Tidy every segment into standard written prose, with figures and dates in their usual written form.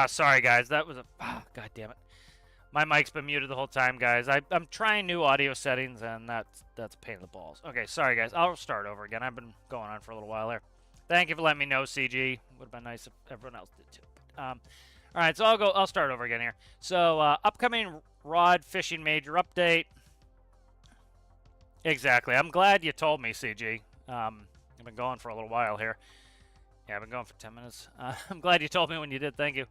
Sorry, guys. That was a... God damn it. My mic's been muted the whole time, guys. I'm trying new audio settings, and that's a pain in the balls. Okay, sorry, guys. I'll start over again. I've been going on for a little while there. Thank you for letting me know, CG. Would have been nice if everyone else did, too. All right, so I'll start over again here. So, upcoming rod fishing major update. Exactly. I'm glad you told me, CG. I've been going for a little while here. Yeah, I've been going for 10 minutes. I'm glad you told me when you did. Thank you.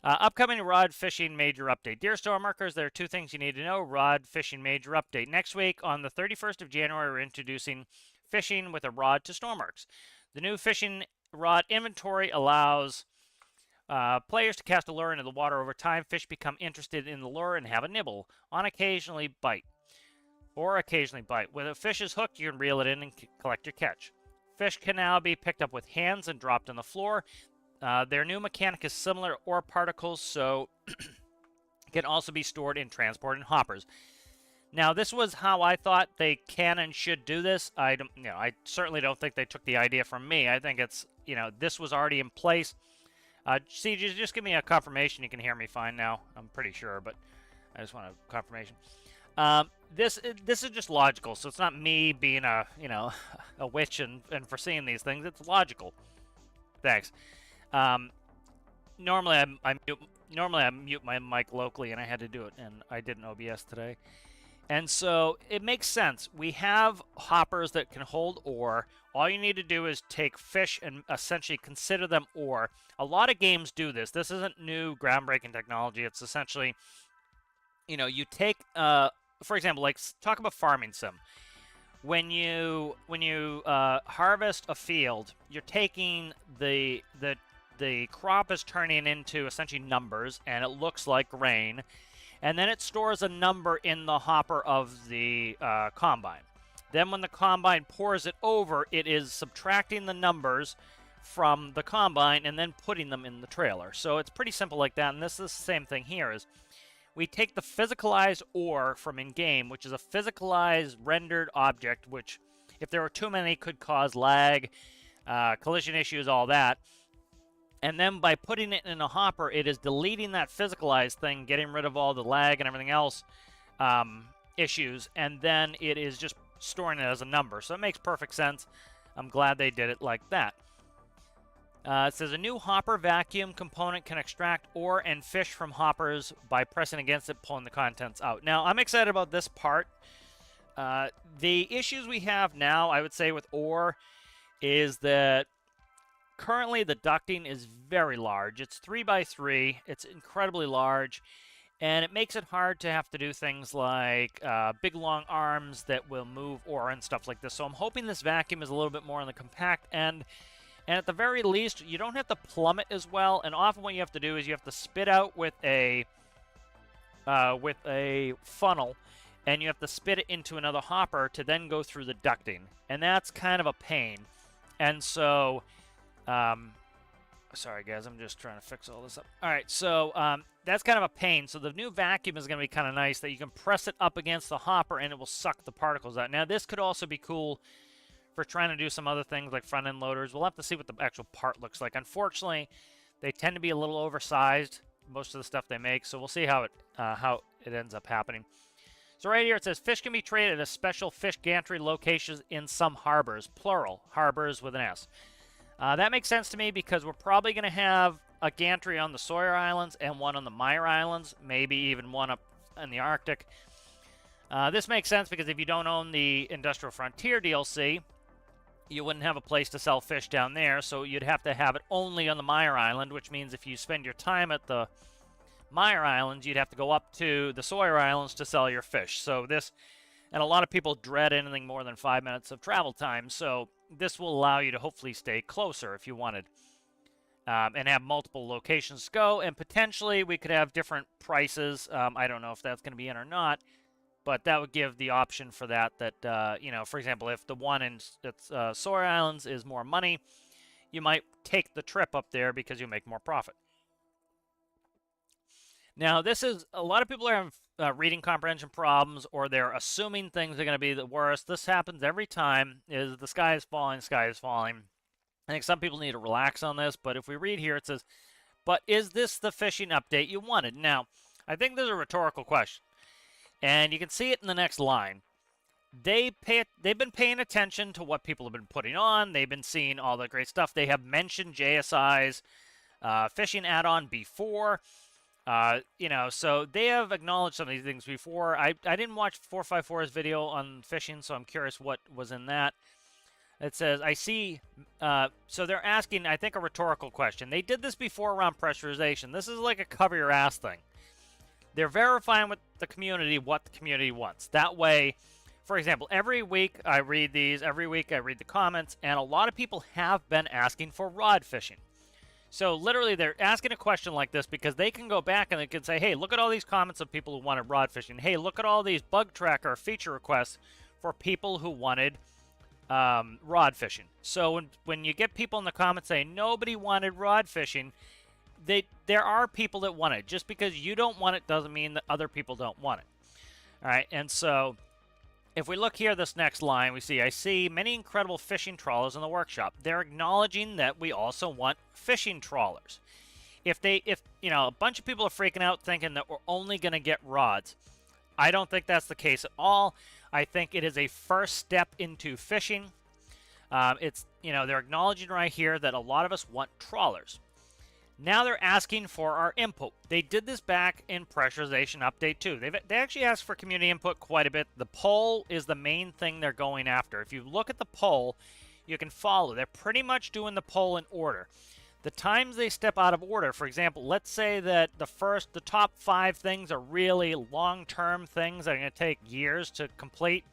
Upcoming rod fishing major update. Dear Stormworkers, there are two things you need to know. Rod fishing major update. Next week, on the 31st of January, we're introducing fishing with a rod to Stormworks. The new fishing rod inventory allows players to cast a lure into the water over time. Fish become interested in the lure and have a nibble, occasionally bite. With a fish's hook, you can reel it in and collect your catch. Fish can now be picked up with hands and dropped on the floor. Their new mechanic is similar to ore particles, so can also be stored and transported in hoppers. Now, this was how I thought they can and should do this. I certainly don't think they took the idea from me. I think it's, this was already in place. CG, just give me a confirmation you can hear me fine now. I'm pretty sure, but I just want a confirmation. This is just logical, so it's not me being a a witch and foreseeing these things. It's logical. Thanks. Normally I mute my mic locally, and I had to do it, and I did an OBS today. And so it makes sense. We have hoppers that can hold ore. All you need to do is take fish and essentially consider them ore. A lot of games do this. This isn't new groundbreaking technology. It's essentially, you take, for example, like talk about farming sim. When you harvest a field, you're taking the crop is turning into essentially numbers, and it looks like grain. And then it stores a number in the hopper of the combine. Then when the combine pours it over, it is subtracting the numbers from the combine and then putting them in the trailer. So it's pretty simple like that. And this is the same thing here. Is we take the physicalized ore from in-game, which is a physicalized rendered object, which if there were too many could cause lag, collision issues, all that. And then by putting it in a hopper, it is deleting that physicalized thing, getting rid of all the lag and everything else issues, and then it is just storing it as a number. So it makes perfect sense. I'm glad they did it like that. It says a new hopper vacuum component can extract ore and fish from hoppers by pressing against it, pulling the contents out. Now, I'm excited about this part. The issues we have now, I would say, with ore is that currently, the ducting is very large. It's 3x3. It's incredibly large, and it makes it hard to have to do things like big, long arms that will move ore and stuff like this. So I'm hoping this vacuum is a little bit more on the compact end, and at the very least, you don't have to plumb it as well. And often what you have to do is you have to spit out with a funnel, and you have to spit it into another hopper to then go through the ducting, and that's kind of a pain. And so sorry guys, I'm just trying to fix all this up. All right, so that's kind of a pain. So the new vacuum is going to be kind of nice that you can press it up against the hopper and it will suck the particles out. Now this could also be cool for trying to do some other things like front end loaders. We'll have to see what the actual part looks like. Unfortunately, they tend to be a little oversized, most of the stuff they make. So we'll see how it ends up happening. So right here it says fish can be traded at a special fish gantry locations in some harbors, plural, harbors with an S. That makes sense to me because we're probably going to have a gantry on the Sawyer Islands and one on the Meyer Islands, maybe even one up in the Arctic. This makes sense because if you don't own the Industrial Frontier DLC, you wouldn't have a place to sell fish down there, so you'd have to have it only on the Meyer Island, which means if you spend your time at the Meyer Islands, you'd have to go up to the Sawyer Islands to sell your fish. So this, and a lot of people dread anything more than 5 minutes of travel time, so this will allow you to hopefully stay closer if you wanted, and have multiple locations to go, and potentially we could have different prices. I don't know if that's going to be in or not, but that would give the option for that, for example, if the one in Sawyer Islands is more money, you might take the trip up there because you make more profit. Now, this is, a lot of people are having reading comprehension problems, or they're assuming things are going to be the worst. This happens every time, is the sky is falling, sky is falling. I think some people need to relax on this, but if we read here, it says, But is this the fishing update you wanted? Now, I think there's a rhetorical question, and you can see it in the next line. They've been paying attention to what people have been putting on. They've been seeing all the great stuff. They have mentioned JSI's fishing add-on before. So they have acknowledged some of these things before. I didn't watch 454's video on fishing, so I'm curious what was in that. It says, I see, so they're asking, I think, a rhetorical question. They did this before around pressurization. This is like a cover your ass thing. They're verifying with the community what the community wants. That way, for example, every week I read these, every week I read the comments, and a lot of people have been asking for rod fishing. So literally they're asking a question like this because they can go back and they can say, hey, look at all these comments of people who wanted rod fishing. Hey, look at all these bug tracker feature requests for people who wanted rod fishing. So when you get people in the comments saying nobody wanted rod fishing, there are people that want it. Just because you don't want it doesn't mean that other people don't want it. All right, and so if we look here, this next line, we see, I see many incredible fishing trawlers in the workshop. They're acknowledging that we also want fishing trawlers. If a bunch of people are freaking out thinking that we're only going to get rods, I don't think that's the case at all. I think it is a first step into fishing. They're acknowledging right here that a lot of us want trawlers. Now they're asking for our input. They did this back in pressurization update 2. They actually asked for community input quite a bit. The poll is the main thing they're going after. If you look at the poll, you can follow. They're pretty much doing the poll in order. The times they step out of order, for example, let's say that the top 5 things are really long-term things that are going to take years to complete.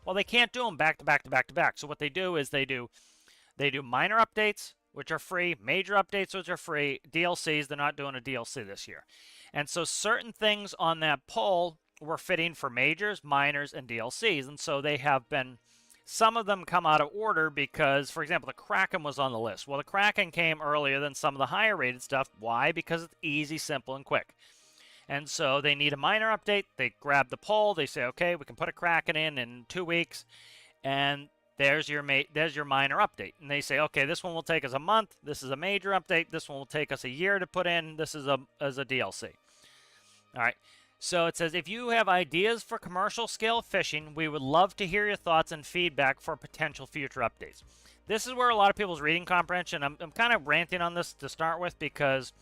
Well, they can't do them back to back to back to back. So what they do is they do minor updates, which are free, major updates, which are free, DLCs. They're not doing a DLC this year. And so certain things on that poll were fitting for majors, minors, and DLCs. And so they have been, some of them come out of order because, for example, the Kraken was on the list. Well, the Kraken came earlier than some of the higher rated stuff. Why? Because it's easy, simple, and quick. And so they need a minor update. They grab the poll. They say, okay, we can put a Kraken in 2 weeks. And there's your minor update. And they say, okay, this one will take us a month. This is a major update. This one will take us a year to put in. This is a DLC. All right. So it says, if you have ideas for commercial scale fishing, we would love to hear your thoughts and feedback for potential future updates. This is where a lot of people's reading comprehension, I'm kind of ranting on this to start with because,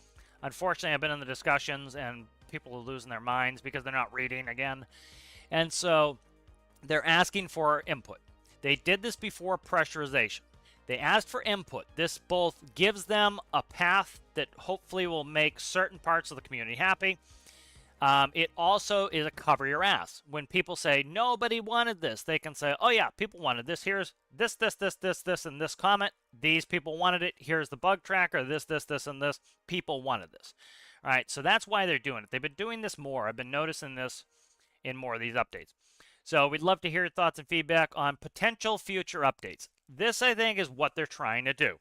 unfortunately, I've been in the discussions and people are losing their minds because they're not reading again. And so they're asking for input. They did this before pressurization. They asked for input. This both gives them a path that hopefully will make certain parts of the community happy. It also is a cover your ass. When people say, nobody wanted this, they can say, oh yeah, people wanted this. Here's this, and this comment. These people wanted it. Here's the bug tracker, this, and this. People wanted this. All right, so that's why they're doing it. They've been doing this more. I've been noticing this in more of these updates. So we'd love to hear your thoughts and feedback on potential future updates. This, I think, is what they're trying to do.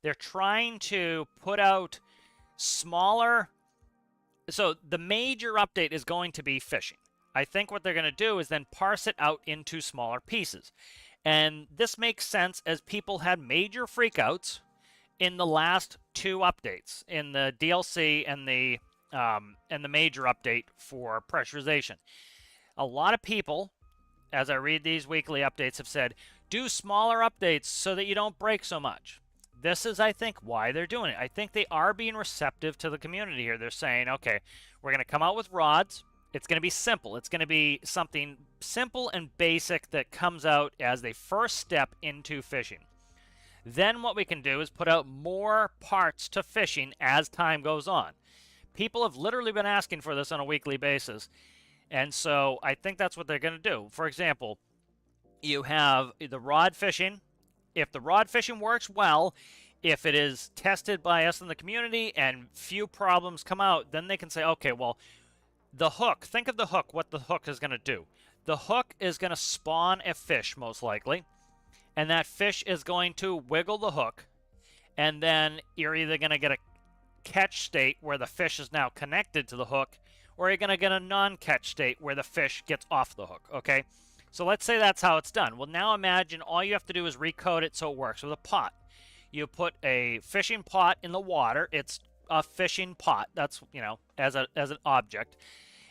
They're trying to put out smaller. So the major update is going to be fishing. I think what they're going to do is then parse it out into smaller pieces. And this makes sense as people had major freakouts in the last 2 updates, in the DLC and the major update for pressurization. A lot of people, as I read these weekly updates, have said, do smaller updates so that you don't break so much. This is, I think, why they're doing it. I think they are being receptive to the community here. They're saying, okay, we're going to come out with rods. It's going to be simple. It's going to be something simple and basic that comes out as the first step into fishing. Then what we can do is put out more parts to fishing as time goes on. People have literally been asking for this on a weekly basis. And so I think that's what they're going to do. For example, you have the rod fishing. If the rod fishing works well, if it is tested by us in the community and few problems come out, then they can say, okay, well, the hook, think of the hook, what the hook is going to do. The hook is going to spawn a fish, most likely, and that fish is going to wiggle the hook, and then you're either going to get a catch state where the fish is now connected to the hook, or you're going to get a non-catch state where the fish gets off the hook, okay? So let's say that's how it's done. Well, now imagine all you have to do is recode it so it works with a pot. You put a fishing pot in the water. It's a fishing pot. That's, as an object.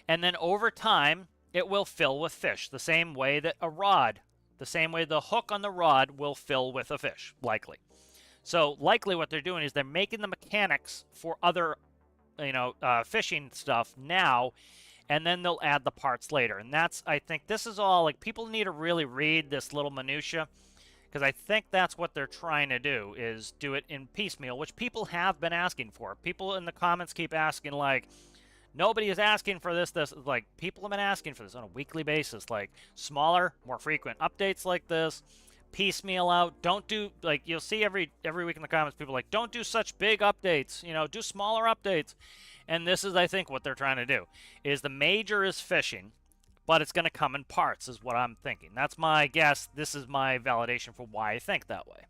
And then over time, it will fill with fish, the same way that the same way the hook on the rod will fill with a fish, likely. So likely what they're doing is they're making the mechanics for other, fishing stuff now, and then they'll add the parts later. And I think this is all, like, people need to really read this little minutia, because I think that's what they're trying to do, is do it in piecemeal, which people have been asking for. People in the comments keep asking, like, nobody is asking for this. Like, people have been asking for this on a weekly basis, like, smaller, more frequent updates like this, piecemeal out. Don't do, like, you'll see every week in the comments, people like, don't do such big updates, do smaller updates. And this is, I think, what they're trying to do, is the major is fishing, but it's going to come in parts, is what I'm thinking. That's my guess. This is my validation for why I think that way.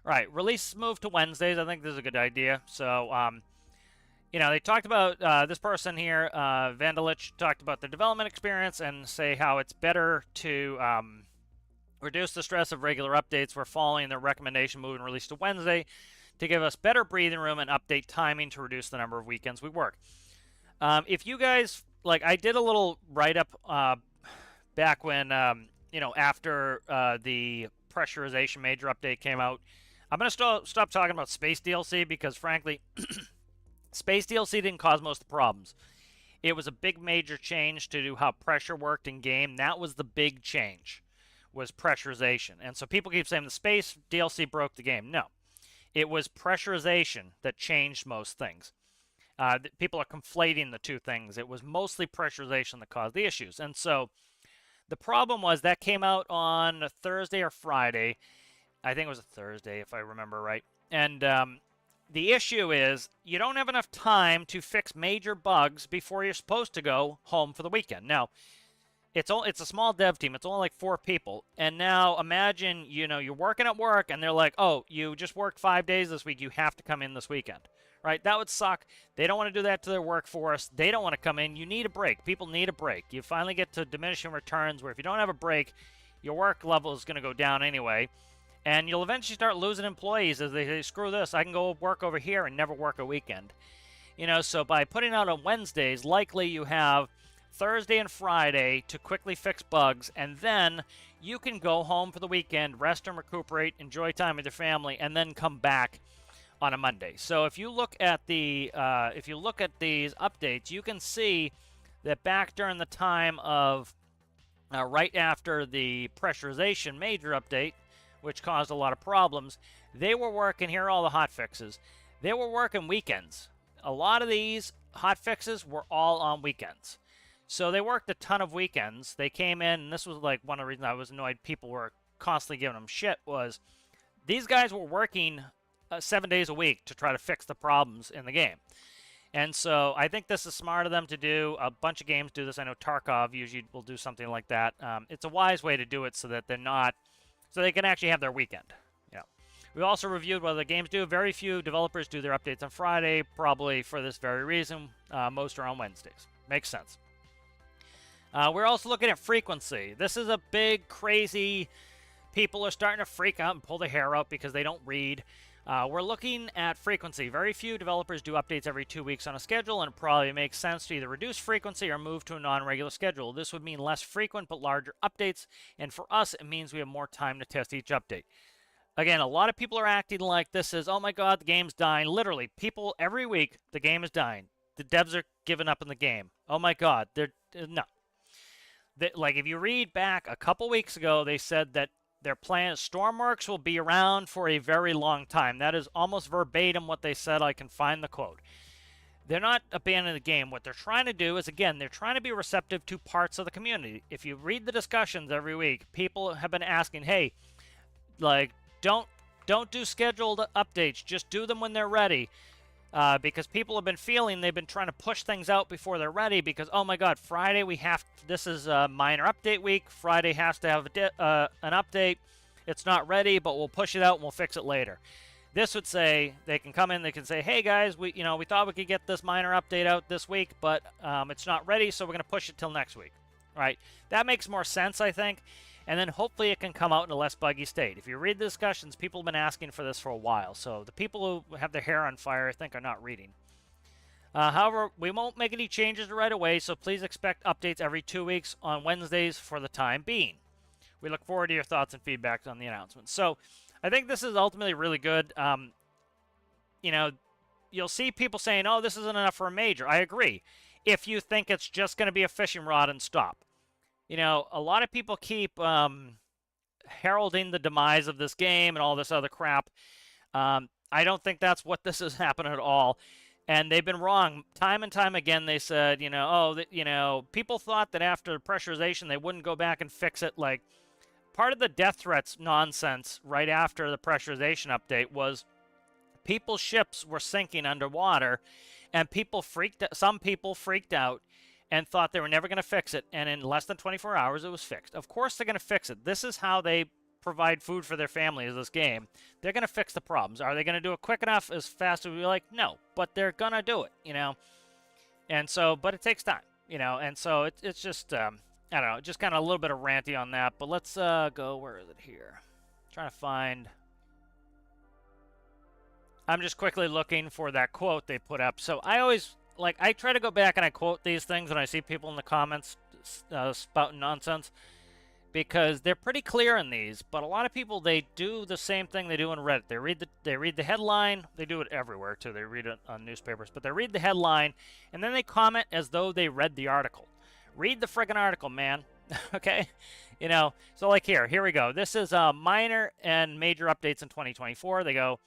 All right, release move to Wednesdays. I think this is a good idea. So, they talked about, this person here, Vandalich, talked about the development experience and say how it's better to reduce the stress of regular updates. We're following their recommendation, moving release to Wednesday to give us better breathing room and update timing to reduce the number of weekends we work. If you guys, like, I did a little write-up back when, after the pressurization major update came out. I'm going to stop talking about Space DLC because, frankly, Space DLC didn't cause most of the problems. It was a big major change to do how pressure worked in game. That was the big change, was pressurization. And so people keep saying the Space DLC broke the game. No. It was pressurization that changed most things. People are conflating the two things. It was mostly pressurization that caused the issues. And so the problem was that came out on a Thursday or Friday. I think it was a Thursday, if I remember right. And the issue is you don't have enough time to fix major bugs before you're supposed to go home for the weekend. Now, it's a small dev team. It's only like 4 people. And now imagine, you're working at work and they're like, oh, you just worked 5 days this week. You have to come in this weekend. Right? That would suck. They don't want to do that to their workforce. They don't want to come in. You need a break. People need a break. You finally get to diminishing returns where if you don't have a break, your work level is going to go down anyway. And you'll eventually start losing employees as they say, screw this. I can go work over here and never work a weekend. So by putting out on Wednesdays, likely you have Thursday and Friday to quickly fix bugs, and then you can go home for the weekend, rest and recuperate, enjoy time with your family, and then come back on a Monday. So if you look at these updates, you can see that back during the time of right after the pressurization major update, which caused a lot of problems, they were working, here are all the hot fixes, they were working weekends. A lot of these hot fixes were all on weekends. So they worked a ton of weekends. They came in, and this was like one of the reasons I was annoyed people were constantly giving them shit, was these guys were working 7 days a week to try to fix the problems in the game. And so I think this is smart of them to do. A bunch of games do this. I know Tarkov usually will do something like that. It's a wise way to do it so that so they can actually have their weekend. We also reviewed what other games do. Very few developers do their updates on Friday, probably for this very reason. Most are on Wednesdays. Makes sense. We're also looking at frequency. This is a big, crazy, people are starting to freak out and pull their hair out because they don't read. We're looking at frequency. Very few developers do updates every 2 weeks on a schedule, and it probably makes sense to either reduce frequency or move to a non-regular schedule. This would mean less frequent but larger updates, and for us, it means we have more time to test each update. Again, a lot of people are acting like this is, oh my god, the game's dying. Literally, people, every week, the game is dying. The devs are giving up in the game. Oh my god, no. Like, if you read back a couple weeks ago, they said that their plan, stormworks, will be around for a very long time. That is almost verbatim what they said. I can find the quote. They're not abandoning the game. What they're trying to do is, again, they're trying to be receptive to parts of the community. If you read the discussions every week, people have been asking, hey, like, don't do scheduled updates. Just do them when they're ready. Because people have been feeling they've been trying to push things out before they're ready because, oh my god, Friday this is a minor update week. Friday has to have an update. It's not ready, but we'll push it out and we'll fix it later. This would say, they can come in, they can say, hey guys, we thought we could get this minor update out this week, but it's not ready, so we're going to push it till next week. Right? That makes more sense, I think. And then hopefully it can come out in a less buggy state. If you read the discussions, people have been asking for this for a while. So the people who have their hair on fire, I think, are not reading. However, we won't make any changes right away, so please expect updates every 2 weeks on Wednesdays for the time being. We look forward to your thoughts and feedback on the announcement. So I think this is ultimately really good. You know, you'll see people saying, oh, this isn't enough for a major. I agree. If you think it's just going to be a fishing rod and stop. You know, a lot of people keep heralding the demise of this game and all this other crap. I don't think that's what this is happening at all. And they've been wrong time and time again. They said, you know, people thought that after pressurization they wouldn't go back and fix it. Like, part of the death threats nonsense right after the pressurization update was people's ships were sinking underwater, and some people freaked out and thought they were never going to fix it. And in less than 24 hours, it was fixed. Of course, they're going to fix it. This is how they provide food for their families. This game, they're going to fix the problems. Are they going to do it quick enough, as fast as we like? No, but they're going to do it. You know, and so, but it takes time. You know, and so it's just I don't know, just kind of a little bit of ranty on that. But let's go. Where is it here? Trying to find. I'm just quickly looking for that quote they put up. So I always I try to go back and I quote these things when I see people in the comments spouting nonsense, because they're pretty clear in these. But a lot of people, they do the same thing they do in Reddit. They read the headline. They do it everywhere too. They read it on newspapers, but they read the headline and then they comment as though they read the article. Read the friggin' article, man. Okay, you know. So like here we go. This is minor and major updates in 2024. They go.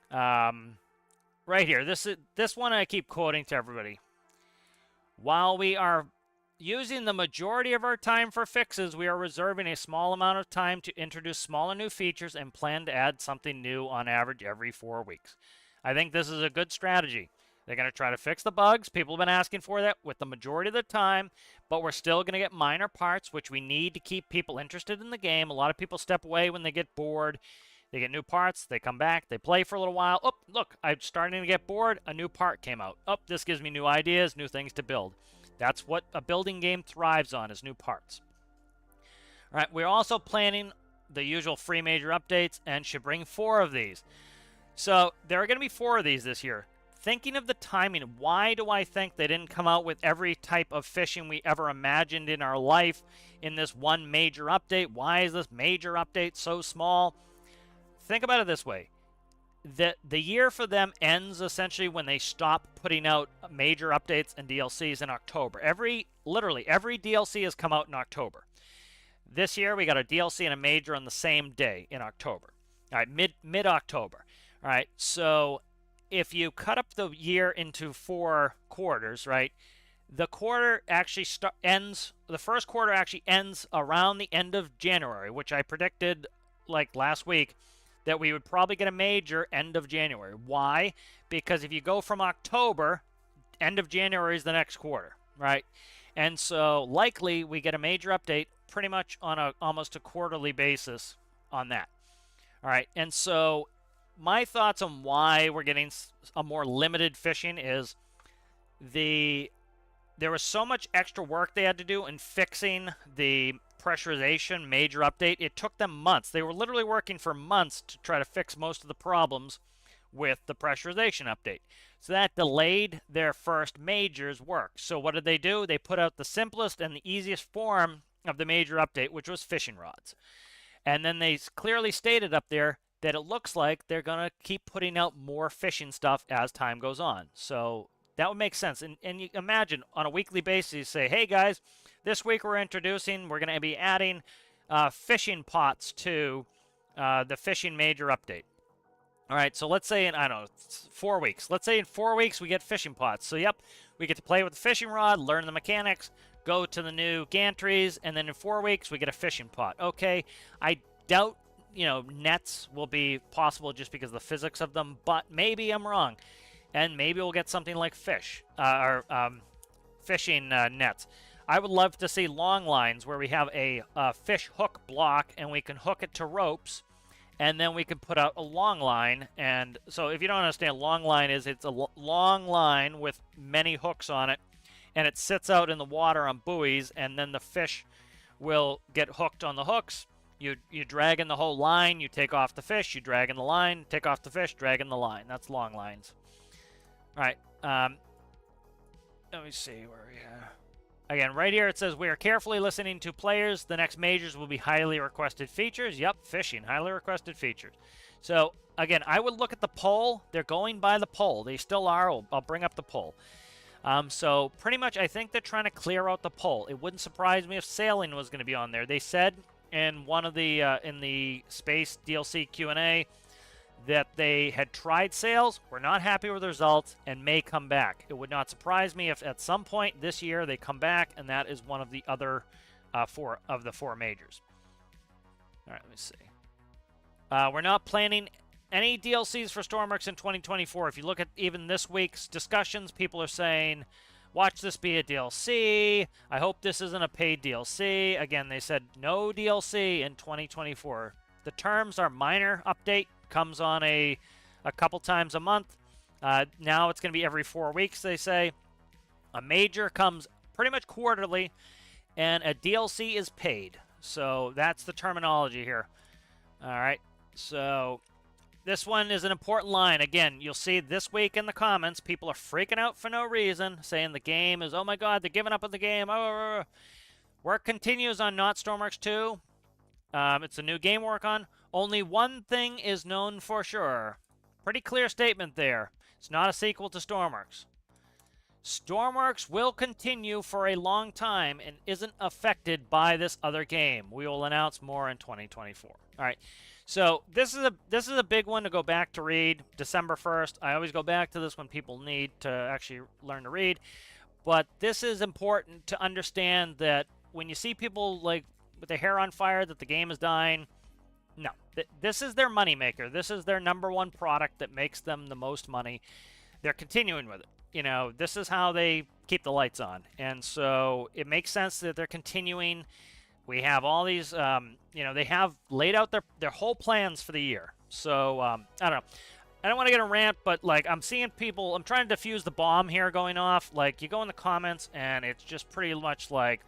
Right here, this one I keep quoting to everybody. While we are using the majority of our time for fixes, we are reserving a small amount of time to introduce smaller new features and plan to add something new on average every 4 weeks. I think this is a good strategy. They're going to try to fix the bugs. People have been asking for that with the majority of the time, but we're still going to get minor parts, which we need to keep people interested in the game. A lot of people step away when they get bored. They get new parts, they come back, they play for a little while. Oh, look, I'm starting to get bored. A new part came out. Oh, this gives me new ideas, new things to build. That's what a building game thrives on, is new parts. All right, we're also planning the usual free major updates and should bring 4 of these. So there are going to be 4 of these this year. Thinking of the timing, why do I think they didn't come out with every type of fishing we ever imagined in our life in this one major update? Why is this major update so small? Think about it this way. The year for them ends essentially when they stop putting out major updates and DLCs in October. Literally every DLC has come out in October. This year we got a DLC and a major on the same day in October. All right, mid-October. All right, so if you cut up the year into 4 quarters, right, the quarter actually ends. The first quarter actually ends around the end of January, which I predicted like last week, that we would probably get a major end of January. Why? Because if you go from October, end of January is the next quarter, right? And so likely we get a major update pretty much on almost a quarterly basis on that. All right, and so my thoughts on why we're getting a more limited fishing is there was so much extra work they had to do in fixing the pressurization major update. It took them months. They were literally working for months to try to fix most of the problems with the pressurization update. So that delayed their first major's work. So what did they do? They put out the simplest and the easiest form of the major update, which was fishing rods. And then they clearly stated up there that it looks like they're going to keep putting out more fishing stuff as time goes on. So that would make sense. And you imagine on a weekly basis, you say, hey guys, this week we're going to be adding fishing pots to the fishing major update. All right, so let's say in, I don't know, 4 weeks. Let's say in 4 weeks we get fishing pots. So, yep, we get to play with the fishing rod, learn the mechanics, go to the new gantries, and then in 4 weeks we get a fishing pot. Okay, I doubt, nets will be possible just because of the physics of them, but maybe I'm wrong. And maybe we'll get something like fish, or fishing nets. I would love to see long lines where we have a fish hook block and we can hook it to ropes, and then we can put out a long line. And so if you don't understand, long line is it's a long line with many hooks on it, and it sits out in the water on buoys, and then the fish will get hooked on the hooks. You drag in the whole line, you take off the fish, you drag in the line, take off the fish, drag in the line. That's long lines. All right. let me see where we are. Again, right here it says, we are carefully listening to players. The next majors will be highly requested features. Yep, fishing, highly requested features. So, again, I would look at the poll. They're going by the poll. They still are. I'll bring up the poll. So, pretty much, I think they're trying to clear out the poll. It wouldn't surprise me if sailing was going to be on there. They said in one of the, in the Space DLC Q&A, that they had tried sales, were not happy with the results, and may come back. It would not surprise me if at some point this year they come back, and that is one of the other four majors. All right, let me see. We're not planning any DLCs for Stormworks in 2024. If you look at even this week's discussions, people are saying, watch this be a DLC. I hope this isn't a paid DLC. Again, they said no DLC in 2024. The terms are minor update. Comes on a couple times a month. Now it's going to be every 4 weeks, they say. A major comes pretty much quarterly, and a DLC is paid. So that's the terminology here. All right. So this one is an important line. Again, you'll see this week in the comments, people are freaking out for no reason, saying the game is, oh my God, they're giving up on the game. Oh. Work continues on Not Stormworks 2. It's a new game to work on. Only one thing is known for sure. Pretty clear statement there. It's not a sequel to Stormworks. Stormworks will continue for a long time and isn't affected by this other game. We will announce more in 2024. All right. So this is a big one to go back to read. December 1st. I always go back to this when people need to actually learn to read. But this is important to understand that when you see people like with their hair on fire that the game is dying, no, this is their moneymaker. This is their #1 product that makes them the most money. They're continuing with it. You know, this is how they keep the lights on. And so it makes sense that they're continuing. We have all these, you know, they have laid out their whole plans for the year. So, I don't know. I don't want to get a rant, but, like, I'm seeing people, I'm trying to defuse the bomb here going off. Like, you go in the comments, and it's just pretty much like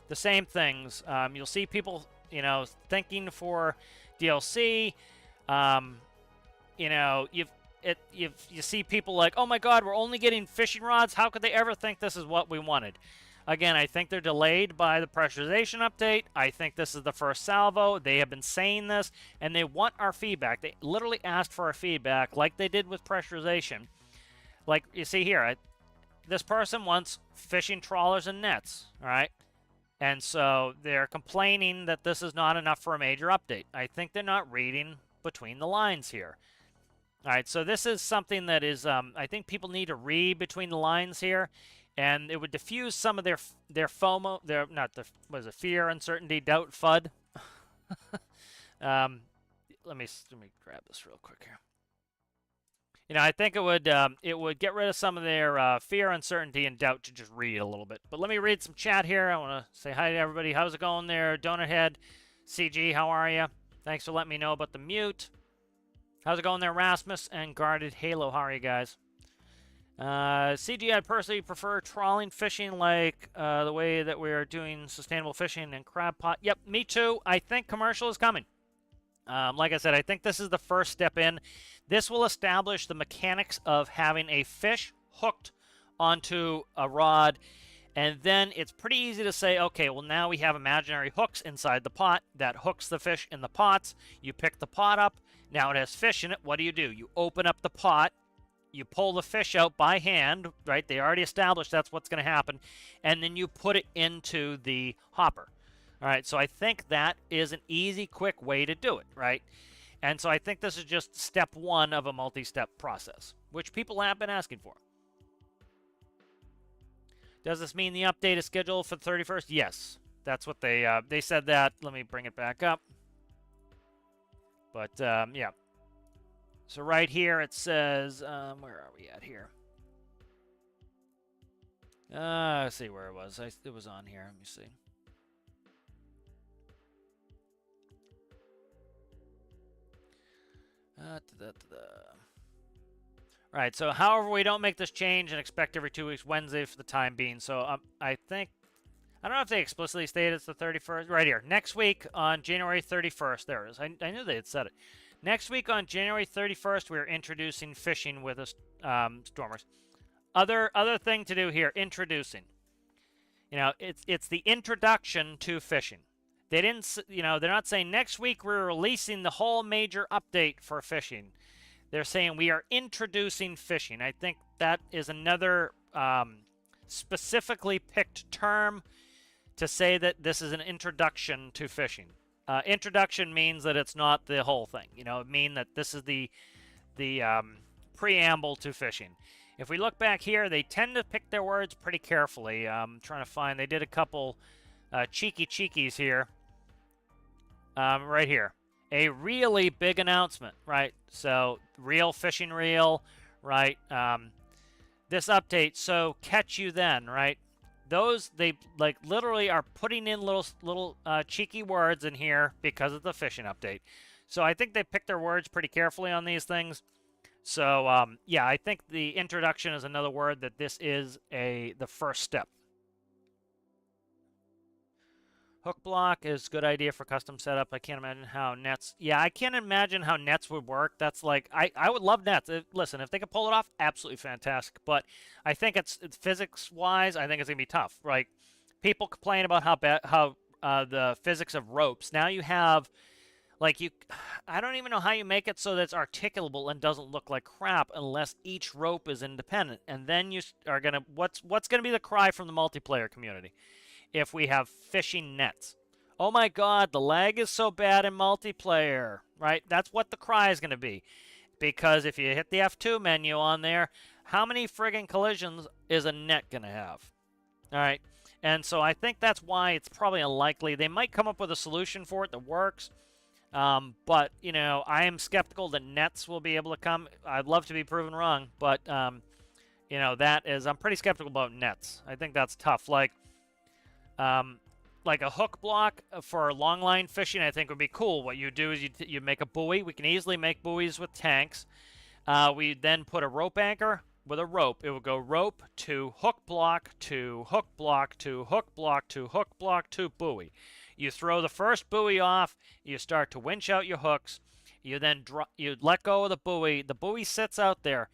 the same things. You'll see people, you know, thinking for DLC. You know, you see people like, oh my God, we're only getting fishing rods. How could they ever think this is what we wanted? Again, I think they're delayed by the pressurization update. I think this is the first salvo. They have been saying this, and they want our feedback. They literally asked for our feedback like they did with pressurization. Like you see here, this person wants fishing trawlers and nets, all right? And so they're complaining that this is not enough for a major update. I think they're not reading between the lines here. All right, so this is something that is, I think people need to read between the lines here, and it would diffuse some of their FOMO, what is it, fear, uncertainty, doubt, FUD. Let me grab this real quick here. You know, I think it would get rid of some of their fear, uncertainty, and doubt to just read a little bit. But let me read some chat here. I want to say hi to everybody. How's it going there? Donut Head, CG, how are you? Thanks for letting me know about the mute. How's it going there, Rasmus and Guarded Halo? How are you guys? CG, I personally prefer trawling fishing like the way that we're doing sustainable fishing and crab pot. Yep, me too. I think commercial is coming. Like I said, I think this is the first step in. This will establish the mechanics of having a fish hooked onto a rod, and then it's pretty easy to say, okay, well, now we have imaginary hooks inside the pot that hooks the fish in the pots. You pick the pot up. Now it has fish in it. What do? You open up the pot. You pull the fish out by hand, right? They already established that's what's going to happen. And then you put it into the hopper. All right, so I think that is an easy, quick way to do it, right? And so I think this is just step one of a multi-step process, which people have been asking for. Does this mean the update is scheduled for the 31st? Yes, that's what they said that. Let me bring it back up. But, yeah. So right here it says, where are we at here? Let's see where it was. It was on here. Let me see. Right, so however we don't make this change and expect every 2 weeks Wednesday for the time being. So I think, I don't know if they explicitly stated it's the 31st. Right here, next week on January 31st. There it is. I knew they had said it. Next week on January 31st, we're introducing fishing with us, Stormers. Other thing to do here, introducing. It's the introduction to fishing. They didn't, they're not saying next week we're releasing the whole major update for fishing. They're saying we are introducing fishing. I think that is another specifically picked term to say that this is an introduction to fishing. Introduction means that it's not the whole thing. It means that this is the preamble to fishing. If we look back here, they tend to pick their words pretty carefully. I'm trying to find, they did a couple cheekies here. Right here. A really big announcement, right? So, reel, fishing reel, right? This update, so catch you then, right? Those, they like literally are putting in little cheeky words in here because of the fishing update. So I think they picked their words pretty carefully on these things. So yeah, I think the introduction is another word that this is the first step. Hook block is a good idea for custom setup. I can't imagine how nets. Yeah, I can't imagine how nets would work. That's like I would love nets. Listen, if they could pull it off, absolutely fantastic. But I think it's physics wise. I think it's gonna be tough. Like people complain about how the physics of ropes. Now you have like I don't even know how you make it so that it's articulable and doesn't look like crap unless each rope is independent. And then you are gonna what's gonna be the cry from the multiplayer community? If we have fishing nets. Oh my god, the lag is so bad in multiplayer, right? That's what the cry is going to be. Because if you hit the F2 menu on there, how many friggin' collisions is a net going to have? All right, and so I think that's why it's probably unlikely. They might come up with a solution for it that works, but, I am skeptical that nets will be able to come. I'd love to be proven wrong, but, I'm pretty skeptical about nets. I think that's tough. Like a hook block for long line fishing, I think would be cool. What you do is you make a buoy. We can easily make buoys with tanks. We then put a rope anchor with a rope. It would go rope to hook block to hook block to hook block to hook block to buoy. You throw the first buoy off. You start to winch out your hooks. You then you let go of the buoy. The buoy sits out there.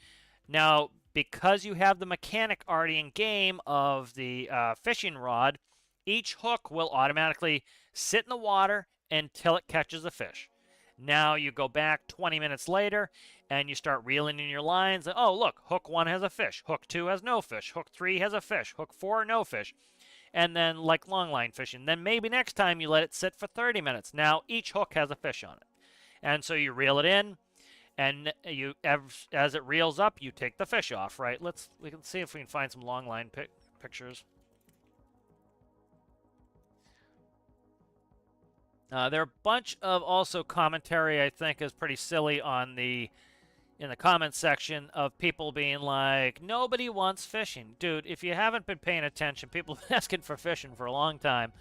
Now, because you have the mechanic already in game of the fishing rod, each hook will automatically sit in the water until it catches a fish. Now you go back 20 minutes later and you start reeling in your lines. And, oh, look, hook 1 has a fish. Hook 2 has no fish. Hook 3 has a fish. Hook 4, no fish. And then like long line fishing. Then maybe next time you let it sit for 30 minutes. Now each hook has a fish on it. And so you reel it in. And as it reels up, you take the fish off, right? We can see if we can find some long line pictures. There are a bunch of also commentary I think is pretty silly in the comments section of people being like, nobody wants fishing. Dude, if you haven't been paying attention, people have been asking for fishing for a long time.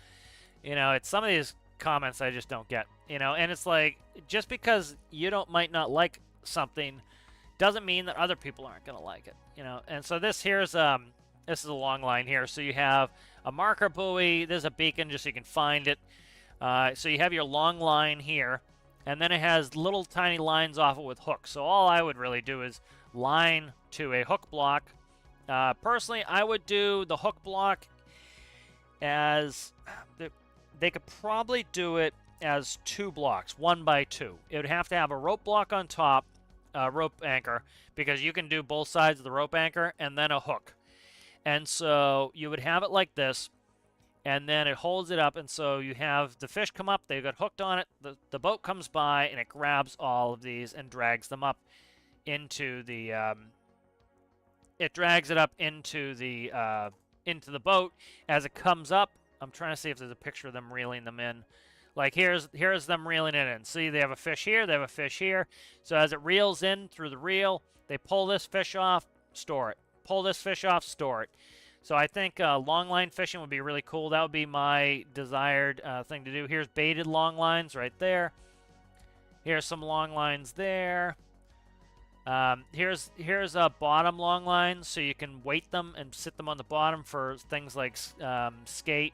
It's some of these comments I just don't get. And it's like, just because you might not like something doesn't mean that other people aren't going to like it. And so this is a long line here. So you have a marker buoy. There's a beacon just so you can find it. So you have your long line here, and then it has little tiny lines off it with hooks. So all I would really do is line to a hook block. Personally, I would do the hook block as they could probably do it as 2 blocks, 1 by 2. It would have to have a rope block on top, rope anchor, because you can do both sides of the rope anchor, and then a hook. And so you would have it like this. And then it holds it up, and so you have the fish come up, they've got hooked on it, the boat comes by, and it grabs all of these and drags them up into the, it drags it up into the boat. As it comes up, I'm trying to see if there's a picture of them reeling them in. Like, here's them reeling it in. See, they have a fish here, they have a fish here. So as it reels in through the reel, they pull this fish off, store it. Pull this fish off, store it. So I think long line fishing would be really cool. That would be my desired thing to do. Here's baited long lines right there. Here's some long lines there. Here's bottom long lines, so you can weight them and sit them on the bottom for things like skate.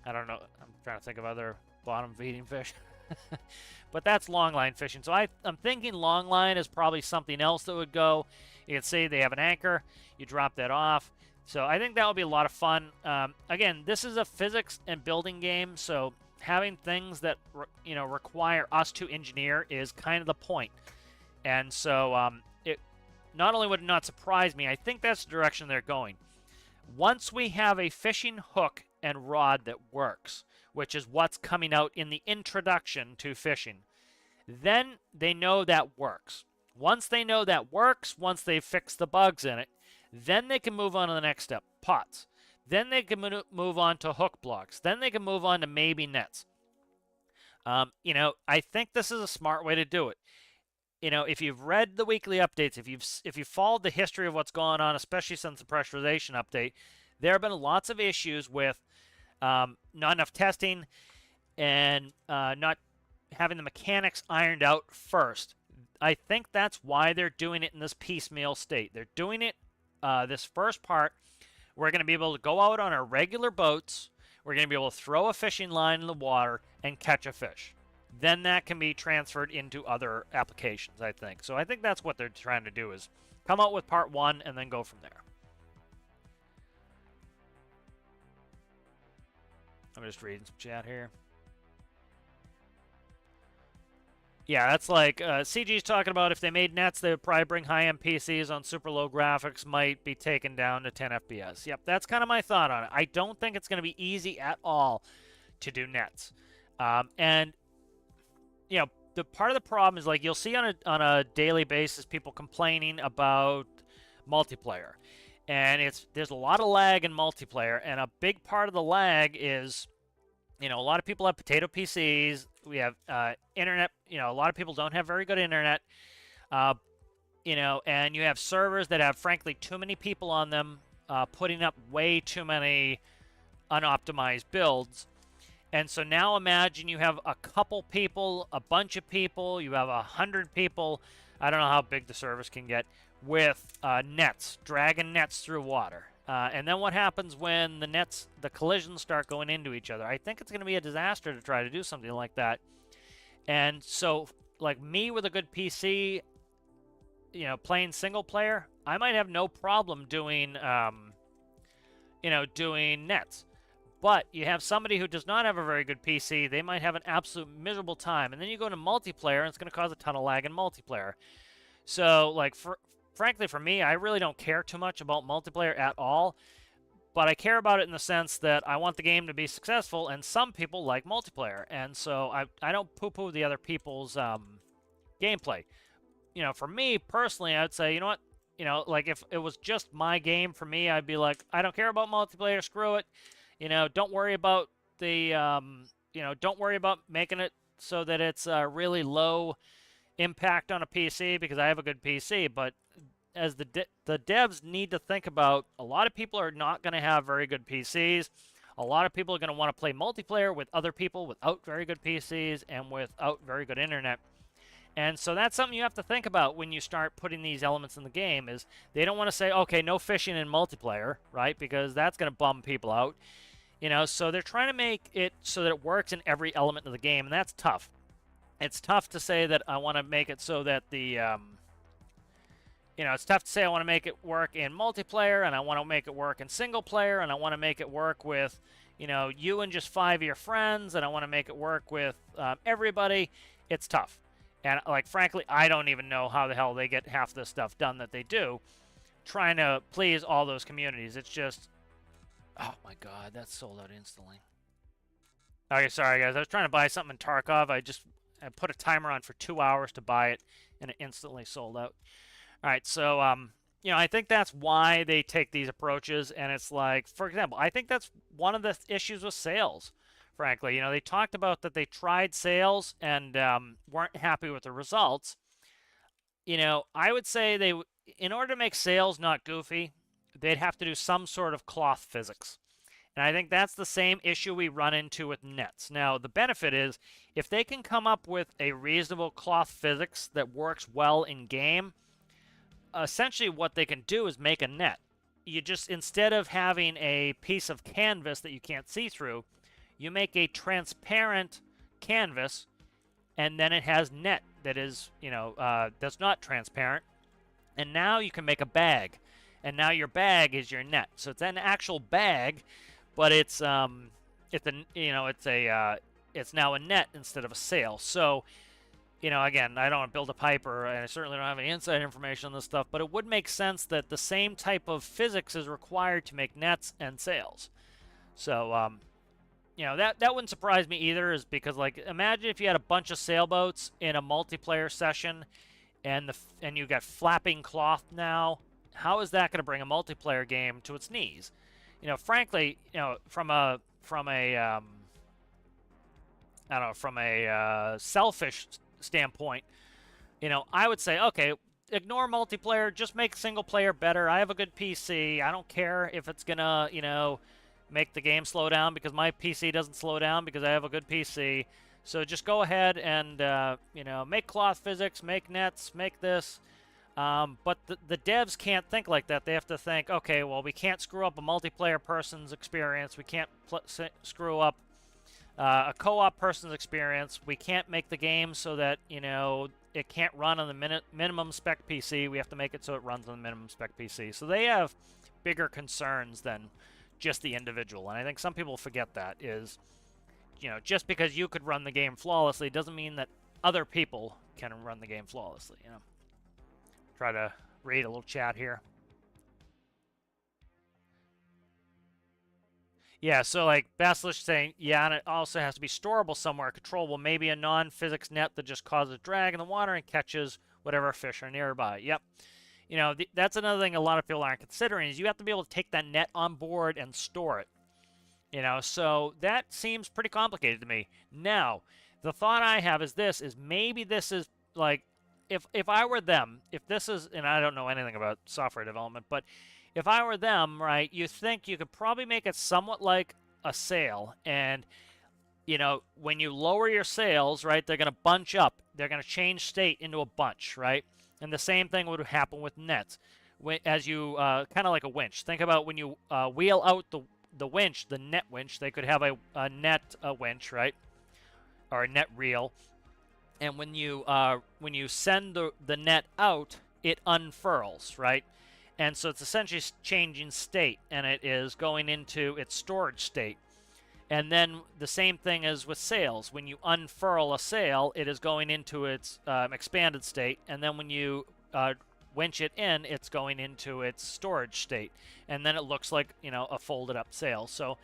I don't know. I'm trying to think of other bottom feeding fish. But that's longline fishing. So I'm thinking longline is probably something else that would go. You can say they have an anchor, you drop that off. So I think that would be a lot of fun. Again, this is a physics and building game, so having things that require us to engineer is kind of the point. And so it not only would it not surprise me, I think that's the direction they're going. Once we have a fishing hook and rod that works, which is what's coming out in the introduction to fishing, then they know that works. Once they know that works, once they've fixed the bugs in it, then they can move on to the next step, pots. Then they can move on to hook blocks. Then they can move on to maybe nets. I think this is a smart way to do it. If you've read the weekly updates, if you've followed the history of what's gone on, especially since the pressurization update, there have been lots of issues with not enough testing and not having the mechanics ironed out first. I think that's why they're doing it in this piecemeal state. They're doing it this first part. We're going to be able to go out on our regular boats. We're going to be able to throw a fishing line in the water and catch a fish. Then that can be transferred into other applications, I think. So I think that's what they're trying to do, is come out with part one and then go from there. I'm just reading some chat here. Yeah, that's like CG's talking about if they made nets, they would probably bring high-end PCs on super low graphics, might be taken down to 10 FPS. Yep, that's kind of my thought on it. I don't think it's going to be easy at all to do nets. And the part of the problem is, like, you'll see on a daily basis people complaining about multiplayer. And there's a lot of lag in multiplayer, and a big part of the lag is, a lot of people have potato PCs. We have internet. A lot of people don't have very good internet. And you have servers that have, frankly, too many people on them, putting up way too many unoptimized builds. And so now imagine you have a couple people, a bunch of people, you have 100 people. I don't know how big the service can get, with nets, dragging nets through water. And then what happens when the collisions start going into each other? I think it's going to be a disaster to try to do something like that. And so, like me with a good PC, playing single player, I might have no problem doing, doing nets. But you have somebody who does not have a very good PC, they might have an absolute miserable time. And then you go into multiplayer, and it's going to cause a ton of lag in multiplayer. So, like, frankly, for me, I really don't care too much about multiplayer at all. But I care about it in the sense that I want the game to be successful, and some people like multiplayer. And so I don't poo-poo the other people's gameplay. For me, personally, I'd say, you know what? Like, if it was just my game, for me, I'd be like, I don't care about multiplayer, screw it. Don't worry about don't worry about making it so that it's really low impact on a PC, because I have a good PC. But as the devs need to think about, a lot of people are not going to have very good PCs. A lot of people are going to want to play multiplayer with other people without very good PCs and without very good internet. And so that's something you have to think about when you start putting these elements in the game, is they don't want to say, okay, no fishing in multiplayer, right? Because that's going to bum people out. So they're trying to make it so that it works in every element of the game, and that's tough. It's tough to say that I want to make it so that the, it's tough to say I want to make it work in multiplayer, and I want to make it work in single player, and I want to make it work with, you and just 5 of your friends, and I want to make it work with everybody. It's tough. And, like, frankly, I don't even know how the hell they get half this stuff done that they do, trying to please all those communities. It's just, oh my God, that's sold out instantly. Okay, sorry guys, I was trying to buy something in Tarkov. I put a timer on for 2 hours to buy it, and it instantly sold out. All right, so I think that's why they take these approaches. And it's like, for example, I think that's one of the issues with sales. Frankly, they talked about that they tried sales and weren't happy with the results. I would say in order to make sales not goofy, they'd have to do some sort of cloth physics. And I think that's the same issue we run into with nets. Now, the benefit is, if they can come up with a reasonable cloth physics that works well in game, essentially what they can do is make a net. You just, instead of having a piece of canvas that you can't see through, you make a transparent canvas, and then it has net that is, that's not transparent. And now you can make a bag, and now your bag is your net. So it's an actual bag, but it's now a net instead of a sail. So, again, I don't want to build a pipe, and I certainly don't have any inside information on this stuff, but it would make sense that the same type of physics is required to make nets and sails. So, that wouldn't surprise me either, is because, like, imagine if you had a bunch of sailboats in a multiplayer session, and you got flapping cloth now. How is that going to bring a multiplayer game to its knees? Frankly, from a I don't know, from a selfish standpoint, I would say, okay, ignore multiplayer, just make single player better. I have a good PC. I don't care if it's gonna, make the game slow down, because my PC doesn't slow down because I have a good PC. So just go ahead and, make cloth physics, make nets, make this. But the devs can't think like that. They have to think, okay, well, we can't screw up a multiplayer person's experience. We can't screw up a co-op person's experience. We can't make the game so that, it can't run on the minimum spec PC. We have to make it so it runs on the minimum spec PC. So they have bigger concerns than just the individual. And I think some people forget that is, just because you could run the game flawlessly doesn't mean that other people can run the game flawlessly, Try to read a little chat here. Yeah, so like Basilisk saying, yeah, and it also has to be storable somewhere, controllable. Maybe a non-physics net that just causes drag in the water and catches whatever fish are nearby. Yep. That's another thing a lot of people aren't considering, is you have to be able to take that net on board and store it. So that seems pretty complicated to me. Now, the thought I have is maybe this is like, if I were them, if this is, and I don't know anything about software development, but if I were them, right, you think you could probably make it somewhat like a sail, and, when you lower your sails, right, they're going to bunch up. They're going to change state into a bunch, right? And the same thing would happen with nets. As you, kind of like a winch. Think about when you wheel out the winch, the net winch. They could have a net winch, right? Or a net reel. And when you send the net out, it unfurls, right? And so it's essentially changing state, and it is going into its storage state. And then the same thing is with sails. When you unfurl a sail, it is going into its expanded state, and then when you winch it in, it's going into its storage state. And then it looks like, a folded up sail. So,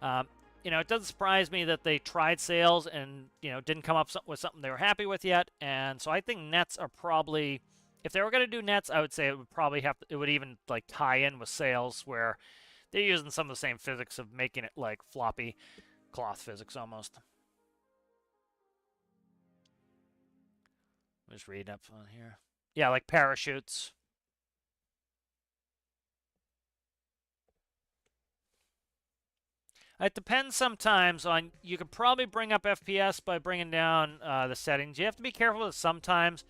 it doesn't surprise me that they tried sails and, didn't come up with something they were happy with yet. And so I think nets are probably, if they were going to do nets, I would say it would probably it would even like tie in with sails, where they're using some of the same physics of making it like floppy cloth physics almost. Just reading up on here. Yeah, like parachutes. It depends sometimes on, you can probably bring up FPS by bringing down the settings. You have to be careful that sometimes,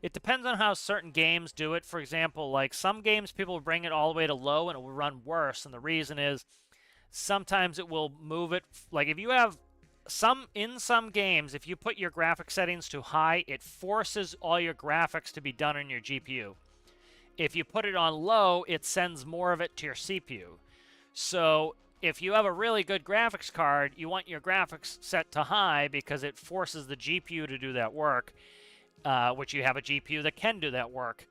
it depends on how certain games do it. For example, like some games people will bring it all the way to low and it will run worse. And the reason is sometimes it will move it. Like if you have in some games, if you put your graphic settings too high, it forces all your graphics to be done on your GPU. If you put it on low, it sends more of it to your CPU. So if you have a really good graphics card, you want your graphics set to high because it forces the GPU to do that work, which you have a GPU that can do that work.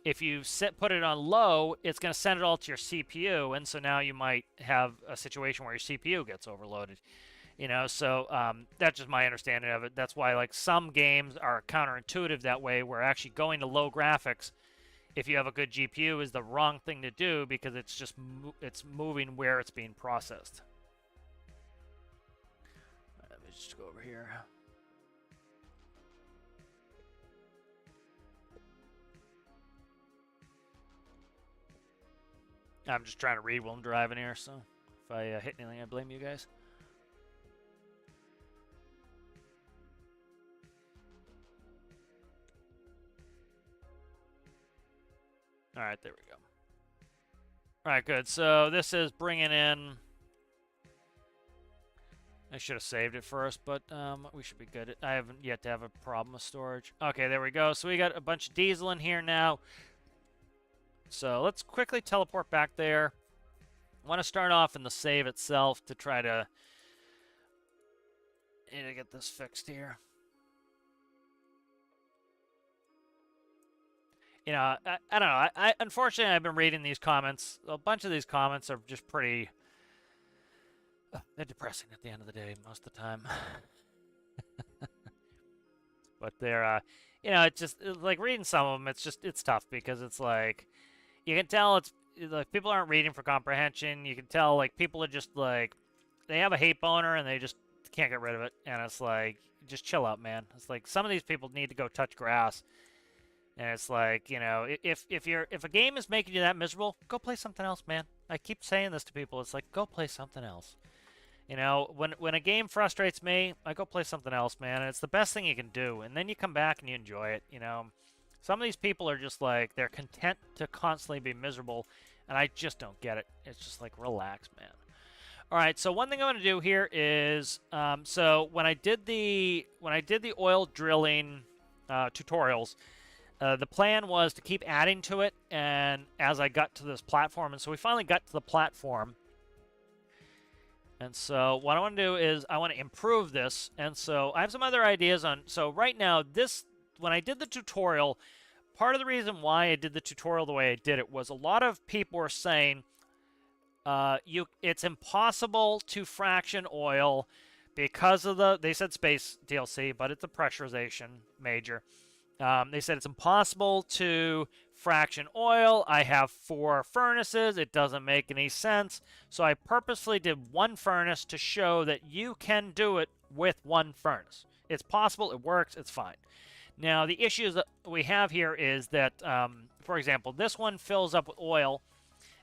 If you put it on low, it's going to send it all to your CPU, and so now you might have a situation where your CPU gets overloaded. So that's just my understanding of it. That's why, like, some games are counterintuitive that way, where actually going to low graphics, if you have a good GPU, is the wrong thing to do, because it's just it's moving where it's being processed. Let me just go over here. I'm just trying to read while I'm driving here, so if I hit anything, I blame you guys. All right, there we go. All right, good. So this is bringing in I should have saved it first, but we should be good. I haven't yet to have a problem with storage. Okay, there we go. So we got a bunch of diesel in here now. So let's quickly teleport back there. I want to start off in the save itself to try to... need to get this fixed here. You know, I don't know. Unfortunately, I've been reading these comments. A bunch of these comments are just pretty... they're depressing at the end of the day most of the time. But they're, you know, it's like reading some of them, it's tough because it's like, you can tell it's, like, people aren't reading for comprehension. You can tell, like, people are just, like, they have a hate boner and they just can't get rid of it. And it's like, just chill out, man. It's like, some of these people need to go touch grass. And it's like, you know, if a game is making you that miserable, go play something else, man. I keep saying this to people. It's like, go play something else. You know, when a game frustrates me, I go play something else, man. And it's the best thing you can do. And then you come back and you enjoy it, you know. Some of these people are just like, they're content to constantly be miserable. And I just don't get it. It's just like, relax, man. All right, so one thing I'm going to do here is, so when I did the oil drilling tutorials, the plan was to keep adding to it, and as I got to this platform, and so we finally got to the platform. And so what I want to do is I want to improve this, and so I have some other ideas on. So right now, when I did the tutorial, part of the reason why I did the tutorial the way I did it was a lot of people were saying it's impossible to fraction oil because of they said space DLC, but it's a pressurization major. They said it's impossible to fraction oil. I have 4 furnaces. It doesn't make any sense. So I purposely did 1 furnace to show that you can do it with 1 furnace. It's possible. It works. It's fine. Now, the issues that we have here is that, for example, this one fills up with oil.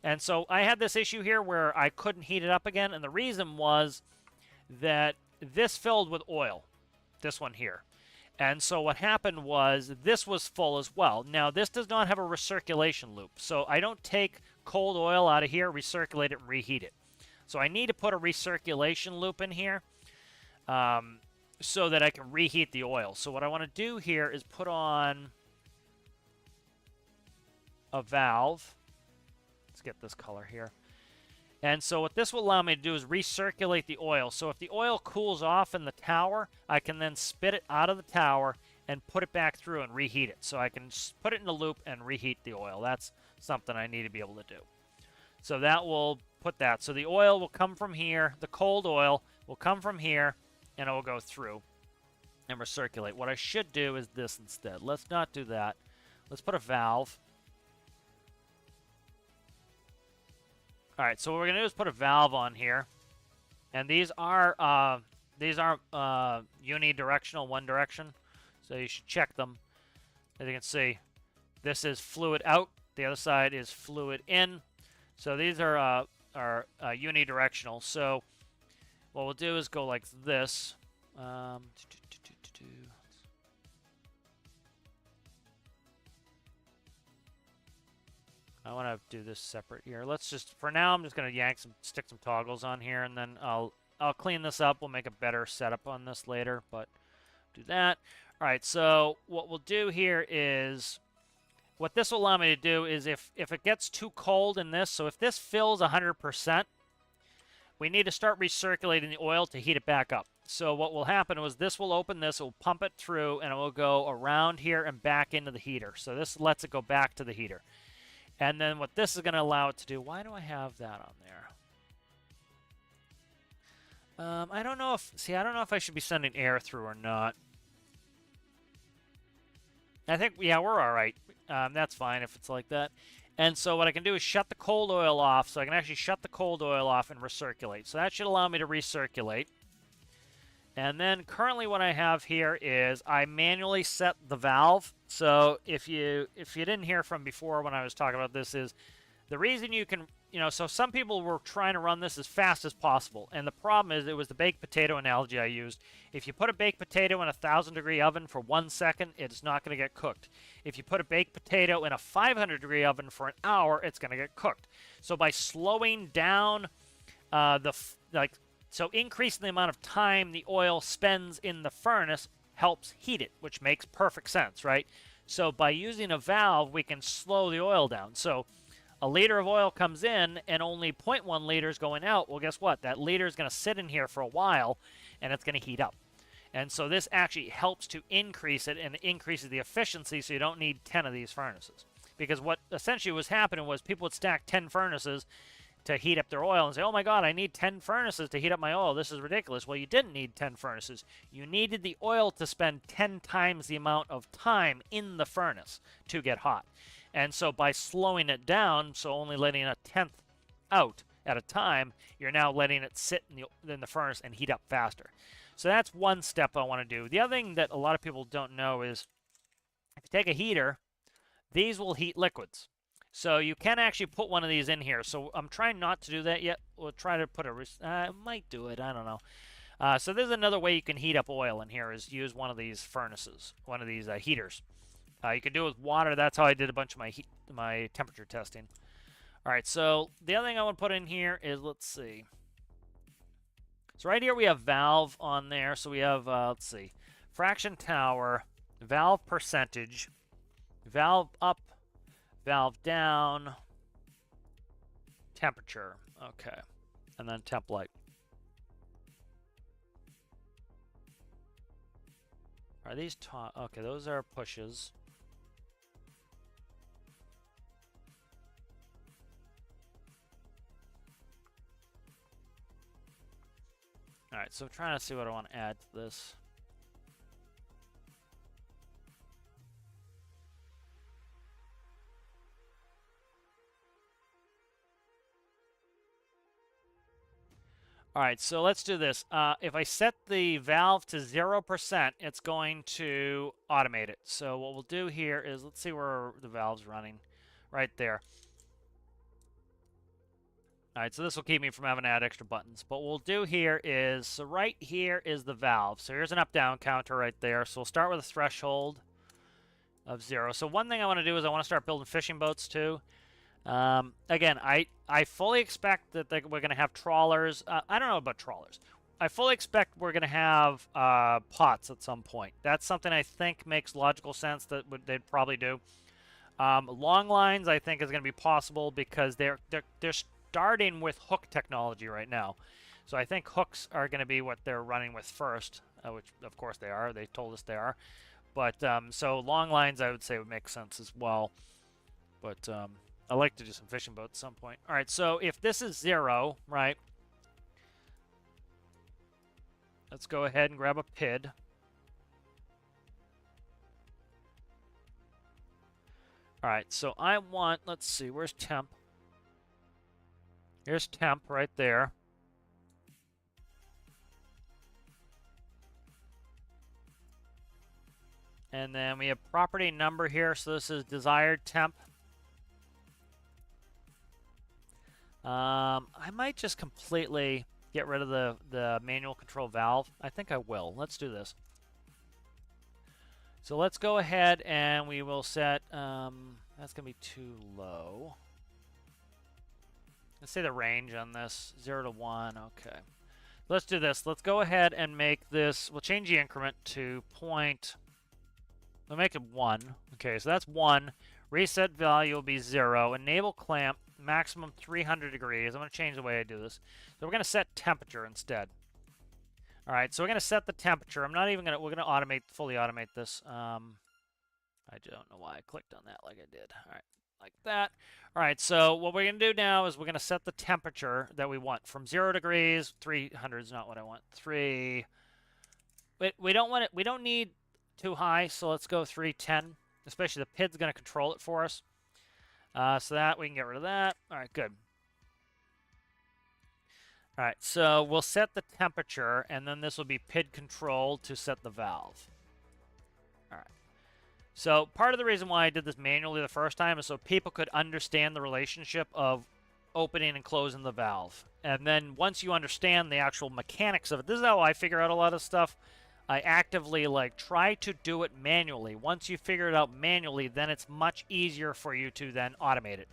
And so I had this issue here where I couldn't heat it up again. And the reason was that this filled with oil, this one here. And so what happened was this was full as well. Now, this does not have a recirculation loop. So I don't take cold oil out of here, recirculate it, and reheat it. So I need to put a recirculation loop in here so that I can reheat the oil. So what I want to do here is put on a valve. Let's get this color here. And so what this will allow me to do is recirculate the oil. So if the oil cools off in the tower, I can then spit it out of the tower and put it back through and reheat it. So I can put it in the loop and reheat the oil. That's something I need to be able to do. So that will put that. So the oil will come from here. The cold oil will come from here, and it will go through and recirculate. What I should do is this instead. Let's not do that. Let's put a valve. All right, so what we're going to do is put a valve on here. And these are unidirectional, one direction. So you should check them. As you can see, this is fluid out. The other side is fluid in. So these are unidirectional. So what we'll do is go like this. I want to do this separate here. Let's just, for now, I'm just going to stick some toggles on here, and then I'll clean this up. We'll make a better setup on this later, but do that. All right, so what we'll do here is, what this will allow me to do is if it gets too cold in this, so if this fills 100%, we need to start recirculating the oil to heat it back up. So what will happen is this will open this, it will pump it through, and it will go around here and back into the heater. So this lets it go back to the heater. And then what this is going to allow it to do, why do I have that on there? I don't know if I should be sending air through or not. I think, yeah, we're all right. That's fine if it's like that. And so what I can do is shut the cold oil off, so I can actually shut the cold oil off and recirculate. So that should allow me to recirculate. And then currently what I have here is I manually set the valve. So if you didn't hear from before when I was talking about this is the reason you can, so some people were trying to run this as fast as possible. And the problem is it was the baked potato analogy I used. If you put a baked potato in a 1,000-degree oven for 1 second, it's not going to get cooked. If you put a baked potato in a 500-degree oven for an hour, it's going to get cooked. So by slowing down So increasing the amount of time the oil spends in the furnace helps heat it, which makes perfect sense, right? So by using a valve, we can slow the oil down. So a liter of oil comes in and only 0.1 liters going out. Well, guess what? That liter is going to sit in here for a while, and it's going to heat up. And so this actually helps to increase it and increases the efficiency, so you don't need 10 of these furnaces. Because what essentially was happening was people would stack 10 furnaces to heat up their oil and say, oh my God, I need 10 furnaces to heat up my oil. This is ridiculous. Well, you didn't need 10 furnaces. You needed the oil to spend 10 times the amount of time in the furnace to get hot. And so by slowing it down, so only letting a tenth out at a time, you're now letting it sit in the furnace and heat up faster. So that's one step I want to do. The other thing that a lot of people don't know is if you take a heater, these will heat liquids. So you can actually put one of these in here. So I'm trying not to do that yet. We'll try to put I might do it. I don't know. So there's another way you can heat up oil in here is use one of these furnaces, one of these heaters. You can do it with water. That's how I did a bunch of my temperature testing. All right, so the other thing I want to put in here is, let's see. So right here we have valve on there. So we have, let's see, fraction tower, valve percentage, valve up, valve down, temperature. Okay, and then temp light. Are these okay, those are pushes. All right, so I'm trying to see what I want to add to this. All right, so let's do this. If I set the valve to 0%, it's going to automate it. So what we'll do here is, let's see where the valve's running. Right there. All right, so this will keep me from having to add extra buttons. But what we'll do here is, so right here is the valve. So here's an up-down counter right there. So we'll start with a threshold of 0. So one thing I want to do is I want to start building fishing boats too. Again, I fully expect that we're going to have trawlers. I don't know about trawlers. I fully expect we're going to have pots at some point. That's something I think makes logical sense that they'd probably do. Long lines, I think, is going to be possible because they're starting with hook technology right now. So I think hooks are going to be what they're running with first, which of course they are. They told us they are. But so long lines, I would say, would make sense as well. But I like to do some fishing boats at some point. All right, so if this is 0, right, let's go ahead and grab a PID. All right, so I want, let's see, where's temp? Here's temp right there. And then we have property number here, so this is desired temp. I might just completely get rid of the manual control valve. I think I will. Let's do this. So let's go ahead and we will set, that's going to be too low. Let's say the range on this, 0 to 1, okay. Let's do this. Let's go ahead and make this, we'll change the increment to we'll make it 1. Okay, so that's 1. Reset value will be 0. Enable clamp, maximum 300 degrees. I'm going to change the way I do this. So we're going to set temperature instead. All right, so we're going to set the temperature. I'm not even going to, we're going to fully automate this. I don't know why I clicked on that like I did. All right, like that. All right, so what we're going to do now is we're going to set the temperature that we want from 0 degrees. 300 is not what I want. 3. We don't want it, we don't need too high, so let's go 310. Especially the PID's going to control it for us. So that, we can get rid of that. All right, good. All right, so we'll set the temperature, and then this will be PID controlled to set the valve. All right. So part of the reason why I did this manually the first time is so people could understand the relationship of opening and closing the valve. And then once you understand the actual mechanics of it, this is how I figure out a lot of stuff. I actively try to do it manually. Once you figure it out manually, then it's much easier for you to then automate it.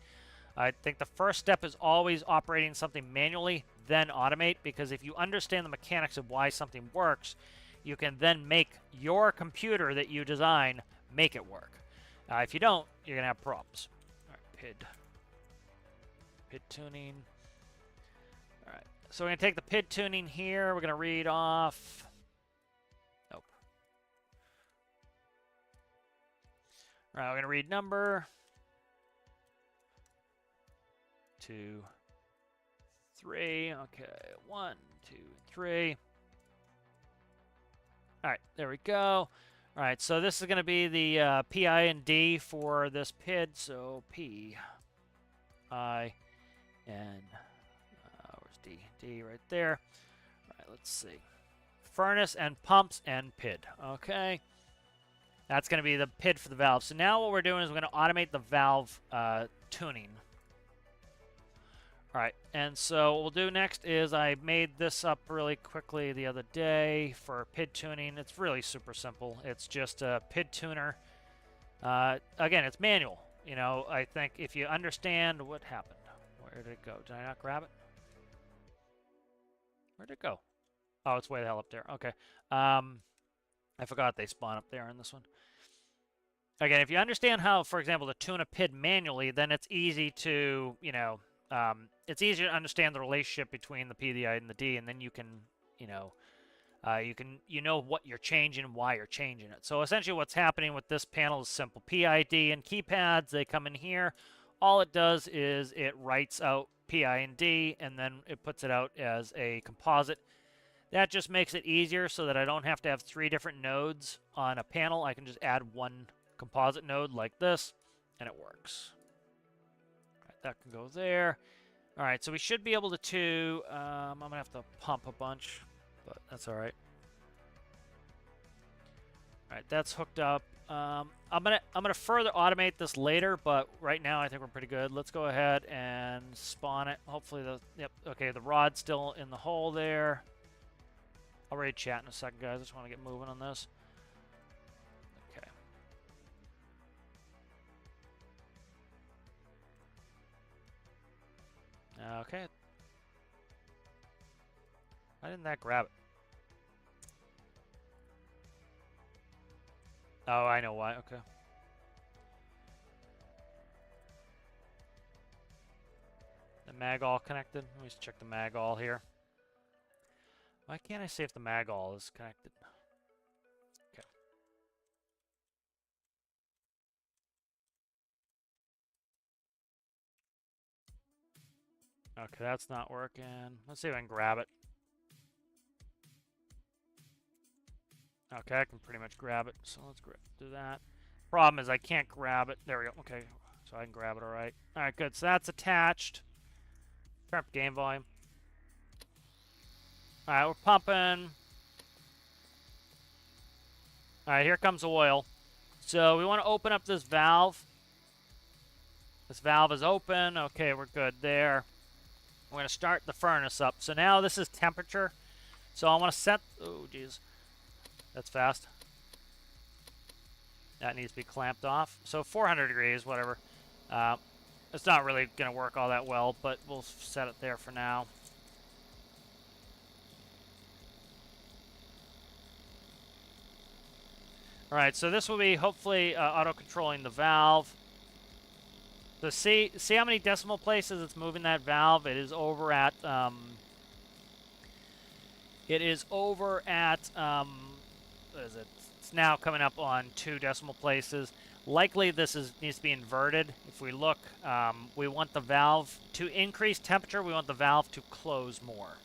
I think the first step is always operating something manually, then automate, because if you understand the mechanics of why something works, you can then make your computer that you design make it work. If you don't, you're going to have problems. All right, PID tuning. All right, so we're going to take the PID tuning here. We're going to read off. Nope. All right, we're going to read number 2, 3. Okay, 1, 2, 3. All right, there we go. All right, so this is going to be the PI and D for this PID. So P, I, N. Where's D? D right there. All right, let's see. Furnace and pumps and PID. Okay. That's going to be the PID for the valve. So now what we're doing is we're going to automate the valve tuning. All right, and so what we'll do next is I made this up really quickly the other day for PID tuning. It's really super simple. It's just a PID tuner. Again, it's manual. You know, I think if you understand what happened. Where did it go? Did I not grab it? Where did it go? Oh, it's way the hell up there. Okay. I forgot they spawn up there in this one. Again, if you understand how, for example, to tune a PID manually, then it's easy to, you know, it's easier to understand the relationship between the P, the I, and the D, and then you can, you know, you know what you're changing and why you're changing it. So essentially what's happening with this panel is simple. PID and keypads, they come in here. All it does is it writes out PI and D, and then it puts it out as a composite. That just makes it easier so that I don't have to have 3 different nodes on a panel. I can just add one composite node like this, and it works. All right, that can go there. All right, so we should be able to I'm going to have to pump a bunch, but that's all right. All right, that's hooked up. I'm gonna further automate this later, but right now I think we're pretty good. Let's go ahead and spawn it. Hopefully okay, the rod's still in the hole there. I'll read chat in a second, guys. I just want to get moving on this. Okay. Okay. Why didn't that grab it? Oh, I know why. Okay. The mag all connected. Let me just check the mag all here. Why can't I see if the mag all is connected? Okay. Okay, that's not working. Let's see if I can grab it. Okay, I can pretty much grab it, so let's do that. Problem is I can't grab it. There we go. Okay, so I can grab it all right. All right, good. So that's attached. Turn up game volume. All right, we're pumping. All right, here comes oil. So we want to open up this valve. This valve is open. Okay, we're good there. We're going to start the furnace up. So now this is temperature. So I want to set... Oh, geez. That's fast. That needs to be clamped off. So 400 degrees, whatever. It's not really going to work all that well, but we'll set it there for now. All right, so this will be hopefully auto-controlling the valve. So see how many decimal places it's moving that valve? It is over at... what is it? It's now coming up on 2 decimal places. Likely this needs to be inverted. If we look, we want the valve to increase temperature. We want the valve to close more.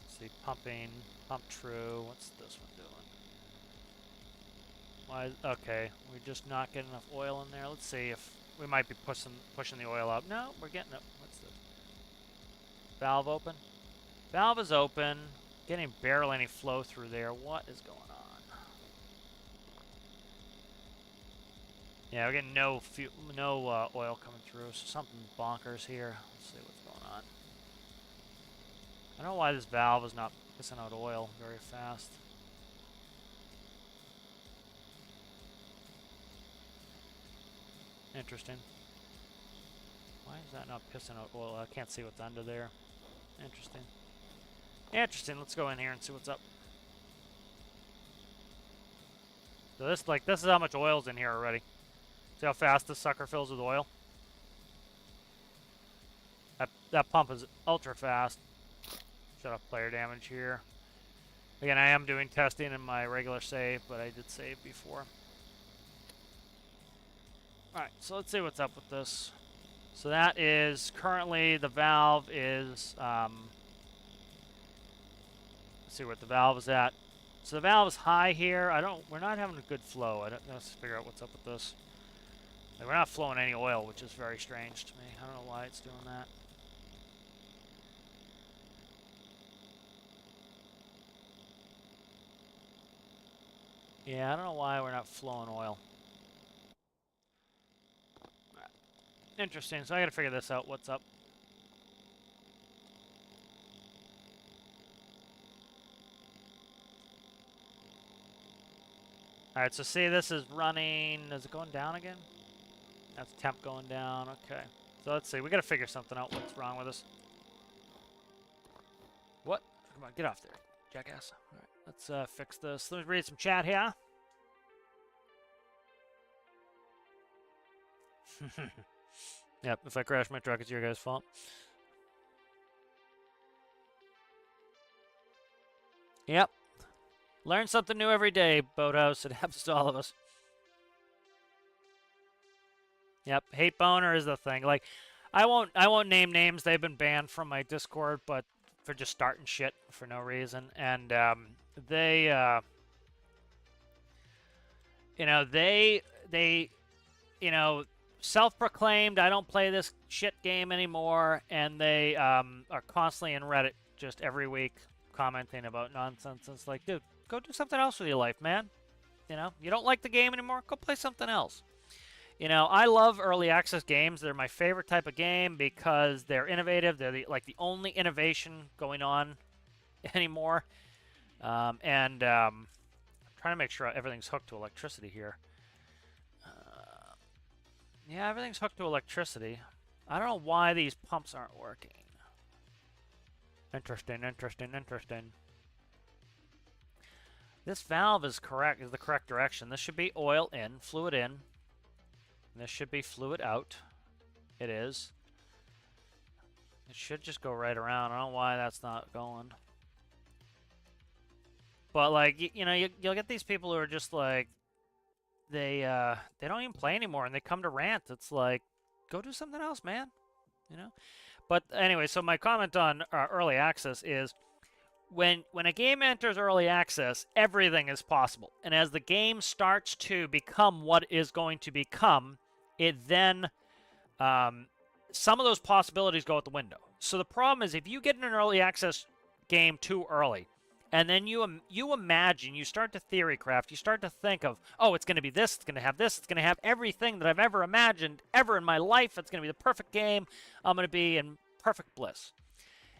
Let's see, pumping, pump true. What's this one doing? Why? Okay, we're just not getting enough oil in there. Let's see if we might be pushing the oil out. No, we're getting it. What's this? Valve open. Valve is open. Getting barely any flow through there. What is going on? Yeah, we're getting no oil coming through. So something bonkers here. Let's see what's going on. I don't know why this valve is not pissing out oil very fast. Interesting. Why is that not pissing out oil? I can't see what's under there. Interesting. Interesting. Let's go in here and see what's up. So this is how much oil's in here already. See how fast this sucker fills with oil? That pump is ultra fast. Shut off player damage here. Again, I am doing testing in my regular save, but I did save before. Alright, so let's see what's up with this. So that is currently the valve is let's see what the valve is at. So the valve is high here. We're not having a good flow. Let's figure out what's up with this. Like, we're not flowing any oil, which is very strange to me. I don't know why it's doing that. Yeah, I don't know why we're not flowing oil. Interesting. So I gotta figure this out. What's up? Alright, so see, this is running. Is it going down again? That's temp going down. Okay. So let's see. We gotta figure something out. What's wrong with us? What? Come on, get off there, jackass. Alright, let's fix this. Let me read some chat here. Yep, if I crash my truck, it's your guys' fault. Yep. Learn something new every day, Boathouse. It happens to all of us. Yep, hate boner is the thing. Like, I won't name names. They've been banned from my Discord, but for just starting shit for no reason. And they self-proclaimed, I don't play this shit game anymore, and they are constantly in Reddit just every week commenting about nonsense. It's like, dude, go do something else with your life, man. You don't like the game anymore? Go play something else. I love early access games. They're my favorite type of game because they're innovative. They're the only innovation going on anymore. I'm trying to make sure everything's hooked to electricity here. Yeah, everything's hooked to electricity. I don't know why these pumps aren't working. Interesting, interesting, interesting. This valve is the correct direction. This should be oil in, fluid in. And this should be fluid out. It is. It should just go right around. I don't know why that's not going. But you'll get these people who are just like, they don't even play anymore, and they come to rant. It's like, go do something else, man. But anyway, so my comment on early access is, when a game enters early access, everything is possible. And as the game starts to become what is going to become, it then some of those possibilities go out the window. So the problem is, if you get in an early access game too early, and then you imagine, you start to theory craft, you start to think of, oh, it's going to be this, it's going to have this, it's going to have everything that I've ever imagined ever in my life, it's going to be the perfect game, I'm going to be in perfect bliss.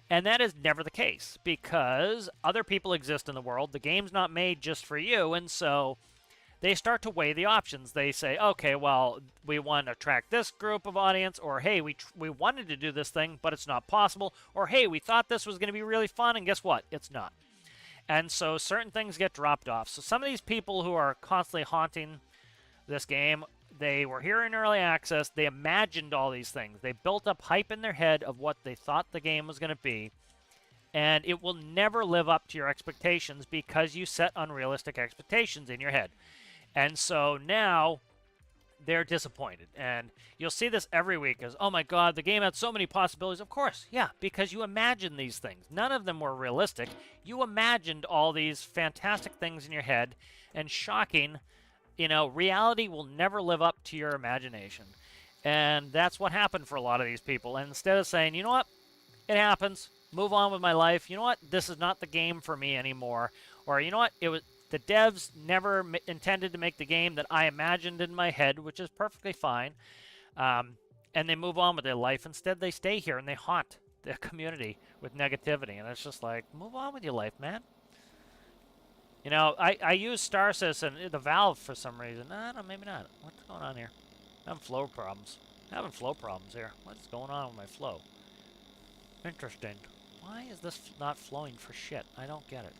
And that is never the case, because other people exist in the world, the game's not made just for you, and so they start to weigh the options. They say, okay, well, we want to attract this group of audience, or hey, we wanted to do this thing, but it's not possible, or hey, we thought this was going to be really fun, and guess what? It's not. And so certain things get dropped off. So some of these people who are constantly haunting this game, they were here in early access. They imagined all these things. They built up hype in their head of what they thought the game was going to be. And it will never live up to your expectations because you set unrealistic expectations in your head. And so now they're disappointed. And you'll see this every week as, oh my God, the game had so many possibilities. Of course, yeah, because you imagined these things. None of them were realistic. You imagined all these fantastic things in your head, and shocking, reality will never live up to your imagination. And that's what happened for a lot of these people. And instead of saying, you know what, it happens, move on with my life, you know what, this is not the game for me anymore. Or, you know what, the devs never intended to make the game that I imagined in my head, which is perfectly fine. And they move on with their life. Instead, they stay here and they haunt their community with negativity. And it's just like, move on with your life, man. I use Starsys and the Valve for some reason. No, maybe not. What's going on here? Having flow problems. Having flow problems here. What's going on with my flow? Interesting. Why is this not flowing for shit? I don't get it.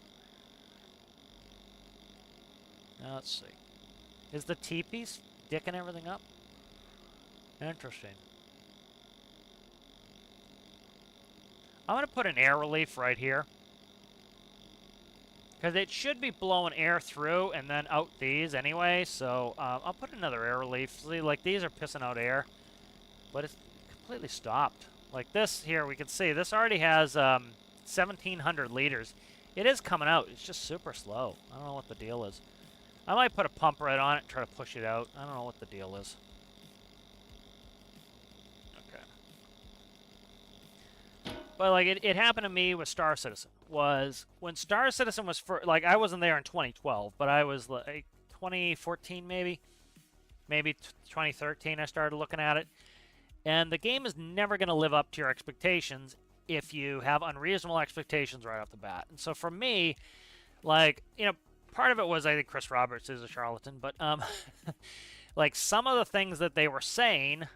Now, let's see. Is the teepees dicking everything up? Interesting. I'm going to put an air relief right here. Because it should be blowing air through and then out these anyway. So I'll put another air relief. See, like these are pissing out air. But it's completely stopped. Like this here, we can see this already has 1,700 liters. It is coming out. It's just super slow. I don't know what the deal is. I might put a pump right on it and try to push it out. I don't know what the deal is. Okay. But like it happened to me with Star Citizen. Was when Star Citizen was like I wasn't there in 2012, but I was like 2014 maybe 2013 I started looking at it. And the game is never going to live up to your expectations if you have unreasonable expectations right off the bat. And so for me, like, you know, part of it was I think Chris Roberts is a charlatan, but like some of the things that they were saying,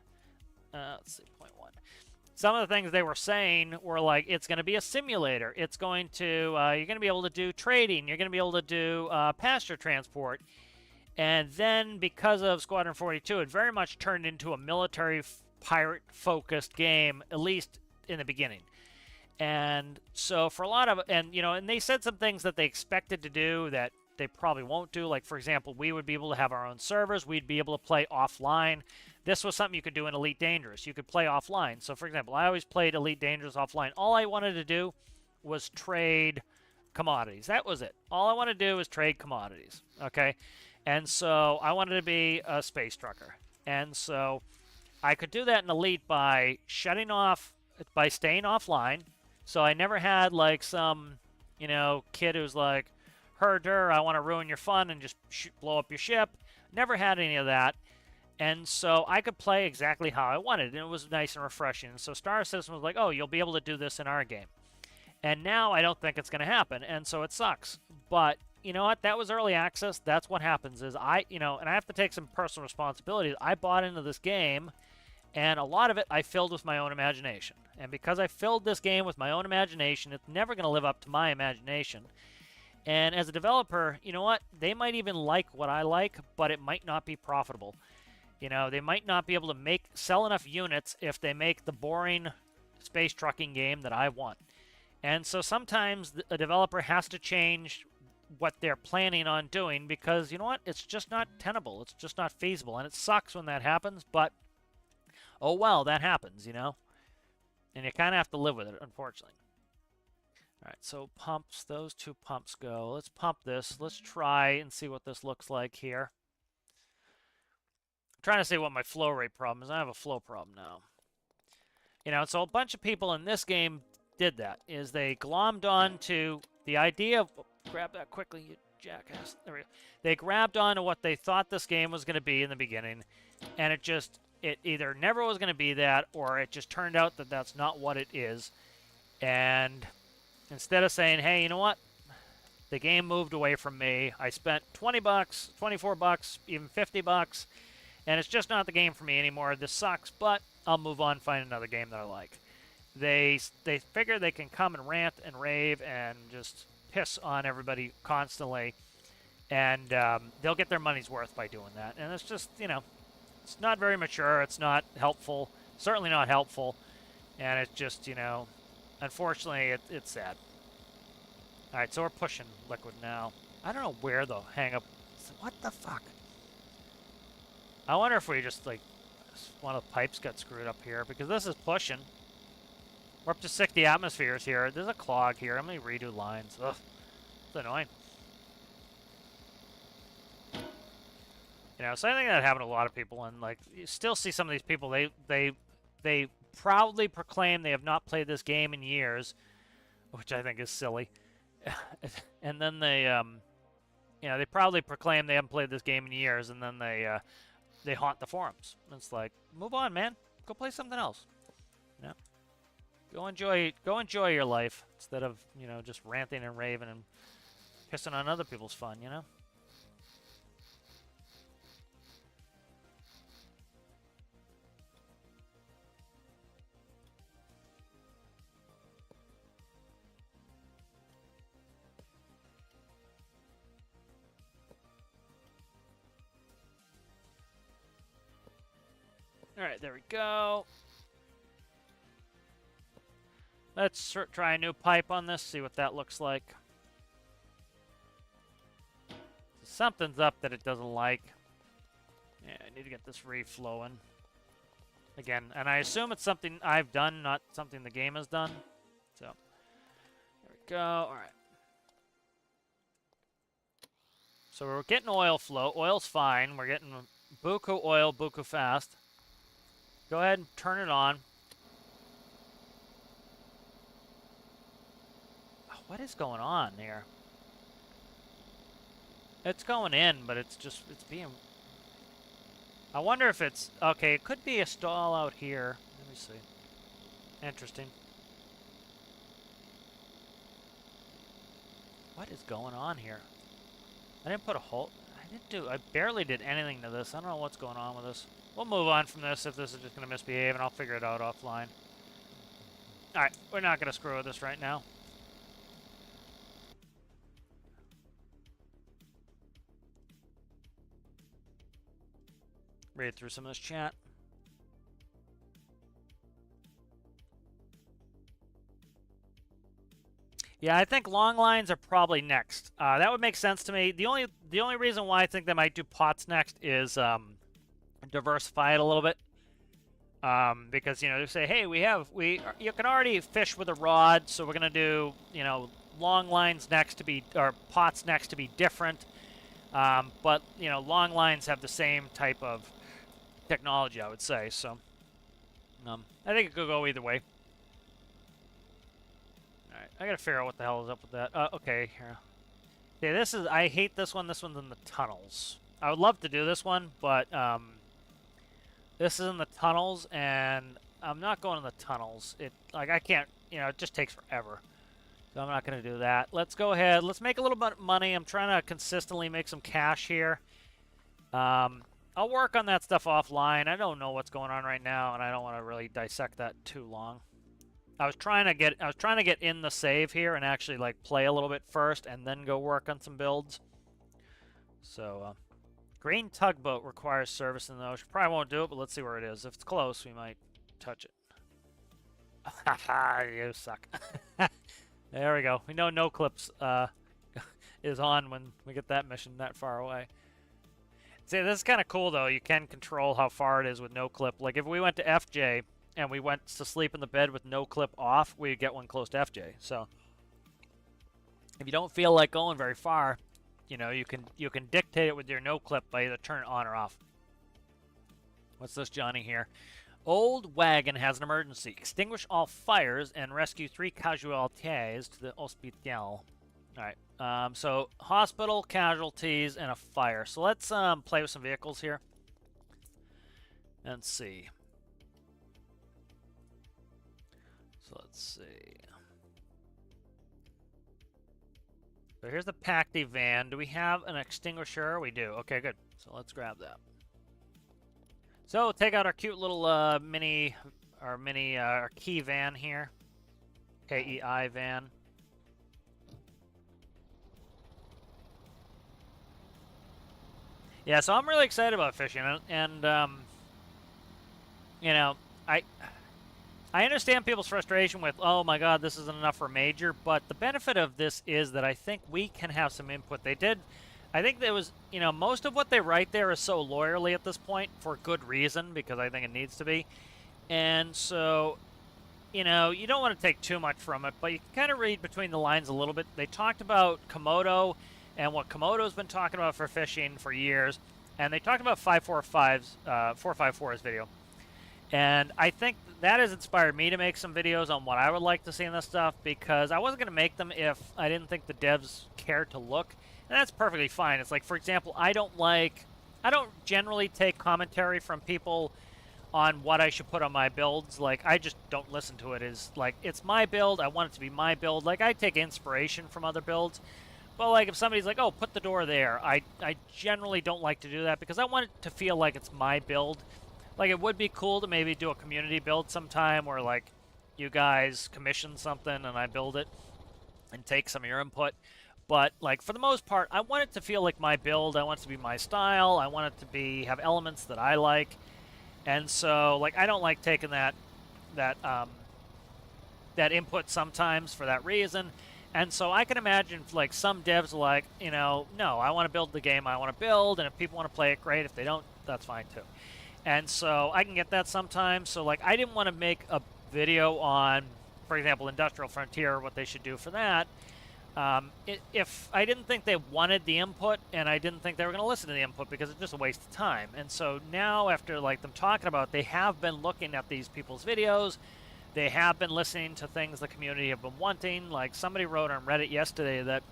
let's see, point one. Some of the things they were saying were like, it's going to be a simulator. It's going to, you're going to be able to do trading. You're going to be able to do passenger transport. And then because of Squadron 42, it very much turned into a military pirate-focused game, at least in the beginning. And so for a lot of, and you know, and they said some things that they expected to do that they probably won't do. Like, for example, we would be able to have our own servers. We'd be able to play offline. This was something you could do in Elite Dangerous. You could play offline. So, for example, I always played Elite Dangerous offline. All I wanted to do was trade commodities. That was it. All I wanted to do was trade commodities, okay? And so I wanted to be a space trucker. And so I could do that in Elite by shutting off, by staying offline. So I never had like some, you know, kid who's like, herder, I want to ruin your fun and just blow up your ship. Never had any of that. And so I could play exactly how I wanted. And it was nice and refreshing. And so Star Citizen was like, oh, you'll be able to do this in our game. And now I don't think it's going to happen. And so it sucks. But you know what? That was early access. That's what happens is you know, and I have to take some personal responsibility. I bought into this game. And a lot of it I filled with my own imagination. And because I filled this game with my own imagination, it's never going to live up to my imagination. And as a developer, you know what? They might even like what I like, but it might not be profitable. You know, they might not be able to sell enough units if they make the boring space trucking game that I want. And so sometimes a developer has to change what they're planning on doing because, you know what? It's just not tenable. It's just not feasible. And it sucks when that happens, but oh well, that happens, you know? And you kind of have to live with it, unfortunately. All right, so pumps, those two pumps go. Let's pump this. Let's try and see what this looks like here. I'm trying to see what my flow rate problem is. I have a flow problem now. You know, so a bunch of people in this game did that, is they glommed on to the idea of, grab that quickly, you jackass. There we go. They grabbed on to what they thought this game was going to be in the beginning, and it either never was going to be that, or it just turned out that that's not what it is. And instead of saying, hey, you know what? The game moved away from me. I spent 20 bucks, 24 bucks, even 50 bucks, and it's just not the game for me anymore. This sucks, but I'll move on, find another game that I like. They figure they can come and rant and rave and just piss on everybody constantly, and they'll get their money's worth by doing that. And it's just, you know, it's not very mature. It's not helpful. Certainly not helpful. And it's just, you know, unfortunately, it's sad. All right, so we're pushing liquid now. I don't know where the hang-up... What the fuck? I wonder if we just, like, one of the pipes got screwed up here, because this is pushing. We're up to 60 atmospheres here. There's a clog here. I'm going to redo lines. Ugh. It's annoying. You know, so I think that happened to a lot of people, and, like, you still see some of these people, they proudly proclaim they have not played this game in years, which I think is silly. And then they, you know, they proudly proclaim they haven't played this game in years, and then they haunt the forums. It's like, move on, man. Go play something else. You know? Go enjoy your life instead of, you know, just ranting and raving and pissing on other people's fun, you know? Alright, there we go. Let's try a new pipe on this, see what that looks like. Something's up that it doesn't like. Yeah, I need to get this reflowing. Again, and I assume it's something I've done, not something the game has done. So, there we go. Alright. So we're getting oil flow. Oil's fine. We're getting buku oil, buku fast. Go ahead and turn it on. What is going on here? It's going in, but it's being... I wonder if it's... Okay, it could be a stall out here. Let me see. Interesting. What is going on here? I didn't put a hole... I barely did anything to this. I don't know what's going on with this. We'll move on from this if this is just going to misbehave, and I'll figure it out offline. Alright, we're not going to screw with this right now. Read through some of this chat. Yeah, I think long lines are probably next. That would make sense to me. The only reason why I think they might do pots next is diversify it a little bit. Because they say, hey, you can already fish with a rod, so we're gonna do long lines next to be, or pots next to be different. But long lines have the same type of technology, I would say. So I think it could go either way. Alright, I gotta figure out what the hell is up with that. Okay, here. Okay, I hate this one. This one's in the tunnels. I would love to do this one, but this is in the tunnels, and I'm not going in the tunnels. I can't, it just takes forever. So I'm not gonna do that. Let's go ahead. Let's make a little bit of money. I'm trying to consistently make some cash here. I'll work on that stuff offline. I don't know what's going on right now, and I don't want to really dissect that too long. I was trying to get in the save here and actually play a little bit first and then go work on some builds. So, green tugboat requires service in the ocean. Probably won't do it, but let's see where it is. If it's close, we might touch it. Haha, you suck. There we go. We know no clips is on when we get that mission that far away. See, this is kind of cool, though. You can control how far it is with no clip. Like, if we went to FJ and we went to sleep in the bed with no clip off, we'd get one close to FJ. So, if you don't feel like going very far, you can dictate it with your no clip by either turn it on or off. What's this, Johnny, here? Old wagon has an emergency. Extinguish all fires and rescue 3 casualties to the hospital. All right, so hospital, casualties, and a fire. So let's play with some vehicles here and see. So let's see. So here's the Pacty van. Do we have an extinguisher? We do. Okay, good. So let's grab that. So we'll take out our cute little our key van here. KEI van. Yeah, so I'm really excited about fishing, and I understand people's frustration with, oh my god, this isn't enough for major, but the benefit of this is that I think we can have some input. I think there was, most of what they write there is so lawyerly at this point for good reason, because I think it needs to be, and so, you don't want to take too much from it, but you can kind of read between the lines a little bit. They talked about Komodo and what Komodo's been talking about for fishing for years, and they talked about 454's video. And I think that has inspired me to make some videos on what I would like to see in this stuff, because I wasn't going to make them if I didn't think the devs cared to look, and that's perfectly fine. It's like, for example, I don't generally take commentary from people on what I should put on my builds. Like, I just don't listen to it. It's my build, I want it to be my build. Like, I take inspiration from other builds. But, like, if somebody's like, oh, put the door there, I generally don't like to do that because I want it to feel like it's my build. Like, it would be cool to maybe do a community build sometime where, like, you guys commission something and I build it and take some of your input. But, like, for the most part, I want it to feel like my build. I want it to be my style. I want it to have elements that I like. And so, like, I don't like taking that that input sometimes for that reason. And so I can imagine like some devs are like, you know, no, I want to build the game I want to build, and if people want to play it, great. If they don't, that's fine too. And so I can get that sometimes. So like I didn't want to make a video on, for example, Industrial Frontier, what they should do for that. If I didn't think they wanted the input, and I didn't think they were going to listen to the input because it's just a waste of time. And so now after like them talking about it, they have been looking at these people's videos. They have been listening to things the community have been wanting. Like somebody wrote on Reddit yesterday that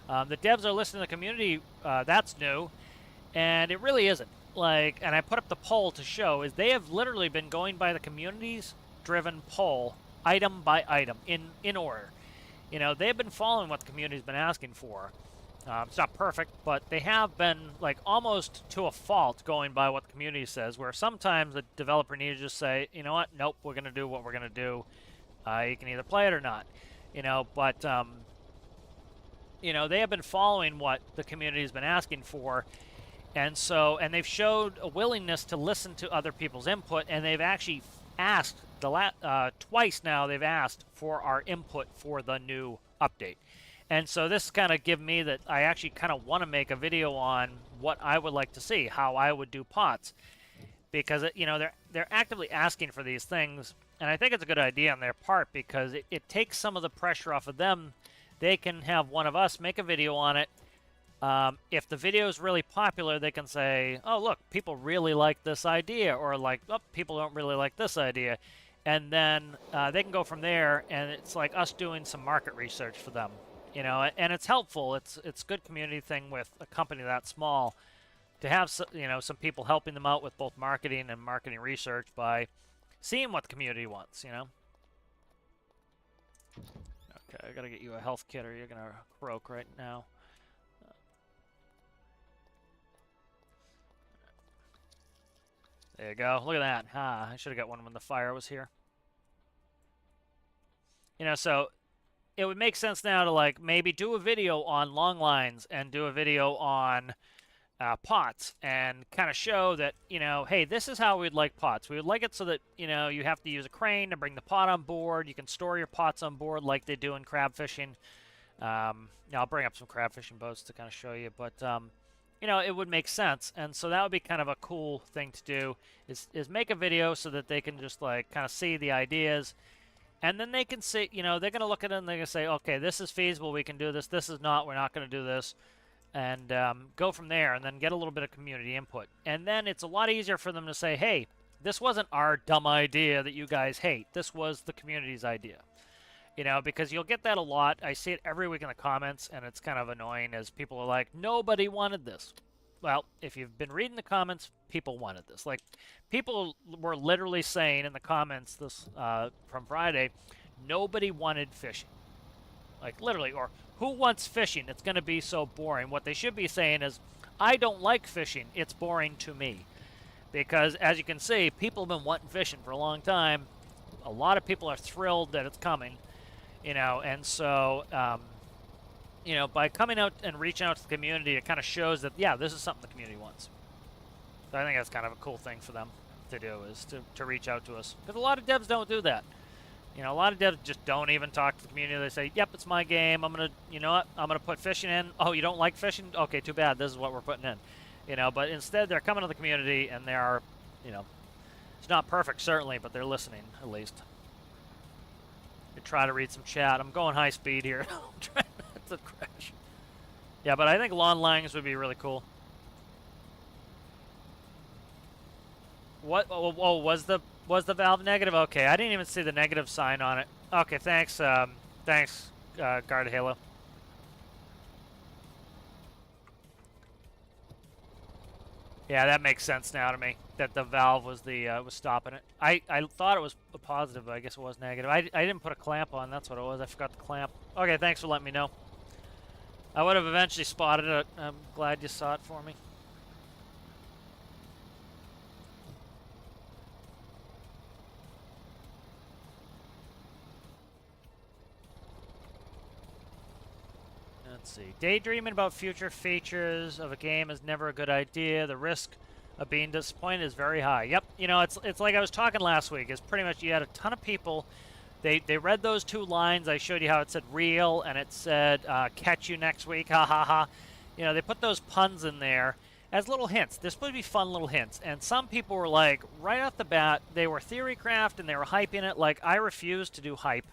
the devs are listening to the community. That's new, and it really isn't. Like, and I put up the poll to show is they have literally been going by the community's driven poll, item by item, in order. You know, they've been following what the community's been asking for. It's not perfect, but they have been like almost to a fault going by what the community says, where sometimes the developer needs to just say, you know what, nope, we're going to do what we're going to do. You can either play it or not. You know, but, you know, they have been following what the community has been asking for. And so, and they've showed a willingness to listen to other people's input, and they've actually asked, twice now they've asked for our input for the new update. And so this kind of give me that I actually kind of want to make a video on what I would like to see, how I would do pots, because you know they're actively asking for these things, and I think it's a good idea on their part because it takes some of the pressure off of them. They can have one of us make a video on it. If the video is really popular, they can say, "Oh, look, people really like this idea," or like, "Oh, people don't really like this idea," and then they can go from there. And it's like us doing some market research for them. You know, and it's helpful. It's a good community thing with a company that small to have, you know, some people helping them out with both marketing and marketing research by seeing what the community wants, you know. Okay, I gotta get you a health kit or you're gonna croak right now. There you go. Look at that. I should have got one when the fire was here. You know, so it would make sense now to like maybe do a video on long lines and do a video on pots and kind of show that, you know, hey, this is how we'd like pots. We would like it so that, you know, you have to use a crane to bring the pot on board. You can store your pots on board like they do in crab fishing. Now I'll bring up some crab fishing boats to kind of show you, but you know, it would make sense. And so that would be kind of a cool thing to do is make a video so that they can just like kind of see the ideas. And then they can see, you know, they're going to look at it and they're going to say, okay, this is feasible, we can do this. This is not, we're not going to do this. And go from there and then get a little bit of community input. And then it's a lot easier for them to say, hey, this wasn't our dumb idea that you guys hate. This was the community's idea. You know, because you'll get that a lot. I see it every week in the comments, and it's kind of annoying as people are like, nobody wanted this. Well, if you've been reading the comments, people wanted this. Like, people were literally saying in the comments this from Friday, nobody wanted fishing. Like, literally, or who wants fishing? It's going to be so boring. What they should be saying is, I don't like fishing. It's boring to me. Because, as you can see, people have been wanting fishing for a long time. A lot of people are thrilled that it's coming. You know, and so... you know, by coming out and reaching out to the community, it kind of shows that, yeah, this is something the community wants. So I think that's kind of a cool thing for them to do, is to reach out to us. Because a lot of devs don't do that. You know, a lot of devs just don't even talk to the community. They say, yep, it's my game. I'm going to, you know what, I'm going to put fishing in. Oh, you don't like fishing? Okay, too bad. This is what we're putting in. You know, but instead they're coming to the community and they are, you know, it's not perfect, certainly, but they're listening, at least. I try to read some chat. I'm going high speed here. I'm trying not to crash. Yeah, but I think lawn lines would be really cool. What? Oh, was the valve negative? Okay, I didn't even see the negative sign on it. Okay, thanks. Thanks, Guard Halo. Yeah, that makes sense now to me. That the valve was the was stopping it. I thought it was a positive, but I guess it was negative. I didn't put a clamp on. That's what it was. I forgot the clamp. Okay, thanks for letting me know. I would have eventually spotted it. I'm glad you saw it for me. Let's see. Daydreaming about future features of a game is never a good idea. The risk being disappointed is very high. Yep, you know, it's like I was talking last week. It's pretty much you had a ton of people. They read those two lines. I showed you how it said real and it said catch you next week. Ha ha ha. You know, they put those puns in there as little hints. They're supposed to be fun little hints. And some people were like, right off the bat, they were theorycraft and they were hyping it. Like, I refuse to do hype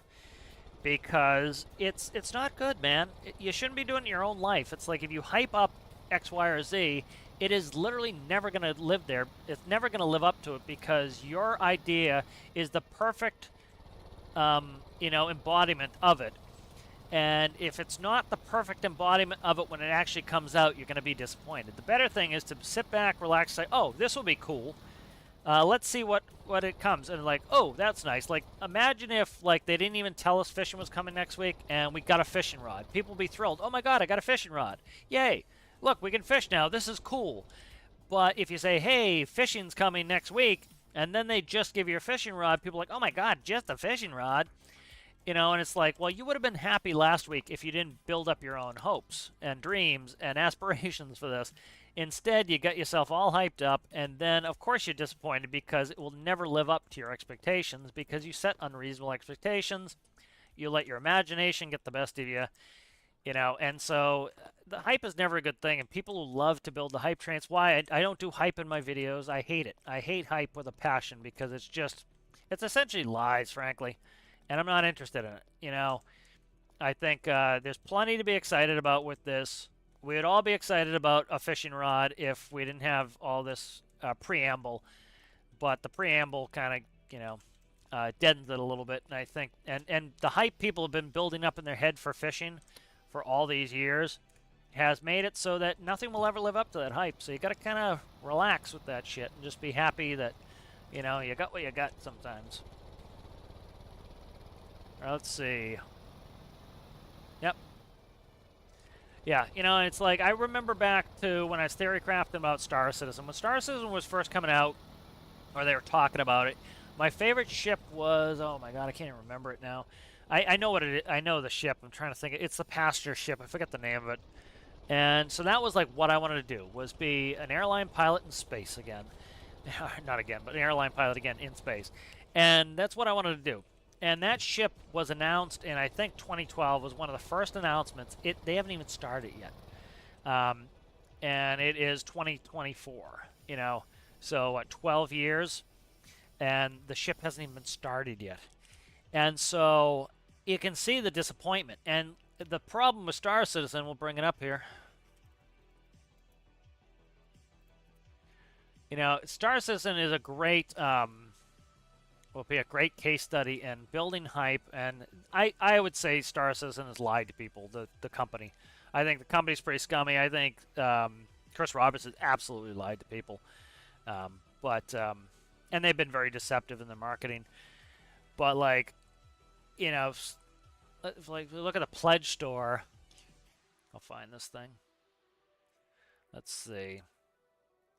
because it's not good, man. You shouldn't be doing it in your own life. It's like if you hype up X, Y, or Z, it is literally never going to live there. It's never going to live up to it because your idea is the perfect, you know, embodiment of it. And if it's not the perfect embodiment of it when it actually comes out, you're going to be disappointed. The better thing is to sit back, relax, say, oh, this will be cool. Let's see what it comes. And like, oh, that's nice. Like, imagine if like they didn't even tell us fishing was coming next week and we got a fishing rod. People would be thrilled. Oh my God, I got a fishing rod. Yay. Look, we can fish now. This is cool. But if you say, hey, fishing's coming next week, and then they just give you a fishing rod, people are like, oh my God, just a fishing rod. You know, and it's like, well, you would have been happy last week if you didn't build up your own hopes and dreams and aspirations for this. Instead, you got yourself all hyped up, and then, of course, you're disappointed because it will never live up to your expectations because you set unreasonable expectations. You let your imagination get the best of you, you know, and so the hype is never a good thing, and people who love to build the hype train. It's why I don't do hype in my videos. I hate it. I hate hype with a passion because it's essentially lies, frankly. And I'm not interested in it. You know, I think there's plenty to be excited about with this. We'd all be excited about a fishing rod if we didn't have all this preamble. But the preamble kind of, you know, deadens it a little bit. And I think, and the hype people have been building up in their head for fishing for all these years has made it so that nothing will ever live up to that hype. So you got to kind of relax with that shit and just be happy that, you know, you got what you got sometimes. Let's see. Yep. Yeah, you know, it's like I remember back to when I was theorycrafting about Star Citizen. When Star Citizen was first coming out, or they were talking about it, my favorite ship was, oh my God, I can't even remember it now. I know what it is. I know the ship. I'm trying to think. It's the passenger ship. I forget the name of it. And so that was like what I wanted to do, was be an airline pilot in space again. Not again, but an airline pilot again in space. And that's what I wanted to do. And that ship was announced in, I think, 2012 was one of the first announcements. They haven't even started yet. And it is 2024, you know. So, what, 12 years? And the ship hasn't even been started yet. And so you can see the disappointment. And the problem with Star Citizen, we'll bring it up here. You know, Star Citizen is a great... will be a great case study in building hype, and I would say Star Citizen has lied to people, the company. I think the company's pretty scummy. I think Chris Roberts has absolutely lied to people. And they've been very deceptive in their marketing. But, like, you know, like, look at the Pledge store. I'll find this thing. Let's see.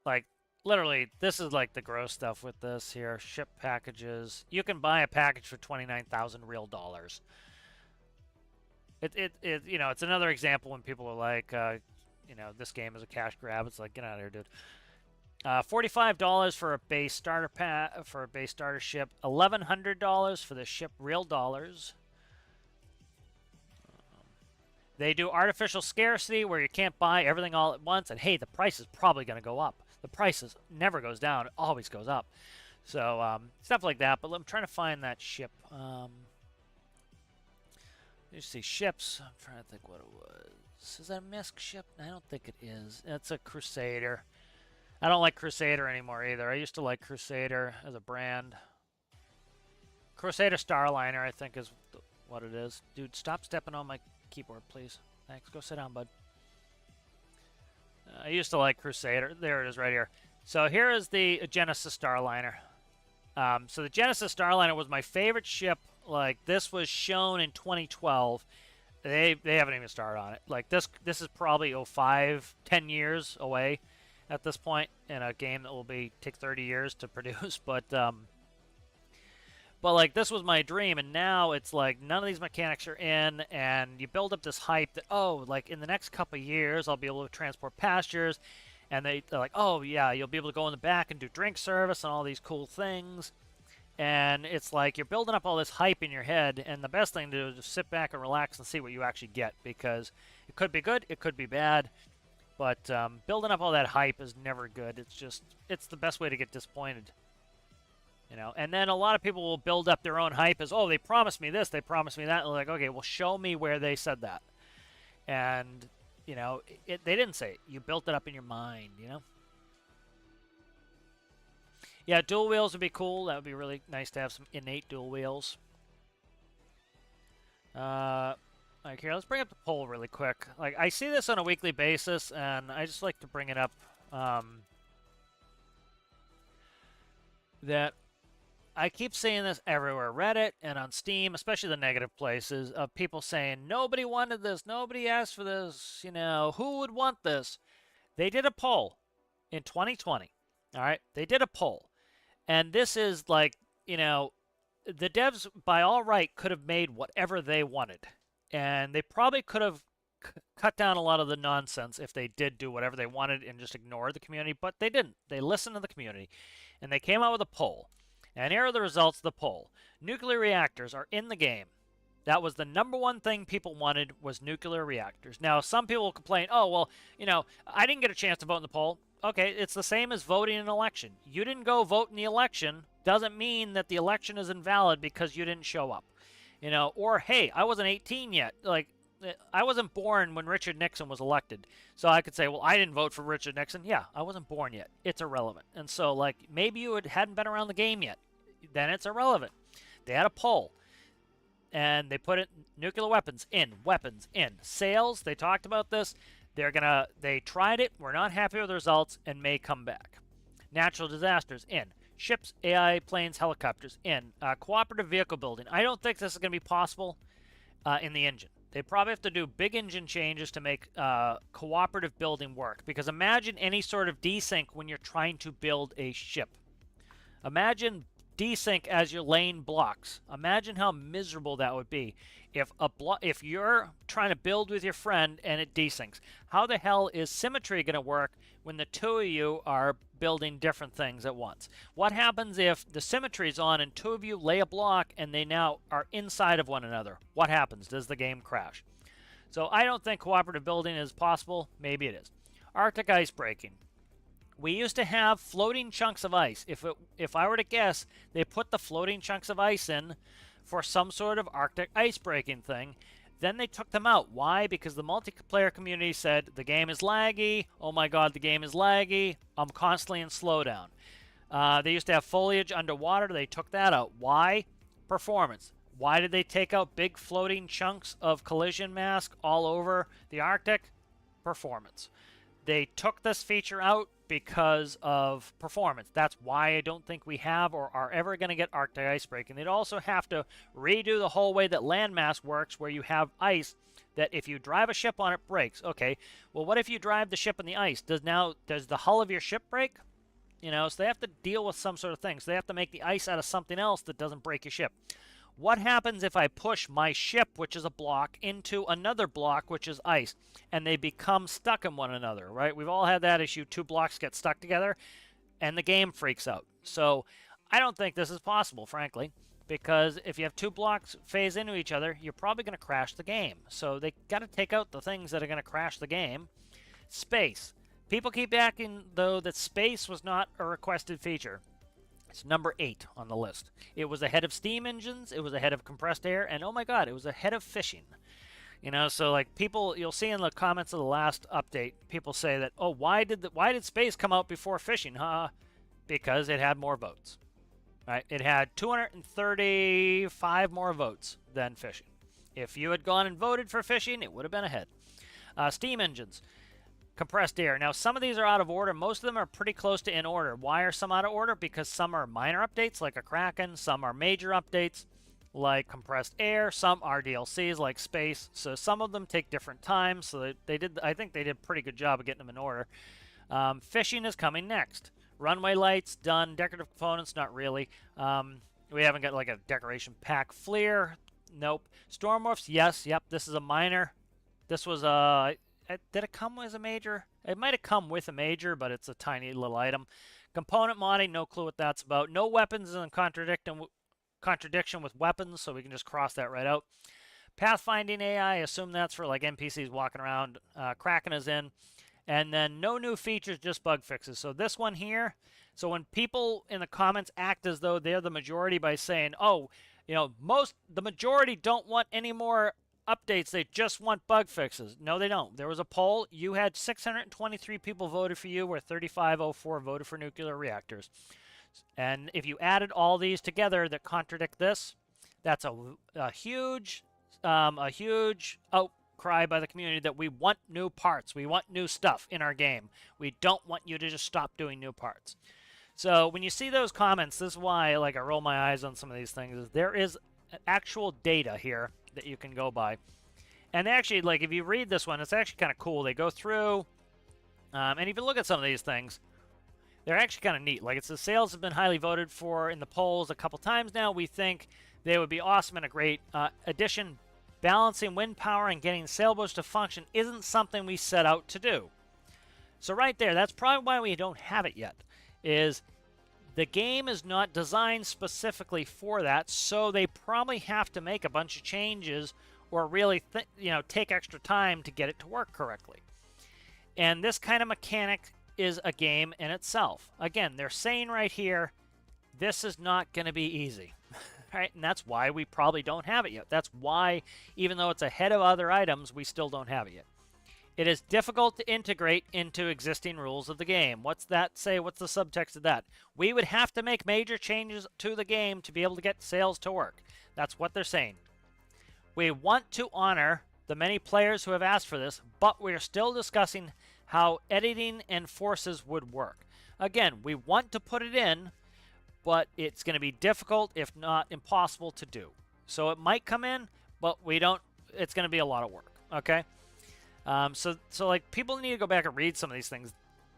Like, literally, this is like the gross stuff with this here. Ship packages. You can buy a package for 29,000 real dollars. You know, it's another example when people are like, you know, this game is a cash grab. It's like, get out of here, dude. $45 for a base starter for a base starter ship. $1,100 for the ship, real dollars. They do artificial scarcity where you can't buy everything all at once, and hey, the price is probably going to go up. The price never goes down; it always goes up. So stuff like that. But I'm trying to find that ship. You see ships. I'm trying to think what it was. Is that a Misk ship? I don't think it is. It's a Crusader. I don't like Crusader anymore either. I used to like Crusader as a brand. Crusader Starliner, I think, is what it is. Dude, stop stepping on my keyboard, please. Thanks. Go sit down, bud. I used to like Crusader. There it is right here. So here is the Genesis Starliner. So the Genesis Starliner was my favorite ship. Like, this was shown in 2012. They haven't even started on it. Like, this is probably 10 years away at this point in a game that will take 30 years to produce. But like, this was my dream, and now it's like none of these mechanics are in, and you build up this hype that, oh, like in the next couple of years I'll be able to transport passengers, And they're like, oh, yeah, you'll be able to go in the back and do drink service and all these cool things. And it's like you're building up all this hype in your head, and the best thing to do is just sit back and relax and see what you actually get, because it could be good, it could be bad, but building up all that hype is never good. It's the best way to get disappointed. And then a lot of people will build up their own hype as, oh, they promised me this, they promised me that, and they're like, okay, well, show me where they said that. And, they didn't say it. You built it up in your mind. Yeah, dual wheels would be cool. That would be really nice to have some innate dual wheels. All right, here, let's bring up the poll really quick. Like, I see this on a weekly basis, and I just like to bring it up. That I keep seeing this everywhere, Reddit and on Steam, especially the negative places, of people saying, nobody wanted this, nobody asked for this, who would want this? They did a poll in 2020, all right? They did a poll. And this is like, the devs, by all right, could have made whatever they wanted. And they probably could have cut down a lot of the nonsense if they did do whatever they wanted and just ignore the community. But they didn't. They listened to the community. And they came out with a poll. And here are the results of the poll. Nuclear reactors are in the game. That was the number one thing people wanted, was nuclear reactors. Now, some people will complain, oh, well, I didn't get a chance to vote in the poll. Okay, it's the same as voting in an election. You didn't go vote in the election doesn't mean that the election is invalid because you didn't show up. Or, hey, I wasn't 18 yet. Like, I wasn't born when Richard Nixon was elected. So I could say, well, I didn't vote for Richard Nixon. Yeah, I wasn't born yet. It's irrelevant. And so, like, maybe you hadn't been around the game yet. Then it's irrelevant. They had a poll. And they put it, nuclear weapons in, sales. They talked about this. They tried it, were not happy with the results, and may come back. Natural disasters in. Ships, AI, planes, helicopters in. Cooperative vehicle building. I don't think this is going to be possible in the engine. They probably have to do big engine changes to make cooperative building work. Because imagine any sort of desync when you're trying to build a ship. Imagine desync as you're laying blocks. Imagine how miserable that would be if you're trying to build with your friend and it desyncs. How the hell is symmetry going to work when the two of you are building different things at once? What happens if the symmetry is on and two of you lay a block and they now are inside of one another? What happens? Does the game crash? So I don't think cooperative building is possible. Maybe it is. Arctic ice breaking. We used to have floating chunks of ice. If I were to guess, they put the floating chunks of ice in for some sort of Arctic ice breaking thing. Then they took them out. Why? Because the multiplayer community said, the game is laggy. Oh my god, the game is laggy. I'm constantly in slowdown. They used to have foliage underwater. They took that out. Why? Performance. Why did they take out big floating chunks of collision mask all over the Arctic? Performance. They took this feature out because of performance. That's why I don't think we have or are ever going to get Arctic ice breaking. They'd also have to redo the whole way that landmass works, where you have ice that if you drive a ship on it, breaks. Okay, well, what if you drive the ship on the ice? Does the hull of your ship break? So they have to deal with some sort of thing. So they have to make the ice out of something else that doesn't break your ship. What happens if I push my ship, which is a block, into another block, which is ice, and they become stuck in one another, right? We've all had that issue. Two blocks get stuck together, and the game freaks out. So I don't think this is possible, frankly, because if you have two blocks phase into each other, you're probably going to crash the game. So they got to take out the things that are going to crash the game. Space. People keep asking, though, that space was not a requested feature. It's number 8 on the list. It was ahead of steam engines, it was ahead of compressed air, and oh my god, it was ahead of fishing. So like people, you'll see in the comments of the last update, people say that, oh, why did space come out before fishing? Because it had more votes. Right? It had 235 more votes than fishing. If you had gone and voted for fishing, it would have been ahead. Steam engines. Compressed air. Now, some of these are out of order. Most of them are pretty close to in order. Why are some out of order? Because some are minor updates, like a Kraken. Some are major updates, like compressed air. Some are DLCs, like space. So some of them take different times. So I think they did a pretty good job of getting them in order. Fishing is coming next. Runway lights, done. Decorative components, not really. We haven't got like a decoration pack. Flare, nope. Stormworks, yes. Yep, this is a minor. This was did it come as a major? It might have come with a major, but it's a tiny little item. Component modding, no clue what that's about. No weapons in contradiction with weapons, so we can just cross that right out. Pathfinding AI, I assume that's for like NPCs walking around. Kraken is in. And then no new features, just bug fixes. So this one here, so when people in the comments act as though they're the majority by saying, oh, the majority don't want any more updates, they just want bug fixes. No, they don't. There was a poll. You had 623 people voted for you, where 3504 voted for nuclear reactors. And if you added all these together that contradict this, that's a huge outcry by the community that we want new parts. We want new stuff in our game. We don't want you to just stop doing new parts. So when you see those comments, this is why I roll my eyes on some of these things. Is there is actual data here that you can go by. And actually, if you read this one, it's actually kind of cool. They go through, and if you look at some of these things, they're actually kind of neat. It says sales have been highly voted for in the polls a couple times now. We think they would be awesome and a great addition. Balancing wind power and getting sailboats to function isn't something we set out to do. So right there, that's probably why we don't have it yet, is the game is not designed specifically for that, so they probably have to make a bunch of changes or really take extra time to get it to work correctly. And this kind of mechanic is a game in itself. Again, they're saying right here, this is not going to be easy. Right? And that's why we probably don't have it yet. That's why, even though it's ahead of other items, we still don't have it yet. It is difficult to integrate into existing rules of the game. What's that say? What's the subtext of that? We would have to make major changes to the game to be able to get sales to work. That's what they're saying. We want to honor the many players who have asked for this, but we're still discussing how editing and forces would work. Again, we want to put it in, but it's going to be difficult, if not impossible, to do. So it might come in, but it's going to be a lot of work, okay? So people need to go back and read some of these things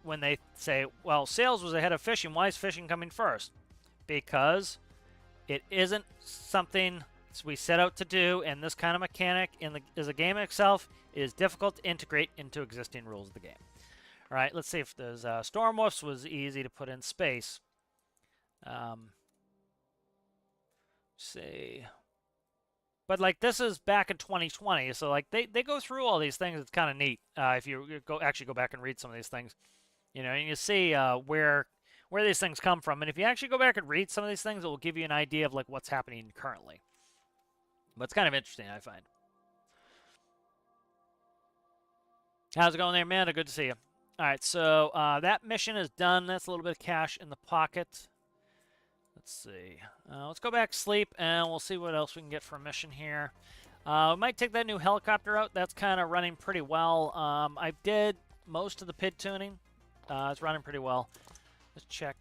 when they say, well, sales was ahead of fishing. Why is fishing coming first? Because it isn't something we set out to do, and this kind of mechanic as a game itself is difficult to integrate into existing rules of the game. All right, let's see if there's stormworks was easy to put in space. See, but this is back in 2020, so they go through all these things. It's kind of neat if you actually go back and read some of these things, and you see where these things come from. And if you actually go back and read some of these things, it will give you an idea of what's happening currently. But it's kind of interesting, I find. How's it going there, Amanda? Good to see you. All right, so that mission is done. That's a little bit of cash in the pocket. Let's see. Let's go back sleep, and we'll see what else we can get for a mission here. We might take that new helicopter out. That's kind of running pretty well. I did most of the PID tuning. It's running pretty well. Let's check.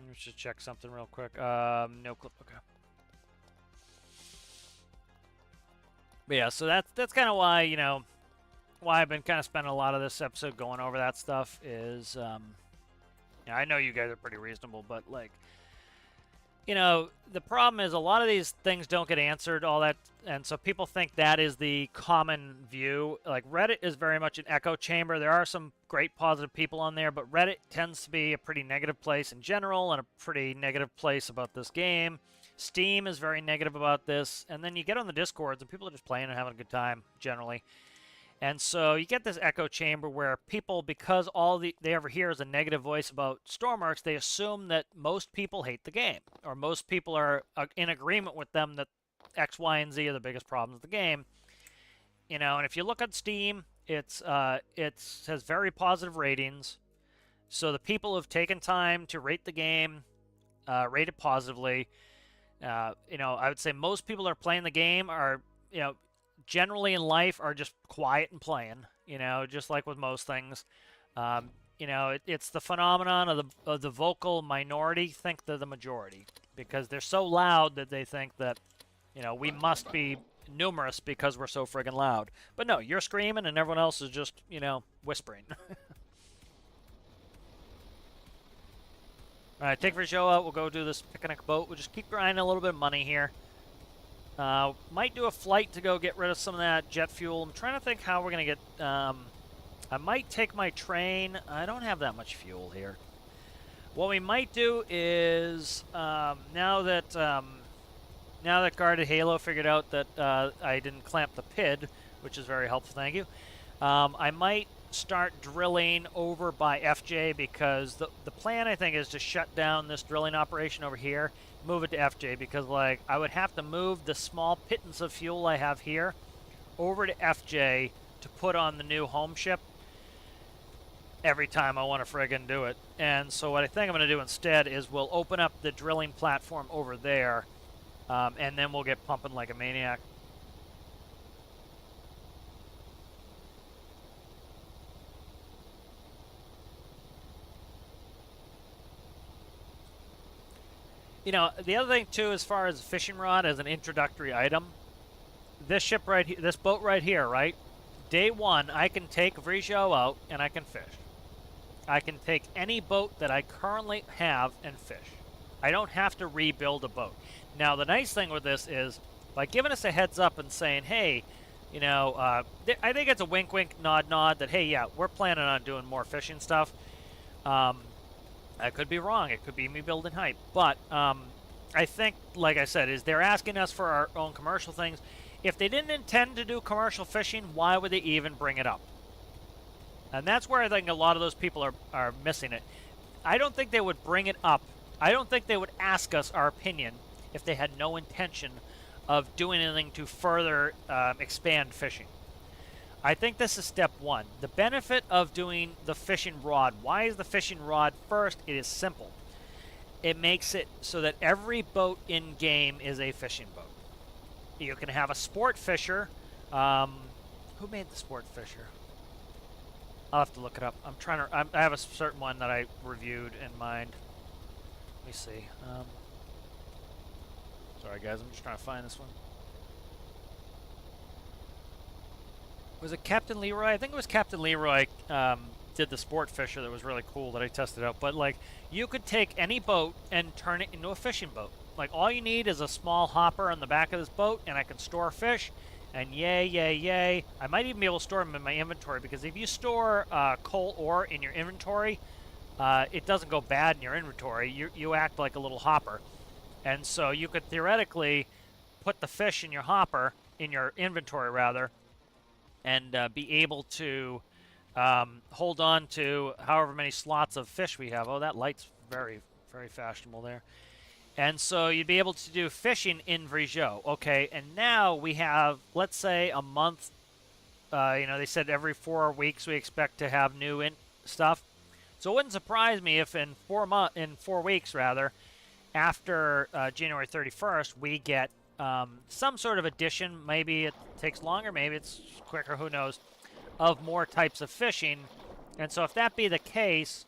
We should check something real quick. No clip. Okay. But yeah, so that's kind of why, why I've been kind of spending a lot of this episode going over that stuff is, I know you guys are pretty reasonable, but the problem is a lot of these things don't get answered, all that, and so people think that is the common view. Reddit is very much an echo chamber. There are some great positive people on there, but Reddit tends to be a pretty negative place in general and a pretty negative place about this game. Steam is very negative about this, and then you get on the Discords and people are just playing and having a good time generally. And so you get this echo chamber where people, because all they ever hear is a negative voice about stormworks, they assume that most people hate the game, or most people are in agreement with them that X, Y, and Z are the biggest problems of the game. And if you look at Steam, it has very positive ratings. So the people who've taken time to rate the game, rate it positively. I would say most people that are playing the game are, generally in life are just quiet and playing, just like with most things. It's the phenomenon of the vocal minority think they're the majority because they're so loud that they think that, we must be numerous because we're so friggin' loud. But no, you're screaming and everyone else is just, whispering. All right, take for a show out. We'll go do this picnic boat. We'll just keep grinding a little bit of money here. Might do a flight to go get rid of some of that jet fuel. I'm trying to think how we're going to get... I might take my train. I don't have that much fuel here. What we might do is, now that Guarded Halo figured out that I didn't clamp the PID, which is very helpful, thank you, I might start drilling over by FJ, because the plan, I think, is to shut down this drilling operation over here, move it to FJ, because, like, I would have to move the small pittance of fuel I have here over to FJ to put on the new home ship every time I want to friggin' do it. And so what I think I'm going to do instead is we'll open up the drilling platform over there, and then we'll get pumping like a maniac. You know, the other thing too, as far as fishing rod as an introductory item, this ship right here, this boat right here, right? Day one, I can take Vrijo out and I can fish. I can take any boat that I currently have and fish. I don't have to rebuild a boat. Now, the nice thing with this is, by giving us a heads up and saying, hey, you know, I think it's a wink, wink, nod, nod that, hey, yeah, we're planning on doing more fishing stuff. I could be wrong. It could be me building hype. But I think, like I said, is they're asking us for our own commercial things. If they didn't intend to do commercial fishing, why would they even bring it up? And that's where I think a lot of those people are missing it. I don't think they would bring it up. I don't think they would ask us our opinion if they had no intention of doing anything to further expand fishing. I think this is step one. The benefit of doing the fishing rod. Why is the fishing rod first? It is simple. It makes it so that every boat in game is a fishing boat. You can have a sport fisher. Who made the sport fisher? I'll have to look it up. I have a certain one that I reviewed in mind. Let me see. Sorry guys, I'm just trying to find this one. Was it Captain Leroy? I think it was Captain Leroy did the sport fisher that was really cool that I tested out. But like, you could take any boat and turn it into a fishing boat. Like, all you need is a small hopper on the back of this boat, and I can store fish. And yay, yay, yay. I might even be able to store them in my inventory, because if you store coal ore in your inventory, it doesn't go bad in your inventory. You act like a little hopper. And so you could theoretically put the fish in your hopper, in your inventory rather, and be able to hold on to however many slots of fish we have. Oh, that light's very, very fashionable there. And so you'd be able to do fishing in Vrijo. Okay, and now we have, let's say, a month. You know, they said every 4 weeks we expect to have new stuff. So it wouldn't surprise me if in 4 weeks rather, after January 31st, we get some sort of addition. Maybe it takes longer, maybe it's quicker, who knows, of more types of fishing. And so if that be the case,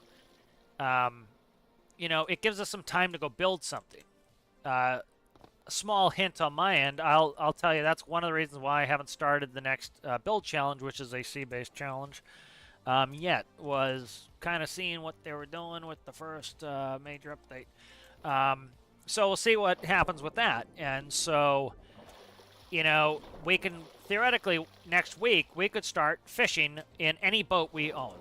you know, it gives us some time to go build something. A small hint on my end, I'll tell you, that's one of the reasons why I haven't started the next build challenge, which is a sea-based challenge, yet, was kind of seeing what they were doing with the first major update. So we'll see what happens with that. And so, you know, we can, theoretically, next week, we could start fishing in any boat we own.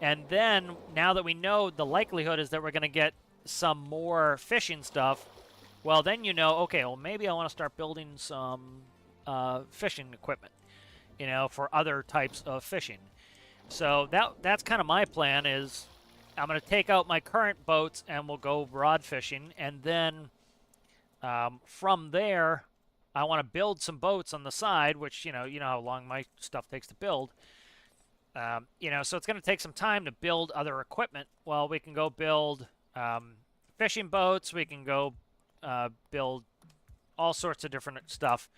And then, now that we know the likelihood is that we're going to get some more fishing stuff, well, then you know, okay, well, maybe I want to start building some fishing equipment, you know, for other types of fishing. So that's kind of my plan is I'm going to take out my current boats and we'll go rod fishing. And then from there, I want to build some boats on the side, which, you know how long my stuff takes to build. You know, so it's going to take some time to build other equipment. Well, we can go build fishing boats. We can go build all sorts of different stuff.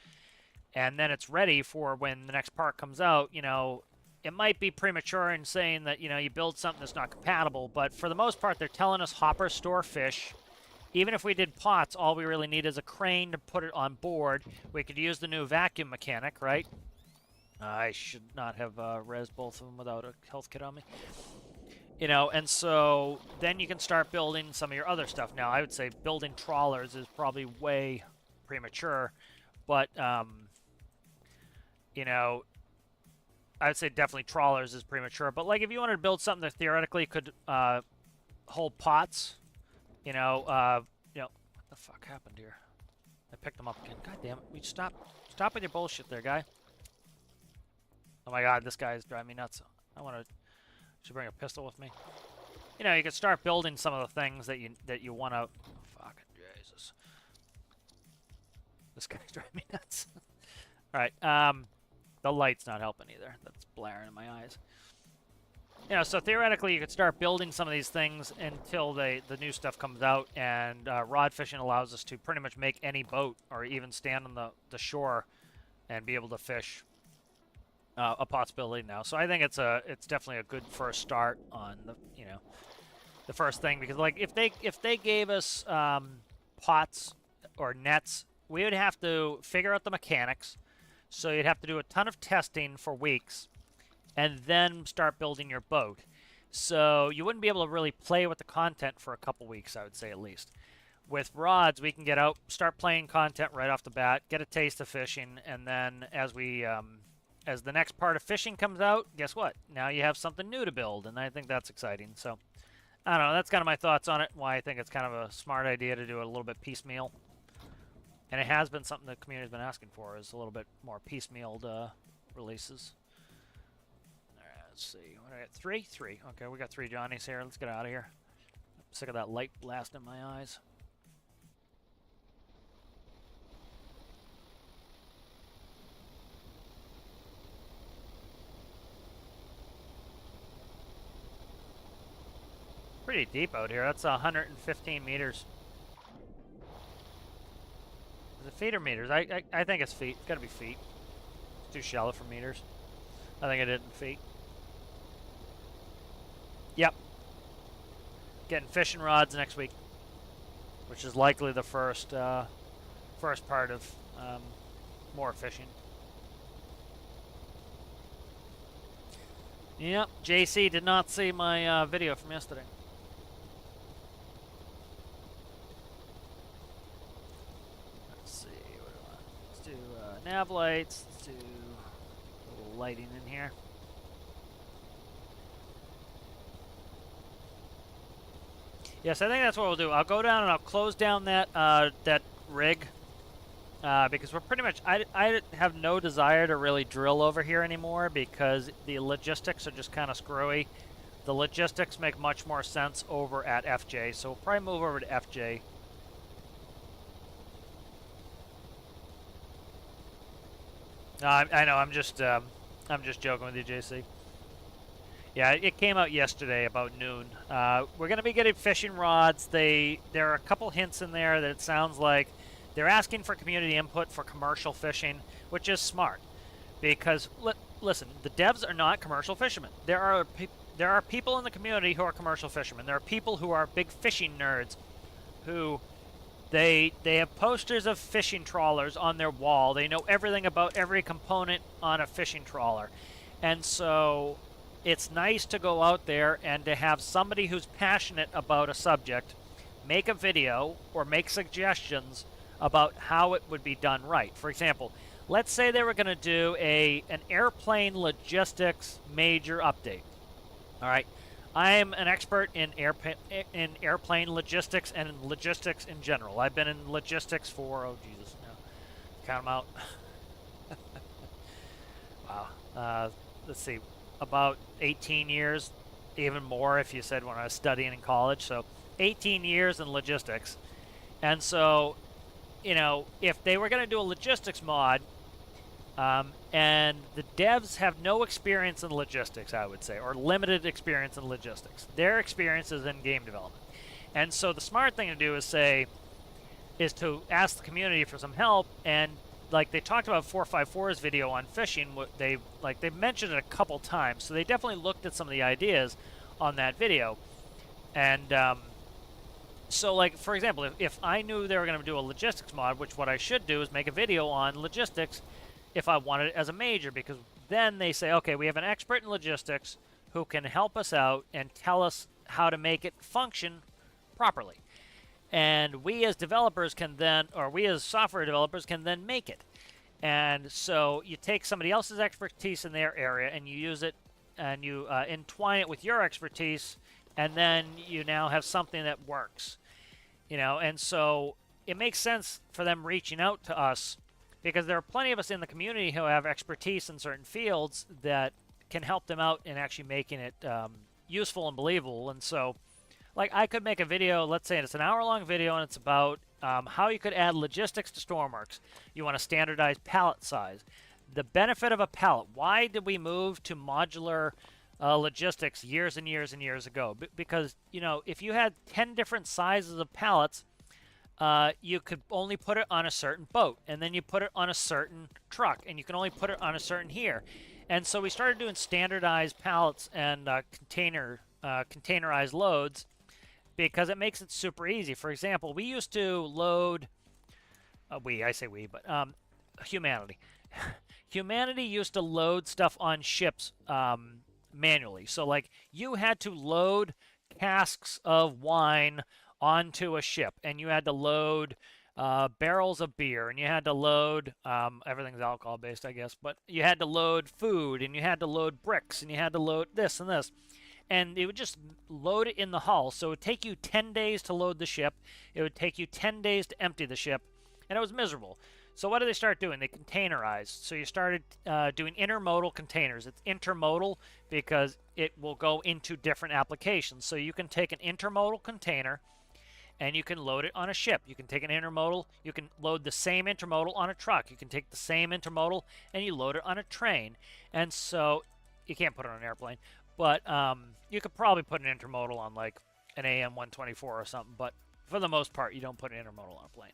And then it's ready for when the next part comes out. You know, it might be premature in saying that, you know, you build something that's not compatible. But for the most part, they're telling us hopper store fish. Even if we did pots, all we really need is a crane to put it on board. We could use the new vacuum mechanic, right? I should not have rezzed both of them without a health kit on me. You know, and so then you can start building some of your other stuff. Now, I would say building trawlers is probably way premature, But you know, I would say definitely trawlers is premature. But like if you wanted to build something that theoretically could hold pots, you know, what the fuck happened here? I picked them up again. God damn it! We stop with your bullshit there, guy. Oh my god, this guy is driving me nuts. I want to. Should bring a pistol with me. You know, you could start building some of the things that you want to. Fucking Jesus! This guy's driving me nuts. All right. The light's not helping either. That's blaring in my eyes. You know, so theoretically, you could start building some of these things until the new stuff comes out, and rod fishing allows us to pretty much make any boat or even stand on the shore and be able to fish. A possibility now, so I think it's definitely a good first start on the first thing, because like if they gave us pots or nets, we would have to figure out the mechanics. So you'd have to do a ton of testing for weeks, and then start building your boat. So you wouldn't be able to really play with the content for a couple weeks, I would say, at least. With rods, we can get out, start playing content right off the bat, get a taste of fishing, and then as the next part of fishing comes out, guess what? Now you have something new to build, and I think that's exciting. So, I don't know. That's kind of my thoughts on it, why I think it's kind of a smart idea to do it a little bit piecemeal. And it has been something the community's been asking for, is a little bit more piecemealed releases. All right, let's see. What do I got? Three? Three. Okay, we got 3 Johnnies here. Let's get out of here. I'm sick of that light blasting in my eyes. Pretty deep out here. That's 115 meters. Is it feet or meters? I think it's feet. It's got to be feet. It's too shallow for meters. I think I did it in feet. Yep. Getting fishing rods next week, which is likely the first part of more fishing. Yep. JC did not see my video from yesterday. Nav lights. Let's do a little lighting in here. Yes, I think that's what we'll do. I'll go down and I'll close down that that rig because we're pretty much. I have no desire to really drill over here anymore because the logistics are just kind of screwy. The logistics make much more sense over at FJ, so we'll probably move over to FJ. I know. I'm just joking with you, JC. Yeah, it came out yesterday about noon. We're going to be getting fishing rods. There are a couple hints in there that it sounds like they're asking for community input for commercial fishing, which is smart. Because listen, the devs are not commercial fishermen. There are people in the community who are commercial fishermen. There are people who are big fishing nerds, who They have posters of fishing trawlers on their wall. They know everything about every component on a fishing trawler. And so it's nice to go out there and to have somebody who's passionate about a subject make a video or make suggestions about how it would be done right. For example, let's say they were going to do an airplane logistics major update. All right. I am an expert in airplane logistics and in logistics in general. I've been in logistics for, oh Jesus, no, count them out. Wow. Let's see, about 18 years, even more if you said when I was studying in college. So 18 years in logistics. And so, you know, if they were going to do a logistics mod, and the devs have no experience in logistics, I would say, or limited experience in logistics. Their experience is in game development. And so the smart thing to do is to ask the community for some help. And like they talked about 454's video on fishing, they mentioned it a couple times. So they definitely looked at some of the ideas on that video. And so like, for example, if I knew they were going to do a logistics mod, which what I should do is make a video on logistics if I wanted it as a major, because then they say, okay, we have an expert in logistics who can help us out and tell us how to make it function properly. And we as developers can then, or we as software developers can then make it. And so you take somebody else's expertise in their area and you use it and you entwine it with your expertise, and then you now have something that works. And so it makes sense for them reaching out to us because there are plenty of us in the community who have expertise in certain fields that can help them out in actually making it useful and believable. And so, like, I could make a video, let's say it's an hour-long video, and it's about how you could add logistics to stormworks. You want to standardize pallet size. The benefit of a pallet. Why did we move to modular logistics years and years and years ago? Because, if you had 10 different sizes of pallets, you could only put it on a certain boat, and then you put it on a certain truck, and you can only put it on a certain here. And so we started doing standardized pallets and containerized loads because it makes it super easy. For example, we used to load, I say we, but humanity. Humanity used to load stuff on ships manually. So, like, you had to load casks of wine onto a ship, and you had to load barrels of beer, and you had to load everything's alcohol based, I guess, but you had to load food, and you had to load bricks, and you had to load this and this, and it would just load it in the hull. So it would take you 10 days to load the ship, it would take you 10 days to empty the ship, and it was miserable. So what did they start doing? They containerized. So you started doing intermodal containers. It's intermodal because it will go into different applications. So you can take an intermodal container and you can load it on a ship. You can take an intermodal, you can load the same intermodal on a truck. You can take the same intermodal and you load it on a train. And so you can't put it on an airplane, but you could probably put an intermodal on like an AM-124 or something, but for the most part, you don't put an intermodal on a plane.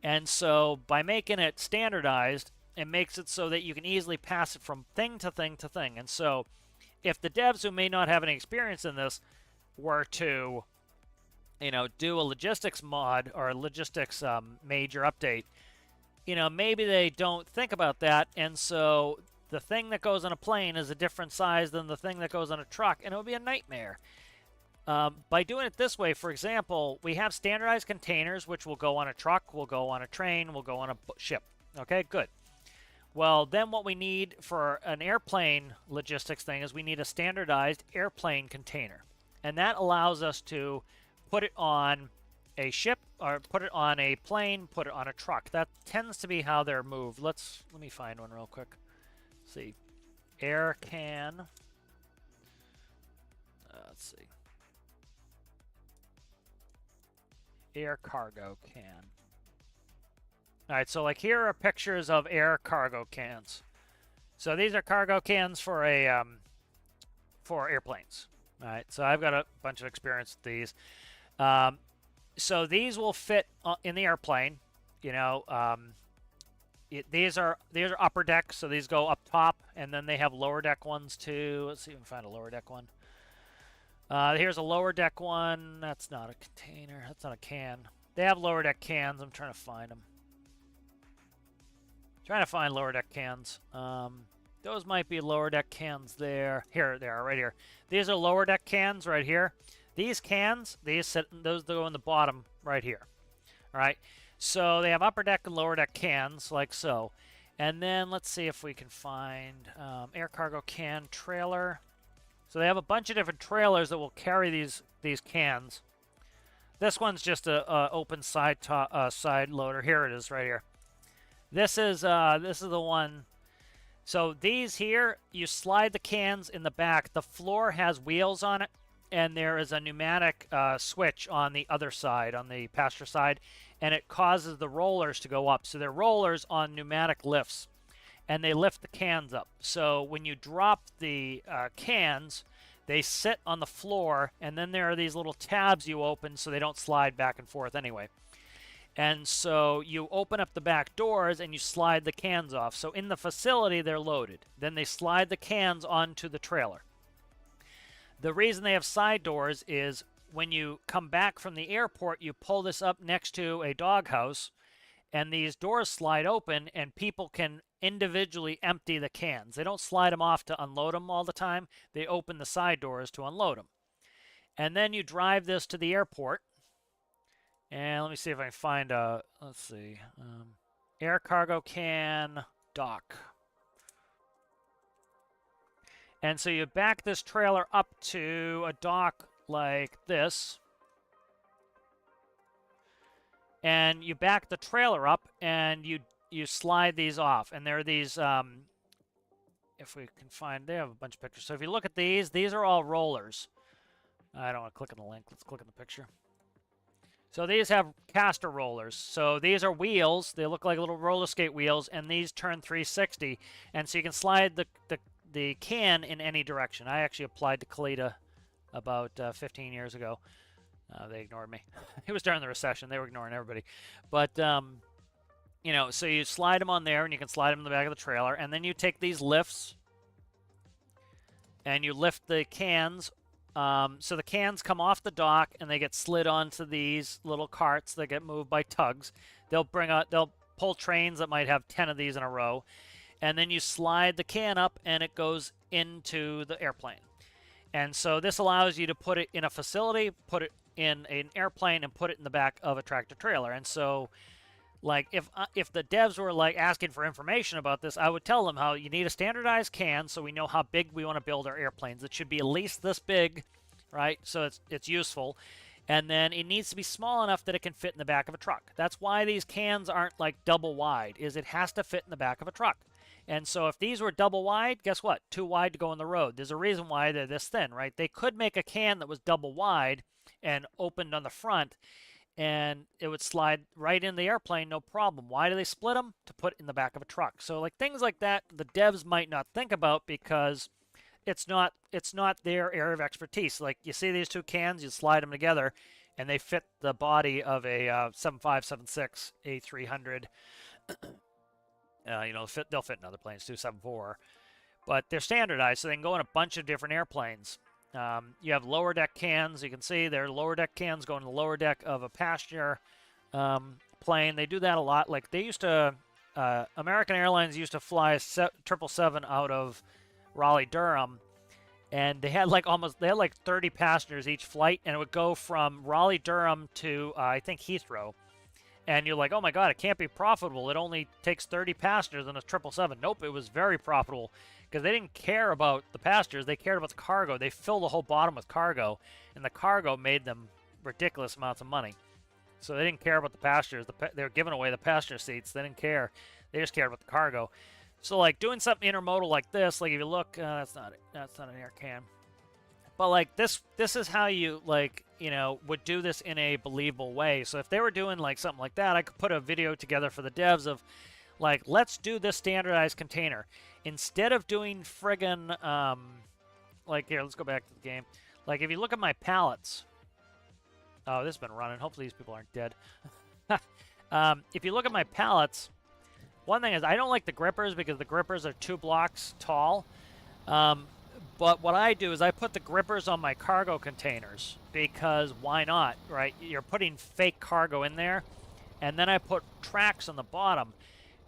And so by making it standardized, it makes it so that you can easily pass it from thing to thing to thing. And so if the devs who may not have any experience in this were to do a logistics mod or a logistics major update, maybe they don't think about that. And so the thing that goes on a plane is a different size than the thing that goes on a truck, and it would be a nightmare. By doing it this way, for example, we have standardized containers, which will go on a truck, will go on a train, will go on a ship. Okay, good. Well, then what we need for an airplane logistics thing is we need a standardized airplane container. And that allows us to put it on a ship or put it on a plane, put it on a truck. That tends to be how they're moved. Let me find one real quick. Let's see. Air can. Let's see. Air cargo can. All right, so like here are pictures of air cargo cans. So these are cargo cans for a for airplanes. All right, so I've got a bunch of experience with these. So these will fit in the airplane. These are upper deck, so these go up top, and then they have lower deck ones too. Let's see if we can find a lower deck one. Here's a lower deck one. That's not a container. That's not a can. They have lower deck cans. I'm trying to find them. Trying to find lower deck cans. Those might be lower deck cans there. Here they are, right here. These are lower deck cans right here. These cans, those go in the bottom right here. All right. So they have upper deck and lower deck cans, like so. And then let's see if we can find air cargo can trailer. So they have a bunch of different trailers that will carry these cans. This one's just a open side loader. Here it is, right here. This is the one. So these here, you slide the cans in the back. The floor has wheels on it, and there is a pneumatic switch on the other side, on the passenger side, and it causes the rollers to go up. So they're rollers on pneumatic lifts, and they lift the cans up. So when you drop the cans, they sit on the floor, and then there are these little tabs you open so they don't slide back and forth anyway. And so you open up the back doors and you slide the cans off. So in the facility, they're loaded. Then they slide the cans onto the trailer. The reason they have side doors is when you come back from the airport, you pull this up next to a doghouse, and these doors slide open, and people can individually empty the cans. They don't slide them off to unload them all the time. They open the side doors to unload them. And then you drive this to the airport, And let me see if I can find a, let's see, air cargo can dock. And so you back this trailer up to a dock like this. And you back the trailer up and you slide these off. And there are these, if we can find, they have a bunch of pictures. So if you look at these are all rollers. I don't want to click on the link. Let's click on the picture. So these have caster rollers. So these are wheels. They look like little roller skate wheels, and these turn 360. And so you can slide the can in any direction. I actually applied to Kalita about 15 years ago. They ignored me. It was during the recession. They were ignoring everybody. But, you know, so you slide them on there, and you can slide them in the back of the trailer. And then you take these lifts, and you lift the cans. So the cans come off the dock, and they get slid onto these little carts that get moved by tugs. They'll pull trains that might have 10 of these in a row. And then you slide the can up, and it goes into the airplane. And so this allows you to put it in a facility, put it in an airplane, and put it in the back of a tractor trailer. And so, like, if the devs were like asking for information about this, I would tell them how you need a standardized can so we know how big we want to build our airplanes. It should be at least this big, right? So it's useful. And then it needs to be small enough that it can fit in the back of a truck. That's why these cans aren't like double wide, is it has to fit in the back of a truck. And so if these were double wide, guess what? Too wide to go on the road. There's a reason why they're this thin, right? They could make a can that was double wide and opened on the front, and it would slide right in the airplane, no problem. Why do they split them? To put in the back of a truck. So like things like that, the devs might not think about because it's not their area of expertise. Like you see these two cans, you slide them together, and they fit the body of a 7576 A300. You know, they'll fit in other planes too, 7.4. But they're standardized, so they can go in a bunch of different airplanes. You have lower deck cans. You can see they're lower deck cans going to the lower deck of a passenger plane. They do that a lot. Like they used to, American Airlines used to fly 777 out of Raleigh-Durham, and they had like 30 passengers each flight, and it would go from Raleigh-Durham to I think Heathrow. And you're like, oh my God, it can't be profitable. It only takes 30 passengers in a 777. Nope, it was very profitable because they didn't care about the passengers. They cared about the cargo. They filled the whole bottom with cargo, and the cargo made them ridiculous amounts of money. So they didn't care about the passengers. They were giving away the passenger seats. They didn't care. They just cared about the cargo. So like doing something intermodal like this, like if you look, that's not an air can. But like this is how you like, you know, would do this in a believable way. So if they were doing like something like that, I could put a video together for the devs of like, let's do this standardized container. Instead of doing friggin', like here, let's go back to the game. Like if you look at my pallets, oh, this has been running. Hopefully these people aren't dead. If you look at my pallets, one thing is I don't like the grippers because the grippers are 2 blocks tall. But what I do is I put the grippers on my cargo containers because why not, right? You're putting fake cargo in there. And then I put tracks on the bottom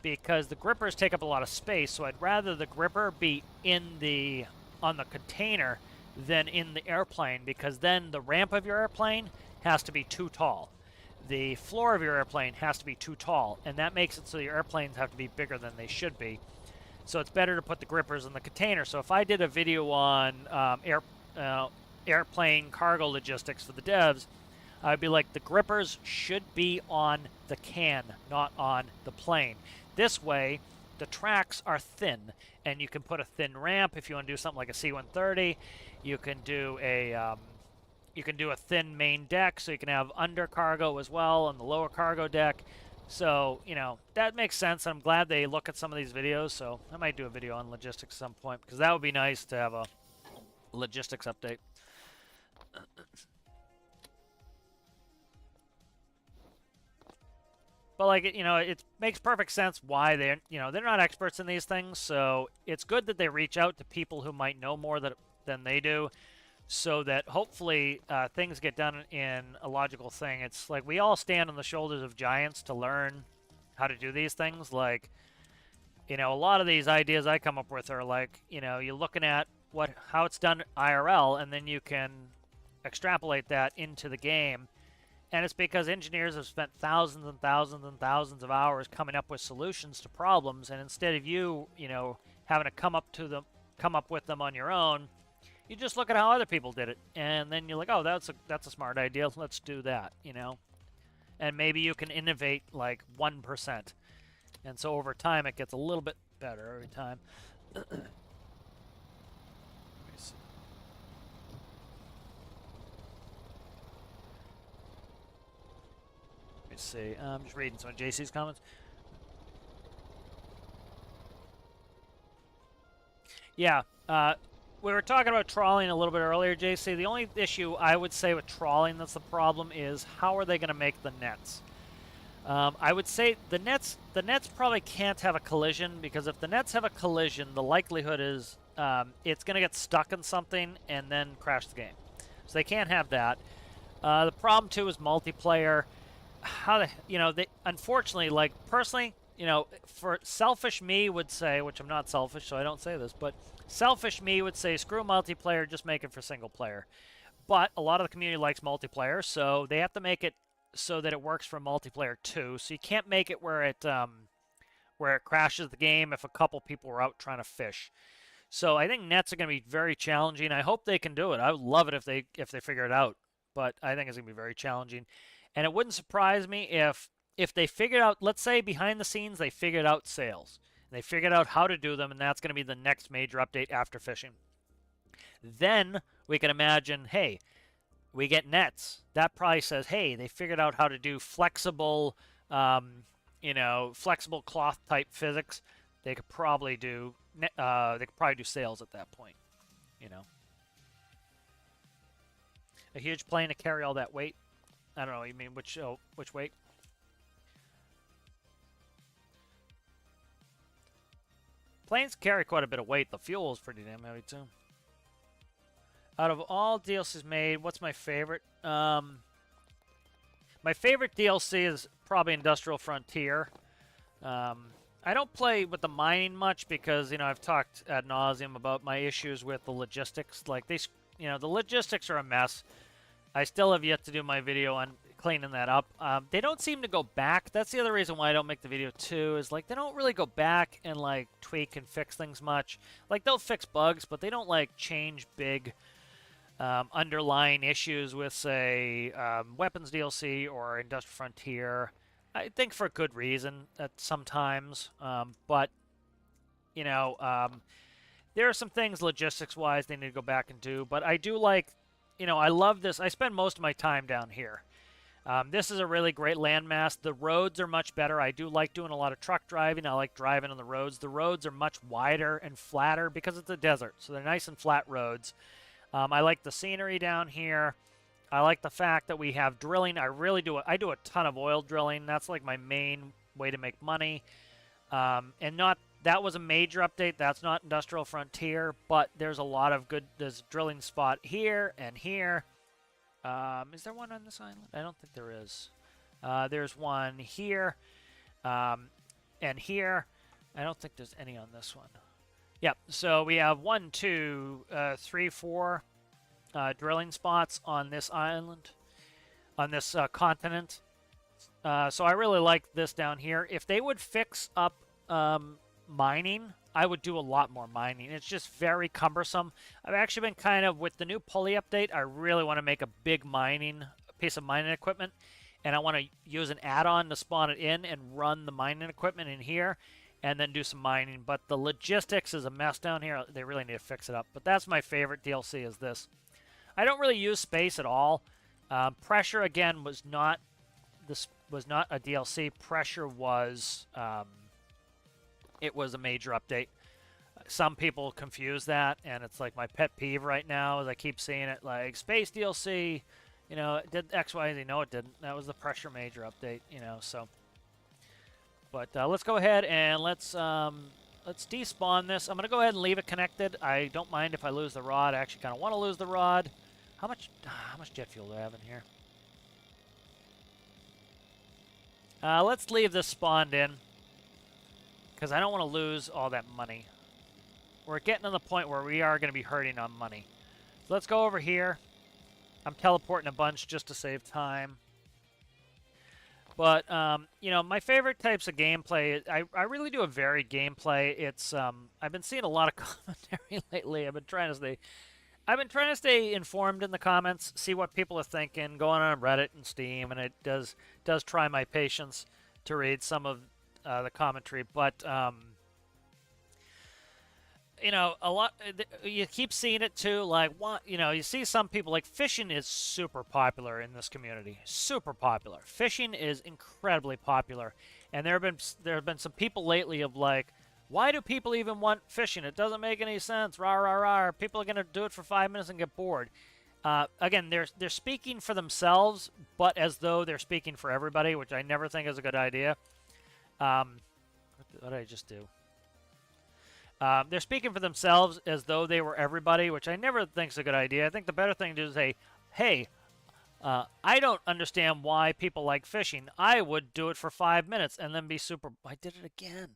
because the grippers take up a lot of space. So I'd rather the gripper be on the container than in the airplane because then the ramp of your airplane has to be too tall. The floor of your airplane has to be too tall. And that makes it so your airplanes have to be bigger than they should be. So it's better to put the grippers in the container. So if I did a video on airplane cargo logistics for the devs, I'd be like, the grippers should be on the can, not on the plane. This way, the tracks are thin, and you can put a thin ramp if you want to do something like a C-130. You can do a thin main deck, so you can have under cargo as well on the lower cargo deck. So, you know, that makes sense. I'm glad they look at some of these videos, so I might do a video on logistics at some point, because that would be nice to have a logistics update. But, like, you know, it makes perfect sense why they're not experts in these things, so it's good that they reach out to people who might know more than they do, so that hopefully things get done in a logical thing. It's like we all stand on the shoulders of giants to learn how to do these things. Like, you know, a lot of these ideas I come up with are like, you know, you're looking at how it's done IRL, and then you can extrapolate that into the game And it's because engineers have spent thousands and thousands and thousands of hours coming up with solutions to problems, and instead of you, having to come up with them on your own, you just look at how other people did it, and then you're like, oh, that's a smart idea. Let's do that, And maybe you can innovate like 1%, and so over time it gets a little bit better every time. Let me see. I'm just reading some of JC's comments. Yeah, we were talking about trawling a little bit earlier, JC. The only issue I would say with trawling that's the problem is how are they going to make the nets? I would say the nets probably can't have a collision, because if the nets have a collision, the likelihood is it's going to get stuck in something and then crash the game. So they can't have that. The problem too is multiplayer. Unfortunately, like personally, for selfish me would say, which I'm not selfish, so I don't say this, but selfish me would say screw multiplayer, just make it for single player. But a lot of the community likes multiplayer, so they have to make it so that it works for multiplayer too. So you can't make it where it crashes the game if a couple people are out trying to fish. So I think nets are going to be very challenging. I hope they can do it. I would love it if they figure it out, but I think it's going to be very challenging. And it wouldn't surprise me if they figured out, let's say behind the scenes, they figured out sales. They figured out how to do them, and that's going to be the next major update after fishing. Then we can imagine, hey, we get nets. That probably says, hey, they figured out how to do flexible, flexible cloth type physics. They could probably do sales at that point, A huge plane to carry all that weight. I don't know. You mean which weight? Planes carry quite a bit of weight. The fuel is pretty damn heavy too. Out of all DLCs made, what's my favorite? My favorite DLC is probably Industrial Frontier. I don't play with the mining much because I've talked ad nauseum about my issues with the logistics. Like the logistics are a mess. I still have yet to do my video on cleaning that up. They don't seem to go back. That's the other reason why I don't make the video too, is like they don't really go back and like tweak and fix things much. Like they'll fix bugs, but they don't like change big underlying issues with, say, Weapons DLC or Industrial Frontier. I think for a good reason at sometimes, but there are some things logistics-wise they need to go back and do. But I do like, I love this. I spend most of my time down here. This is a really great landmass. The roads are much better. I do like doing a lot of truck driving. I like driving on the roads. The roads are much wider and flatter because it's a desert, so they're nice and flat roads. I like the scenery down here. I like the fact that we have drilling. I do a ton of oil drilling. That's like my main way to make money. That was a major update. That's not Industrial Frontier, but there's a lot of good. There's a drilling spot here and here. Is there one on this island? I don't think there is. There's one here and here. I don't think there's any on this one. Yep, so we have 1, 2, 3, 4 drilling spots on this island, on this continent. So I really like this down here. If they would fix up mining, I would do a lot more mining. It's just very cumbersome. I've actually been kind of, with the new pulley update, I really want to make a big piece of mining equipment, and I want to use an add-on to spawn it in and run the mining equipment in here, and then do some mining. But the logistics is a mess down here. They really need to fix it up. But that's my favorite DLC, is this. I don't really use space at all. Pressure, again, was not a DLC. Pressure was it was a major update. Some people confuse that, and it's like my pet peeve right now, as I keep seeing it like space DLC, it did X, Y, Z. No, it didn't. That was the pressure major update, so. But let's go ahead and let's despawn this. I'm going to go ahead and leave it connected. I don't mind if I lose the rod. I actually kind of want to lose the rod. How much jet fuel do I have in here? Let's leave this spawned in, because I don't want to lose all that money. We're getting to the point where we are going to be hurting on money. So let's go over here. I'm teleporting a bunch just to save time. But you know, my favorite types of gameplay, I really do a varied gameplay. It's I've been seeing a lot of commentary lately. I've been trying to stay informed in the comments, see what people are thinking, going on Reddit and Steam, and it does try my patience to read some of the commentary. But you know, a lot. You keep seeing it too. Like, what you know, you see some people like fishing is super popular in this community. Super popular. Fishing is incredibly popular, and there have been some people lately of like, why do people even want fishing? It doesn't make any sense. Rah rah rah. People are gonna do it for 5 minutes and get bored. Again, they're speaking for themselves, but as though they're speaking for everybody, which I never think is a good idea. What did I just do? They're speaking for themselves as though they were everybody, which I never think is a good idea. I think the better thing to do is say, hey, I don't understand why people like fishing. I would do it for 5 minutes and then be super... I did it again.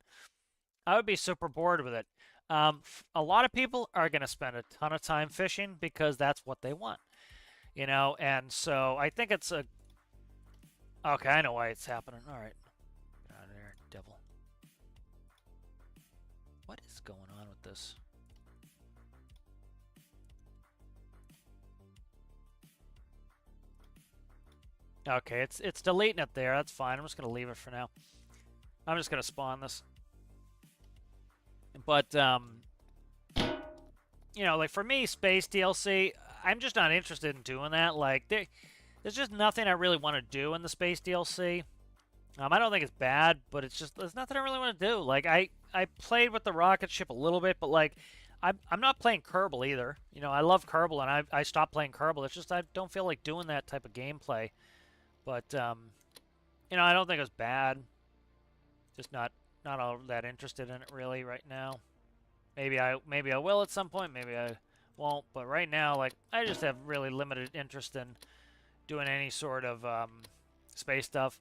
I would be super bored with it. A lot of people are going to spend a ton of time fishing because that's what they want. You know, and so I think it's a... Okay, I know why it's happening. All right. Get out of there, devil. What is going on with this? Okay, it's deleting it there. That's fine. I'm just going to leave it for now. I'm just going to spawn this. But, you know, like for me, Space DLC, I'm just not interested in doing that. Like, there's just nothing I really want to do in the Space DLC. I don't think it's bad, but it's just there's nothing I really want to do. Like I played with the rocket ship a little bit, but like I'm not playing Kerbal either. You know, I love Kerbal, and I stopped playing Kerbal. It's just I don't feel like doing that type of gameplay. But you know, I don't think it was bad. Just not all that interested in it really right now. Maybe I will at some point. Maybe I won't. But right now, like I just have really limited interest in doing any sort of space stuff.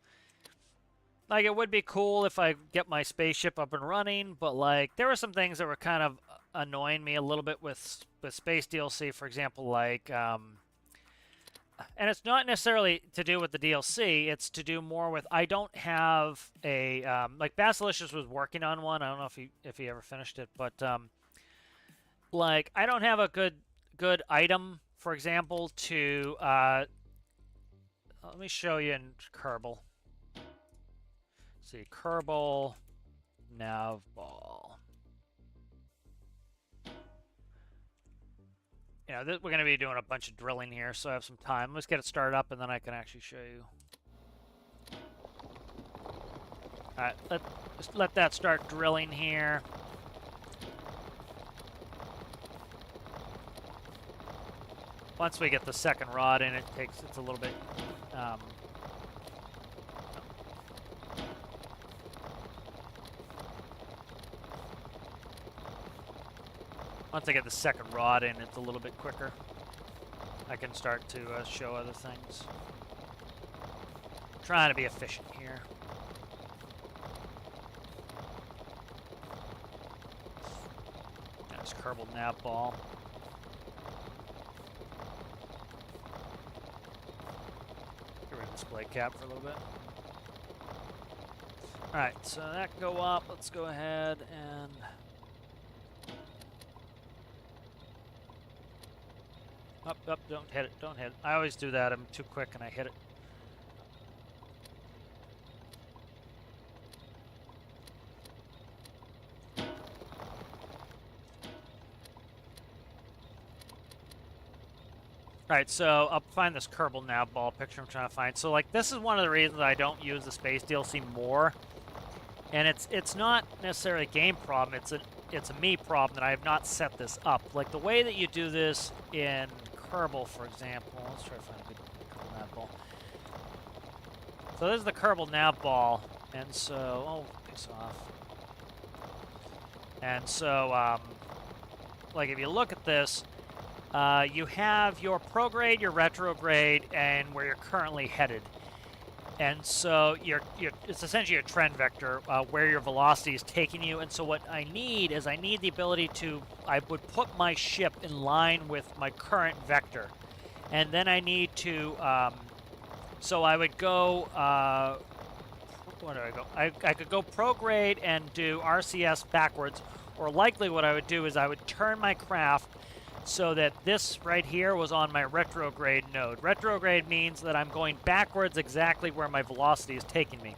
Like, it would be cool if I get my spaceship up and running, but, like, there were some things that were kind of annoying me a little bit with Space DLC, for example, like, and it's not necessarily to do with the DLC, it's to do more with, I don't have a, like, Basilicious was working on one, I don't know if he ever finished it, but, like, I don't have a good item, for example, to, let me show you in Kerbal. See, Kerbal, nav ball. You know, we're going to be doing a bunch of drilling here, so I have some time. Let's get it started up, and then I can actually show you. All right, just let that start drilling here. Once we get the second rod in, it's a little bit. Once I get the second rod in, it's a little bit quicker. I can start to show other things. I'm trying to be efficient here. That's Kerbal nav ball. Get rid of display cap for a little bit. Alright, so that can go up. Let's go ahead and... Up, don't hit it, don't hit it. I always do that, I'm too quick and I hit it. Alright, so I'll find this Kerbal nav ball picture I'm trying to find. So, like, this is one of the reasons I don't use the Space DLC more. And it's not necessarily a game problem, it's a me problem that I have not set this up. Like, the way that you do this in Kerbal, for example. Let's try to find a good Kerbal nav ball. So this is the Kerbal nav ball, and so oh, piss off. And so, like if you look at this, you have your prograde, your retrograde, and where you're currently headed. And so it's essentially a trend vector where your velocity is taking you. And so what I need is I need the ability to, I would put my ship in line with my current vector. And then I need to, so I would go where do I go? I could go prograde and do RCS backwards, or likely what I would do is I would turn my craft so that this right here was on my retrograde node. Retrograde means that I'm going backwards exactly where my velocity is taking me.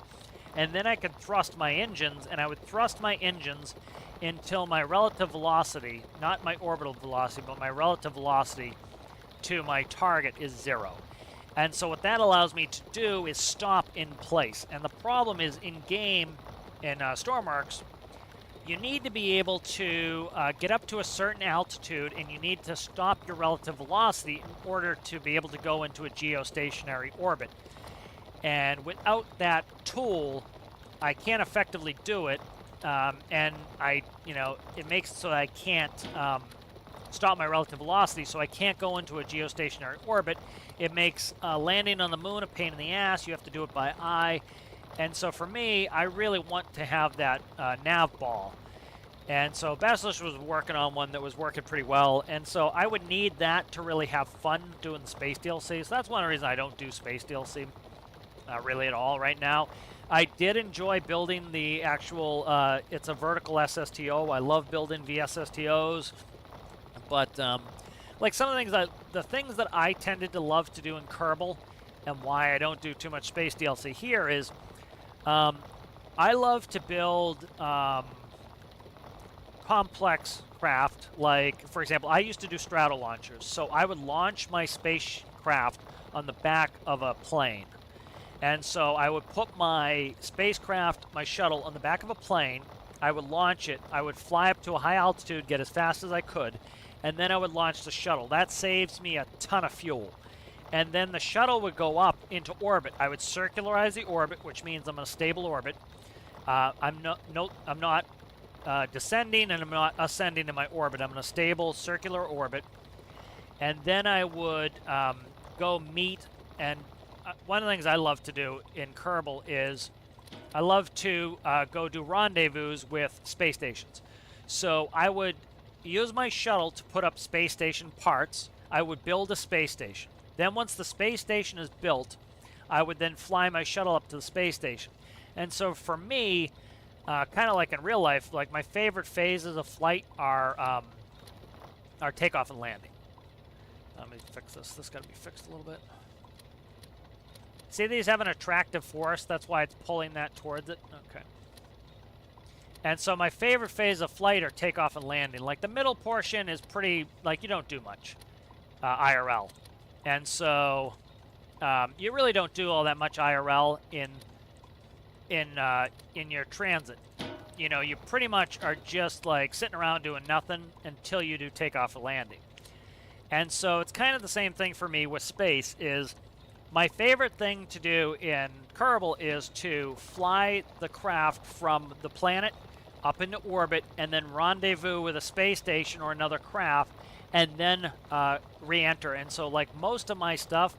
And then I could thrust my engines, and I would thrust my engines until my relative velocity, not my orbital velocity, but my relative velocity to my target is 0. And so what that allows me to do is stop in place. And the problem is in-game, in stormworks, you need to be able to get up to a certain altitude, and you need to stop your relative velocity in order to be able to go into a geostationary orbit. And without that tool, I can't effectively do it. And it makes it so that I can't stop my relative velocity, so I can't go into a geostationary orbit. It makes landing on the moon a pain in the ass. You have to do it by eye. And so for me, I really want to have that nav ball. And so Basilisk was working on one that was working pretty well. And so I would need that to really have fun doing the space DLC. So that's one of the reasons I don't do space DLC really at all right now. I did enjoy building the actual, it's a vertical SSTO. I love building VSSTOs. But like some of the things that I tended to love to do in Kerbal, and why I don't do too much space DLC here is, I love to build complex craft. Like, for example, I used to do strato launchers. So I would launch my spacecraft on the back of a plane. And so I would put my spacecraft, my shuttle, on the back of a plane. I would launch it. I would fly up to a high altitude, get as fast as I could, and then I would launch the shuttle. That saves me a ton of fuel. And then the shuttle would go up into orbit. I would circularize the orbit, which means I'm in a stable orbit. I'm not descending, and I'm not ascending in my orbit. I'm in a stable circular orbit. And then I would go meet, and one of the things I love to do in Kerbal is I love to go do rendezvous with space stations. So I would use my shuttle to put up space station parts. I would build a space station. Then once the space station is built, I would then fly my shuttle up to the space station. And so for me, kind of like in real life, like my favorite phases of flight are takeoff and landing. Let me fix this. This got to be fixed a little bit. See, these have an attractive force. That's why it's pulling that towards it. Okay. And so my favorite phase of flight are takeoff and landing. Like the middle portion is pretty, like you don't do much IRL. And so you really don't do all that much IRL in your transit. You know, you pretty much are just like sitting around doing nothing until you do takeoff and landing. And so it's kind of the same thing for me with space. Is my favorite thing to do in Kerbal is to fly the craft from the planet up into orbit and then rendezvous with a space station or another craft and then re-enter. And so like most of my stuff,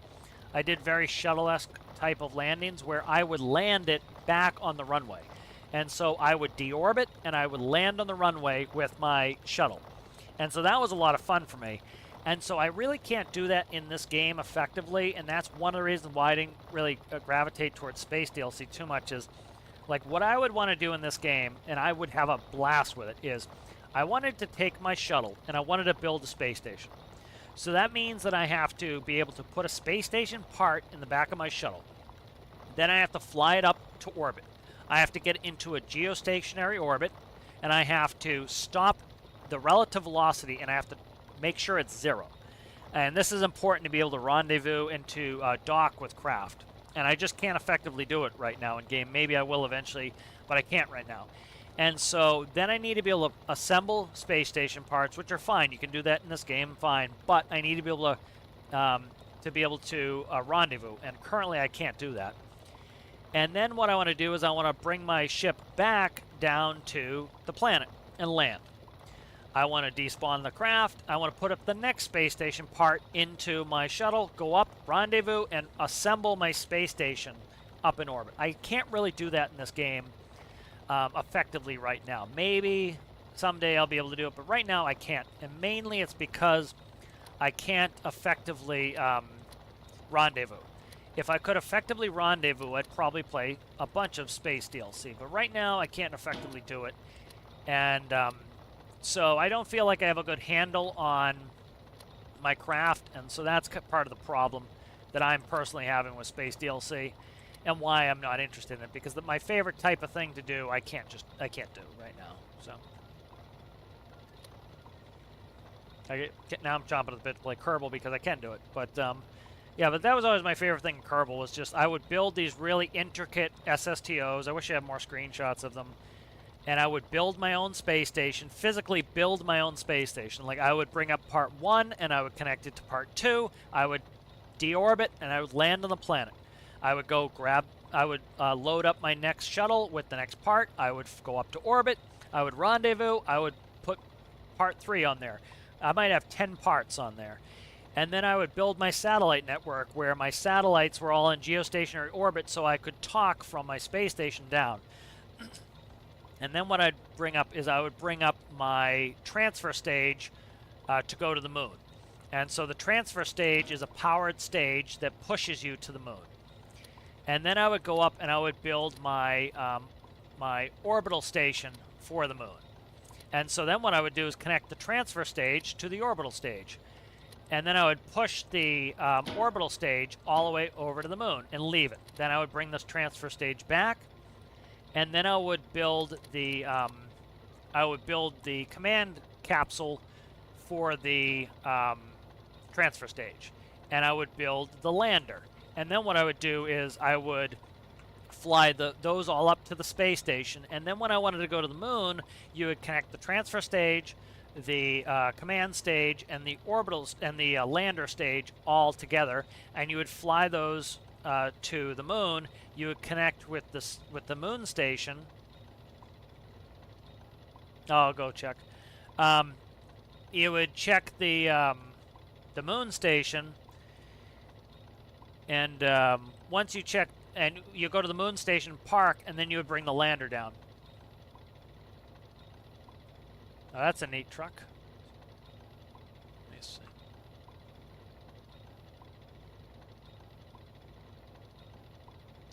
I did very shuttle-esque type of landings where I would land it back on the runway. And so I would deorbit and I would land on the runway with my shuttle. And so that was a lot of fun for me. And so I really can't do that in this game effectively, and that's one of the reasons why I didn't really gravitate towards space DLC too much is, like, what I would want to do in this game, and I would have a blast with it, is I wanted to take my shuttle, and I wanted to build a space station. So that means that I have to be able to put a space station part in the back of my shuttle. Then I have to fly it up to orbit. I have to get into a geostationary orbit, and I have to stop the relative velocity, and I have to make sure it's 0. And this is important to be able to rendezvous and to dock with craft. And I just can't effectively do it right now in game. Maybe I will eventually, but I can't right now. And so then I need to be able to assemble space station parts, which are fine. You can do that in this game, fine. But I need to be able to rendezvous. And currently I can't do that. And then what I want to do is I want to bring my ship back down to the planet and land. I want to despawn the craft. I want to put up the next space station part into my shuttle, go up, rendezvous, and assemble my space station up in orbit. I can't really do that in this game effectively right now. Maybe someday I'll be able to do it, but right now I can't. And mainly it's because I can't effectively rendezvous. if I could effectively rendezvous, I'd probably play a bunch of space DLC. But right now, I can't effectively do it. And so I don't feel like I have a good handle on my craft. And so that's part of the problem that I'm personally having with space DLC and why I'm not interested in it. Because my favorite type of thing to do, I can't do right now. So now I'm chomping at the bit to play Kerbal because I can do it. But yeah, but that was always my favorite thing in Kerbal was just I would build these really intricate SSTOs. I wish I had more screenshots of them. And I would build my own space station, physically build my own space station. Like I would bring up part 1 and I would connect it to part 2. I would deorbit and I would land on the planet. I would go load up my next shuttle with the next part. I would go up to orbit. I would rendezvous. I would put part 3 on there. I might have 10 parts on there. And then I would build my satellite network where my satellites were all in geostationary orbit so I could talk from my space station down. And then what I'd bring up is I would bring up my transfer stage to go to the moon. And so the transfer stage is a powered stage that pushes you to the moon. And then I would go up and I would build my my orbital station for the moon. And so then what I would do is connect the transfer stage to the orbital stage. And then I would push the orbital stage all the way over to the moon and leave it. Then I would bring this transfer stage back, and then I would build the command capsule for the transfer stage, and I would build the lander. And then what I would do is I would fly those all up to the space station, and then when I wanted to go to the moon, you would connect the transfer stage, the command stage, and the orbitals and the lander stage all together, and you would fly those to the moon. You would connect with the moon station. Oh, I'll go check. You would check the moon station, and once you check, and you go to the moon station, park, and then you would bring the lander down. Oh, that's a neat truck. Let me see.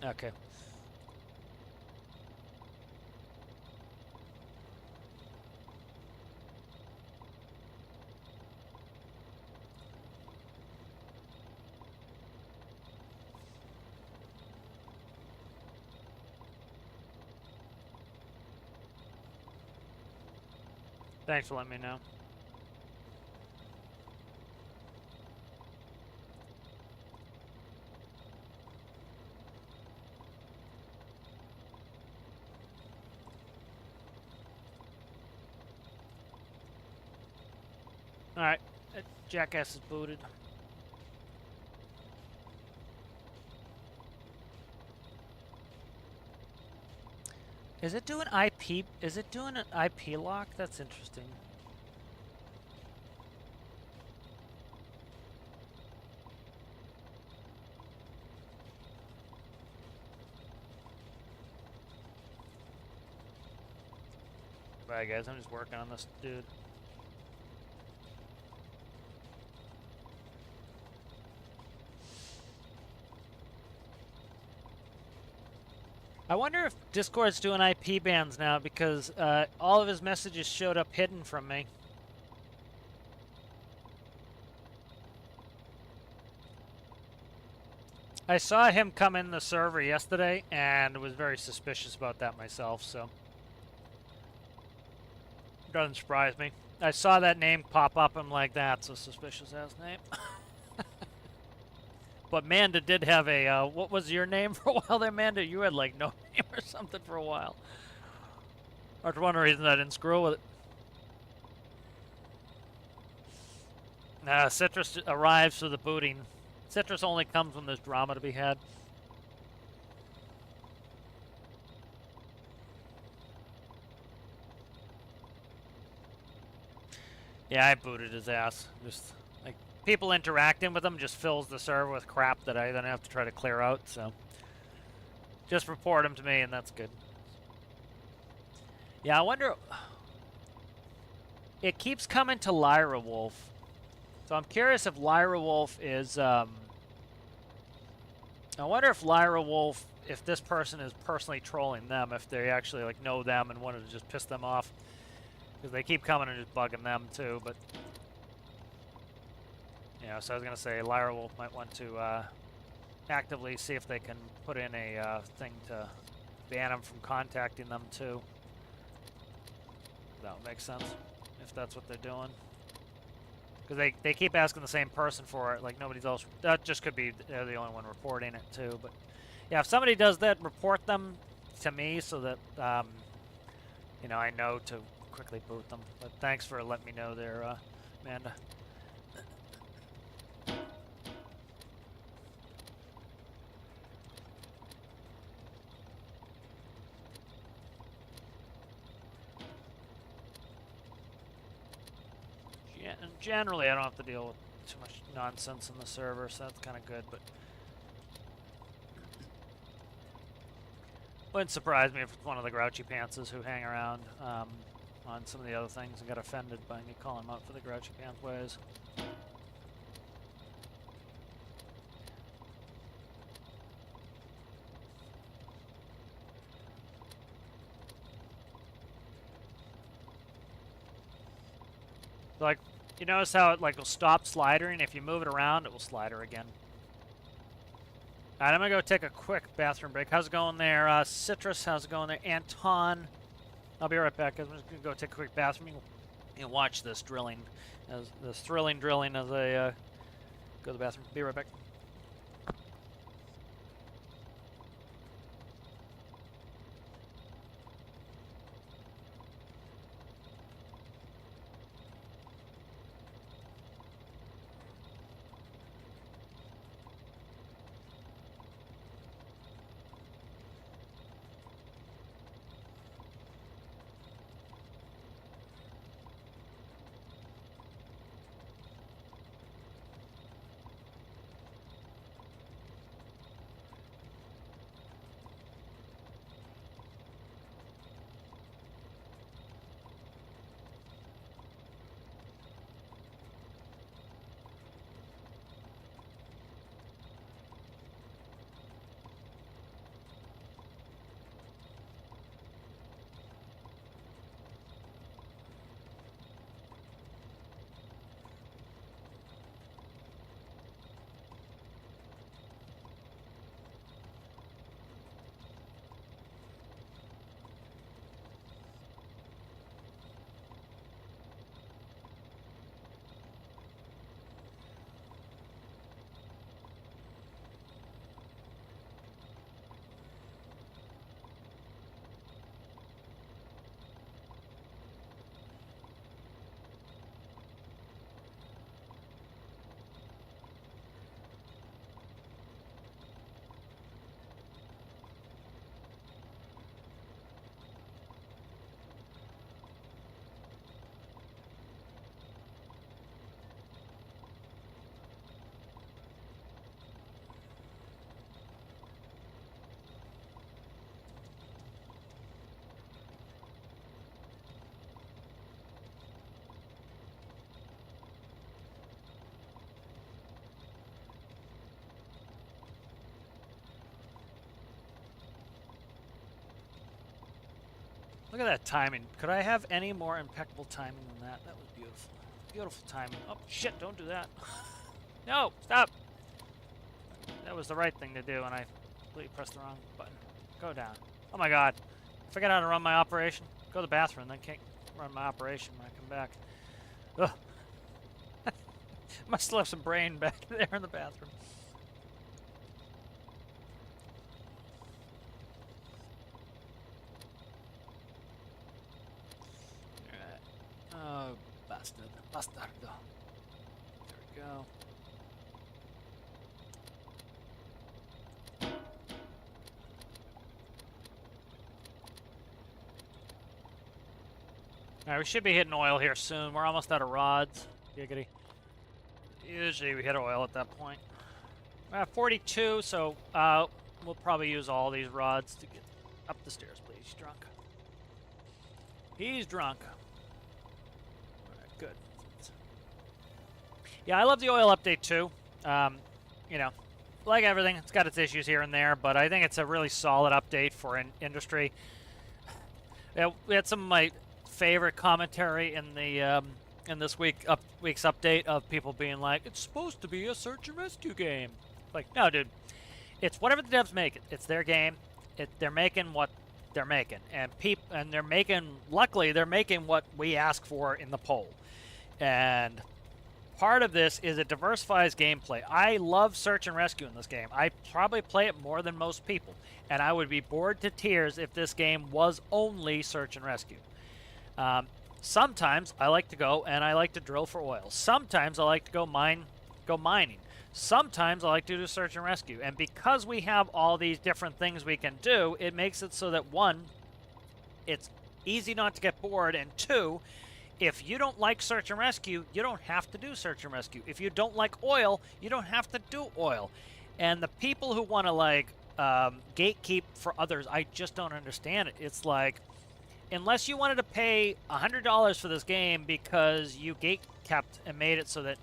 Okay. Thanks for letting me know. Alright, jackass is booted. Is it doing IP? Is it doing an IP lock? That's interesting. Bye guys, I'm just working on this dude. I wonder if Discord's doing IP bans now because all of his messages showed up hidden from me. I saw him come in the server yesterday and was very suspicious about that myself, so doesn't surprise me. I saw that name pop up, I'm like, that's a suspicious ass name. But Manda did have a, what was your name for a while there, Manda? You had like no name or something for a while. That's one reason I didn't screw with it. Citrus arrives for the booting. Citrus only comes when there's drama to be had. Yeah, I booted his ass. Just like people interacting with him just fills the server with crap that I then have to try to clear out, so just report him to me and that's good. Yeah, I wonder, it keeps coming to Lyra Wolf. So I'm curious if Lyra Wolf is I wonder if Lyra Wolf, if this person is personally trolling them, if they actually like know them and wanted to just piss them off, because they keep coming and just bugging them too. But so I was gonna say Lyra Wolf might want to actively see if they can put in a thing to ban them from contacting them too. That would make sense if that's what they're doing. Because they keep asking the same person for it, like nobody's else. That just could be they're the only one reporting it too. But yeah, if somebody does that, report them to me so that I know to quickly boot them. But thanks for letting me know there, Amanda. And generally, I don't have to deal with too much nonsense in the server, so that's kind of good. But wouldn't surprise me if it's one of the grouchy pantses who hang around on some of the other things and got offended by me calling them out for the grouchy pants ways. Like, you notice how it like will stop slidering? If you move it around, it will slider again. Alright, I'm gonna go take a quick bathroom break. How's it going there? Citrus, how's it going there? Anton, I'll be right back. I'm just gonna go take a quick bathroom. You can watch this drilling, this thrilling drilling as I go to the bathroom. Be right back. Look at that timing. Could I have any more impeccable timing than that? That was beautiful. Beautiful timing. Oh, shit, don't do that. No, stop. That was the right thing to do, and I completely pressed the wrong button. Go down. Oh my god. I forgot how to run my operation. Go to the bathroom, then can't run my operation when I come back. Ugh. Must have left some brain back there in the bathroom. Oh, bastard. Bastardo. There we go. Alright, we should be hitting oil here soon. We're almost out of rods. Giggity. Usually we hit oil at that point. 42, so we'll probably use all these rods to get up the stairs, please. He's drunk. He's drunk. Alright, good. Yeah, I love the oil update too. You know, like everything, it's got its issues here and there, but I think it's a really solid update for an industry. Yeah, we had some of my favorite commentary in the in this week's update of people being like, "It's supposed to be a search and rescue game." Like, no, dude, it's whatever the devs make it. It's their game. They're making what they're making, and they're making. Luckily, they're making what we ask for in the poll, and part of this is it diversifies gameplay. I love search and rescue in this game. I probably play it more than most people, and I would be bored to tears if this game was only search and rescue. Sometimes I like to go and I like to drill for oil. Sometimes I like to go mining. Sometimes I like to do search and rescue. And because we have all these different things we can do, it makes it so that, one, it's easy not to get bored, and two, if you don't like search and rescue, you don't have to do search and rescue. If you don't like oil, you don't have to do oil. And the people who want to, like, gatekeep for others, I just don't understand it. It's like, unless you wanted to pay $100 for this game because you gatekept and made it so that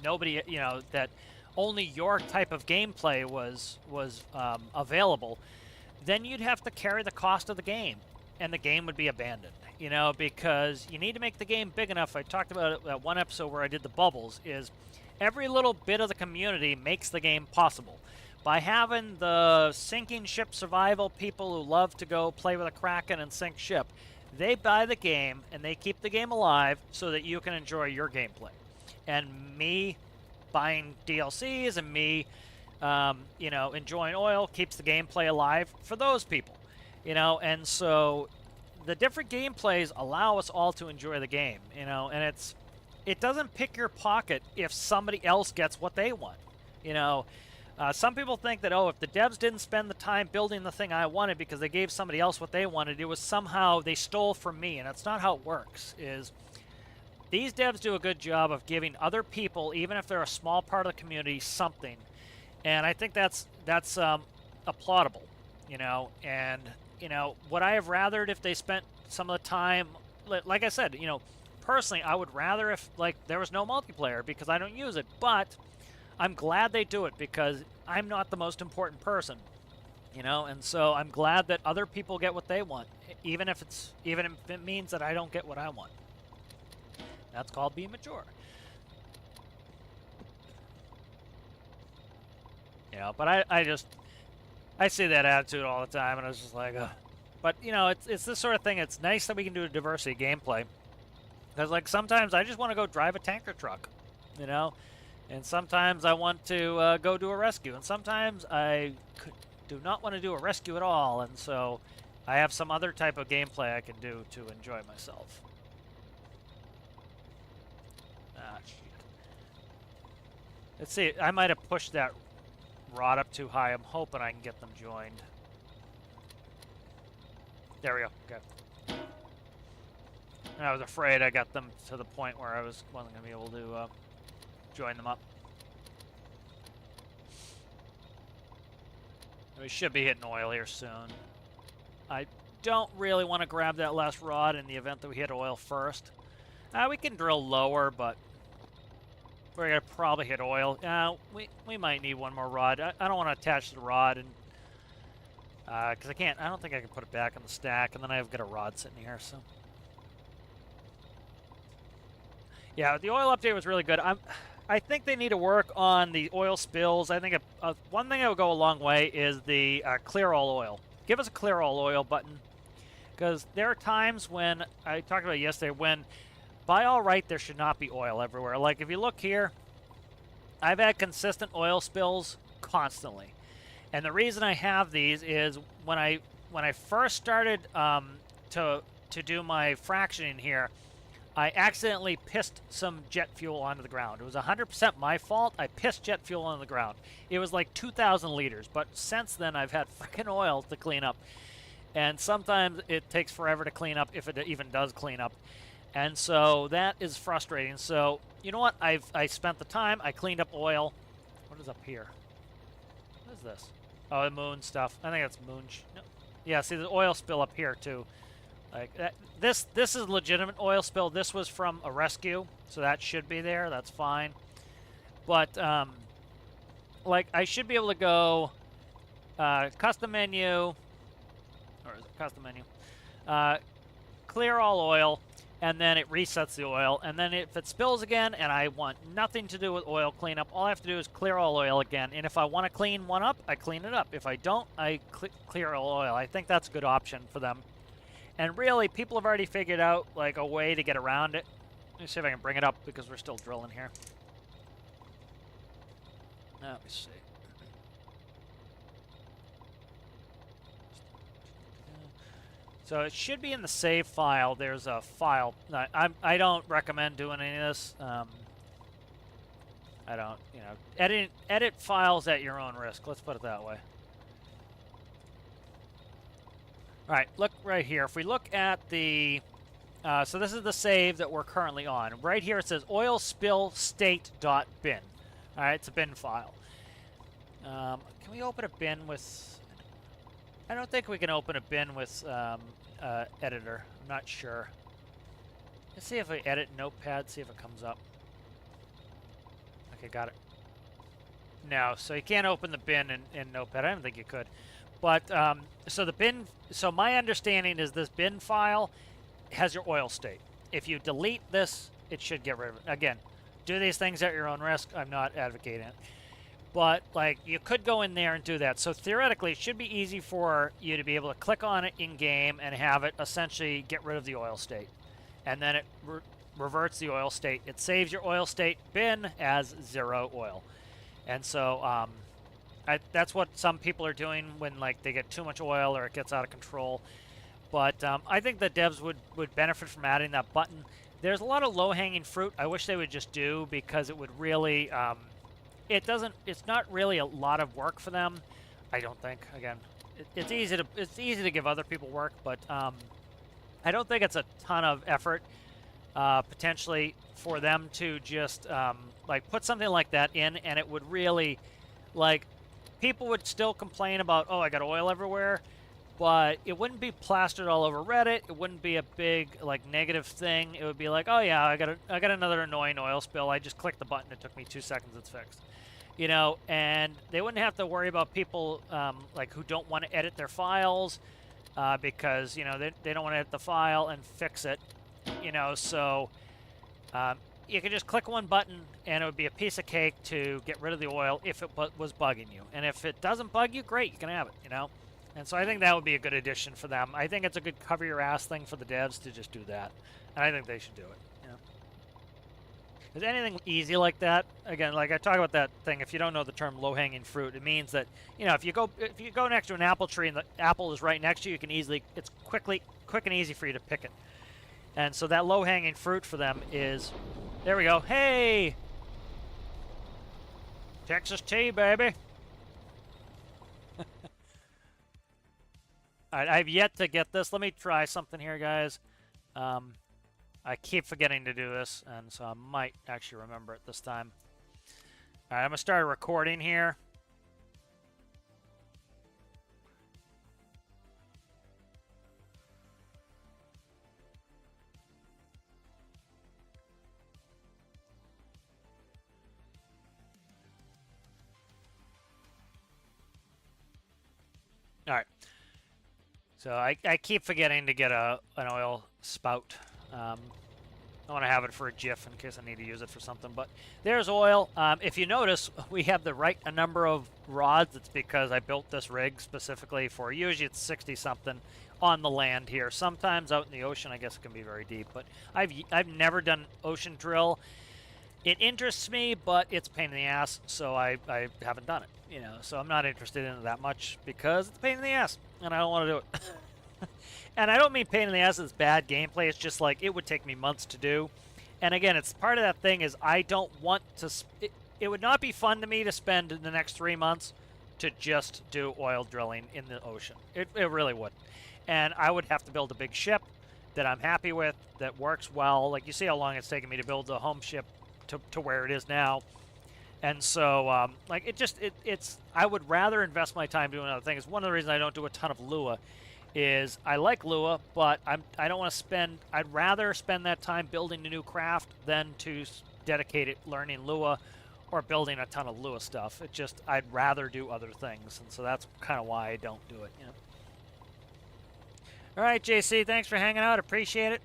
nobody, you know, that only your type of gameplay was available, then you'd have to carry the cost of the game, and the game would be abandoned, you know, because you need to make the game big enough. I talked about it that one episode where I did the bubbles, is every little bit of the community makes the game possible. By having the sinking ship survival people who love to go play with a Kraken and sink ship, they buy the game and they keep the game alive so that you can enjoy your gameplay. And me buying DLCs and me, you know, enjoying oil keeps the gameplay alive for those people, you know. And so the different gameplays allow us all to enjoy the game, you know. And it doesn't pick your pocket if somebody else gets what they want, you know. Some people think that, oh, if the devs didn't spend the time building the thing I wanted because they gave somebody else what they wanted, it was somehow they stole from me. And that's not how it works. These devs do a good job of giving other people, even if they're a small part of the community, something. And I think that's applaudable, you know. And, you know, would I have rathered if they spent some of the time, like I said, you know, personally, I would rather if, like, there was no multiplayer because I don't use it. But I'm glad they do it because I'm not the most important person, you know. And so I'm glad that other people get what they want, even if it means that I don't get what I want. That's called being mature. You know, but I see that attitude all the time, and I was just like, ugh. But, you know, it's this sort of thing. It's nice that we can do a diversity gameplay. Because, like, sometimes I just want to go drive a tanker truck, you know? And sometimes I want to go do a rescue. And sometimes I do not want to do a rescue at all. And so I have some other type of gameplay I can do to enjoy myself. Ah, shit. Let's see. I might have pushed that rod up too high. I'm hoping I can get them joined. There we go. Okay. And I was afraid I got them to the point where I wasn't going to be able to join them up. We should be hitting oil here soon. I don't really want to grab that last rod in the event that we hit oil first. We can drill lower, but we're going to probably hit oil. We might need one more rod. I don't want to attach the rod, and because I don't think I can put it back in the stack, and then I've got a rod sitting here, so. Yeah, the oil update was really good. I think they need to work on the oil spills. I think one thing that would go a long way is the clear all oil. Give us a clear all oil button, because there are times when, I talked about it yesterday, when by all right there should not be oil everywhere. Like if you look here, I've had consistent oil spills constantly. And the reason I have these is when I first started to do my fractioning here, I accidentally pissed some jet fuel onto the ground. It was 100% my fault. I pissed jet fuel onto the ground. It was like 2,000 liters, but since then I've had freaking oil to clean up. And sometimes it takes forever to clean up, if it even does clean up. And so that is frustrating. So, you know what? I spent the time. I cleaned up oil. What is up here? What is this? Oh, the moon stuff. I think that's moon. No. Yeah, see the oil spill up here too. Like that, this is legitimate oil spill. This was from a rescue, so that should be there. That's fine. But like, I should be able to go custom menu, or is it custom menu? Clear all oil, and then it resets the oil. And then if it spills again and I want nothing to do with oil cleanup, all I have to do is clear all oil again. And if I want to clean one up, I clean it up. If I don't, I clear all oil. I think that's a good option for them. And really, people have already figured out like a way to get around it. Let me see if I can bring it up because we're still drilling here. Let me see. So it should be in the save file. There's a file. I don't recommend doing any of this. I don't, you know, edit files at your own risk. Let's put it that way. All right, look right here. If we look at the, so this is the save that we're currently on. Right here it says oil spill state.bin. All right, it's a bin file. Can we open a bin with? I don't think we can open a bin with editor. I'm not sure. Let's see if I edit Notepad, see if it comes up. Okay, got it. No, so you can't open the bin in Notepad. I don't think you could. But, so the bin, so my understanding is this bin file has your oil state. If you delete this, it should get rid of it. Again, do these things at your own risk. I'm not advocating it. But, like, you could go in there and do that. So, theoretically, it should be easy for you to be able to click on it in-game and have it essentially get rid of the oil state. And then it reverts the oil state. It saves your oil state bin as 0 oil. And so, that's what some people are doing when, like, they get too much oil or it gets out of control. But I think the devs would benefit from adding that button. There's a lot of low-hanging fruit I wish they would just do because it would really... it's not really a lot of work for them, I don't think. Again, it's easy to give other people work, but I don't think it's a ton of effort potentially for them to just like put something like that in, and it would really, like, people would still complain about, oh, I got oil everywhere, but it wouldn't be plastered all over Reddit. It wouldn't be a big like negative thing. It would be like, oh yeah, I got another annoying oil spill. I just clicked the button. It took me 2 seconds. It's fixed. You know, and they wouldn't have to worry about people like who don't want to edit their files because, you know, they don't want to edit the file and fix it, you know. So you could just click one button and it would be a piece of cake to get rid of the oil if it was bugging you. And if it doesn't bug you, great, you can have it, you know. And so I think that would be a good addition for them. I think it's a good cover your ass thing for the devs to just do that. And I think they should do it. Is anything easy like that? Again, like I talk about that thing, if you don't know the term low-hanging fruit, it means that, you know, if you go next to an apple tree and the apple is right next to you, you can easily, it's quick and easy for you to pick it. And so that low-hanging fruit for them is, there we go. Hey! Texas tea, baby. All right, I've yet to get this. Let me try something here, guys. I keep forgetting to do this, and so I might actually remember it this time. All right, I'm going to start recording here. All right. So I keep forgetting to get an oil spout. I want to have it for a GIF in case I need to use it for something. But there's oil. If you notice, we have the right number of rods. It's because I built this rig specifically for, usually it's 60-something on the land here. Sometimes out in the ocean, I guess it can be very deep. But I've never done ocean drill. It interests me, but it's a pain in the ass, so I haven't done it. You know, so I'm not interested in it that much because it's a pain in the ass, and I don't want to do it. And I don't mean pain in the ass as bad gameplay. It's just like it would take me months to do. And again, it's part of that thing is I don't want to... It would not be fun to me to spend the next 3 months to just do oil drilling in the ocean. It really wouldn't. And I would have to build a big ship that I'm happy with, that works well. Like, you see how long it's taken me to build a home ship to where it is now. And so, like, it's... I would rather invest my time doing other things. One of the reasons I don't do a ton of Lua is I like Lua, but I don't want to spend... I'd rather spend that time building a new craft than to dedicate it learning Lua or building a ton of Lua stuff. It just, I'd rather do other things, and so that's kind of why I don't do it, you know. All right, JC, thanks for hanging out. Appreciate it.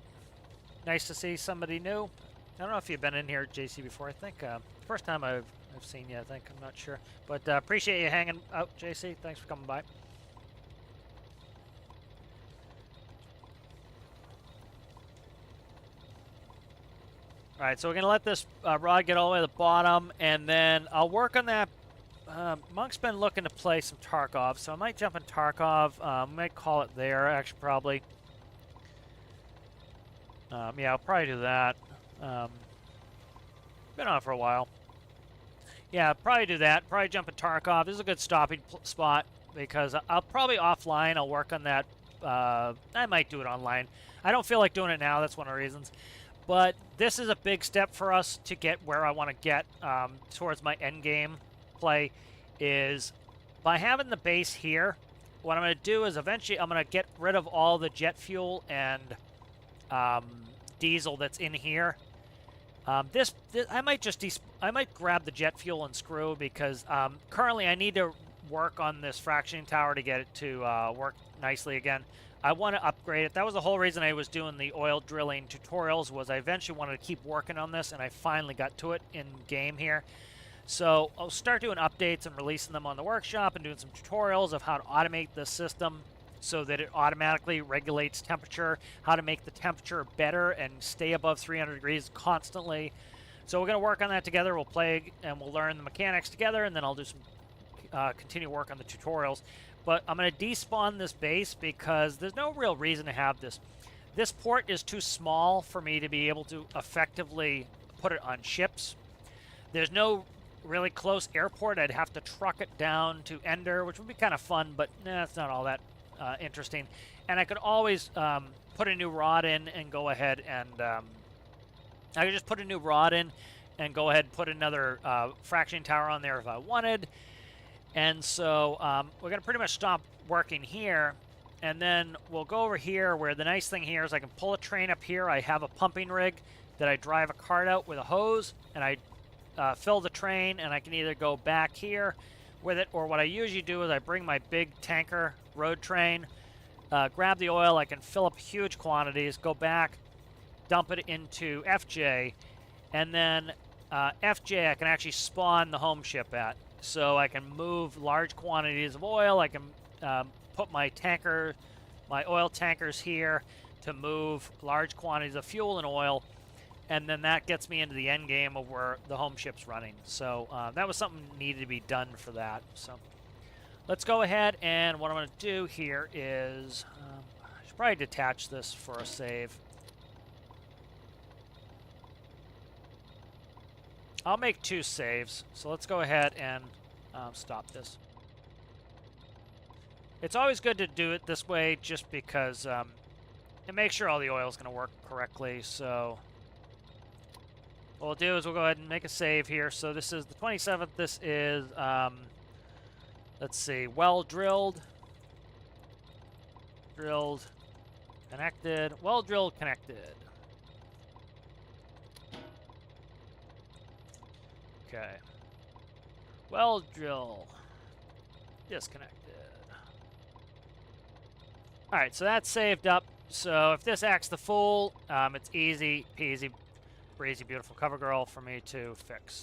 Nice to see somebody new. I don't know if you've been in here, JC, before. I think first time I've seen you, I think. I'm not sure. But appreciate you hanging out, JC. Thanks for coming by. All right, so we're going to let this rod get all the way to the bottom, and then I'll work on that. Monk's been looking to play some Tarkov, so I might jump in Tarkov. I might call it there, actually, probably. Yeah, I'll probably do that. Been on for a while. Yeah, probably do that. Probably jump in Tarkov. This is a good stopping spot because I'll probably offline. I'll work on that. I might do it online. I don't feel like doing it now. That's one of the reasons. But this is a big step for us to get where I want to get towards my end game play. Is by having the base here, what I'm going to do is eventually I'm going to get rid of all the jet fuel and diesel that's in here. This I might grab the jet fuel and screw because currently I need to work on this fractioning tower to get it to work nicely again. I want to upgrade it. That was the whole reason I was doing the oil drilling tutorials, was I eventually wanted to keep working on this, and I finally got to it in game here. So I'll start doing updates and releasing them on the workshop and doing some tutorials of how to automate the system so that it automatically regulates temperature, how to make the temperature better and stay above 300 degrees constantly. So we're going to work on that together. We'll play and we'll learn the mechanics together, and then I'll do some continue work on the tutorials. But I'm going to despawn this base because there's no real reason to have this. This port is too small for me to be able to effectively put it on ships. There's no really close airport. I'd have to truck it down to Ender, which would be kind of fun, but it's not all that interesting. And I could always put a new rod in and go ahead and I could just put a new rod in and go ahead and put another fractioning tower on there if I wanted. And so we're going to pretty much stop working here, and then we'll go over here where the nice thing here is I can pull a train up here. I have a pumping rig that I drive a cart out with a hose, and I fill the train, and I can either go back here with it, or what I usually do is I bring my big tanker road train, grab the oil, I can fill up huge quantities, go back, dump it into FJ, and then FJ I can actually spawn the home ship at. So I can move large quantities of oil. I can put my oil tankers here to move large quantities of fuel and oil, and then that gets me into the end game of where the home ship's running. So that was something that needed to be done for that. So let's go ahead, and what I'm going to do here is I should probably detach this for a save. I'll make 2 saves, so let's go ahead and stop this. It's always good to do it this way just because it makes sure all the oil is going to work correctly. So what we'll do is we'll go ahead and make a save here. So this is the 27th. This is, let's see, well drilled, connected, well drilled, connected. Okay. Well drill. Disconnected. Alright, so that's saved up. So if this acts the fool, it's easy peasy, breezy, beautiful cover girl for me to fix.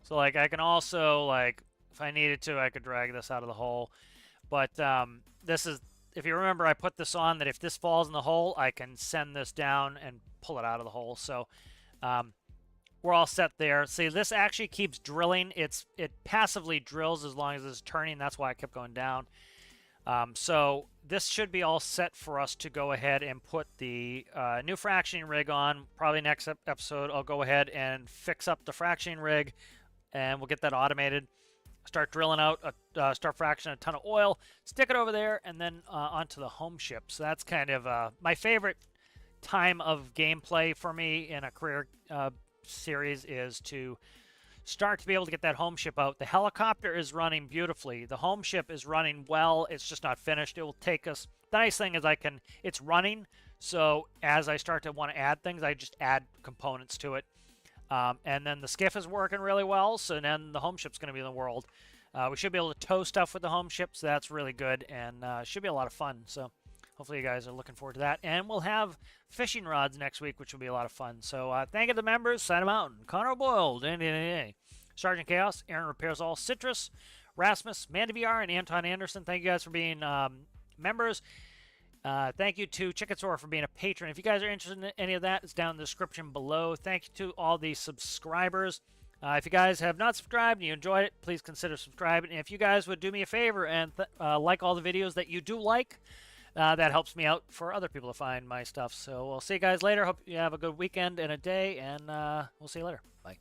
So like I can also, like, if I needed to, I could drag this out of the hole. But this is, if you remember, I put this on that if this falls in the hole, I can send this down and pull it out of the hole. So we're all set there. See, this actually keeps drilling. It passively drills as long as it's turning. That's why I kept going down. So this should be all set for us to go ahead and put the new fractioning rig on. Probably next episode, I'll go ahead and fix up the fractioning rig, and we'll get that automated. Start drilling out, start fractioning a ton of oil, stick it over there, and then onto the home ship. So that's kind of my favorite time of gameplay for me in a career series is to start to be able to get that home ship out. The helicopter is running beautifully. The home ship is running well. It's just not finished. It will take us. The nice thing is it's running, So as I start to want to add things, I just add components to it. And then the skiff is working really well, so then the home ship's going to be in the world. We should be able to tow stuff with the home ship, so that's really good, and should be a lot of fun. So hopefully you guys are looking forward to that. And we'll have fishing rods next week, which will be a lot of fun. So thank you to the members. Sign them out. Connor Boyle, Sergeant Chaos, Aaron Repairs All, Citrus, Rasmus, Mandavr, and Anton Anderson. Thank you guys for being members. Thank you to Chickensore for being a patron. If you guys are interested in any of that, it's down in the description below. Thank you to all the subscribers. If you guys have not subscribed and you enjoyed it, please consider subscribing. And if you guys would do me a favor and like all the videos that you do like, that helps me out for other people to find my stuff. So we'll see you guys later. Hope you have a good weekend and a day, and we'll see you later. Bye.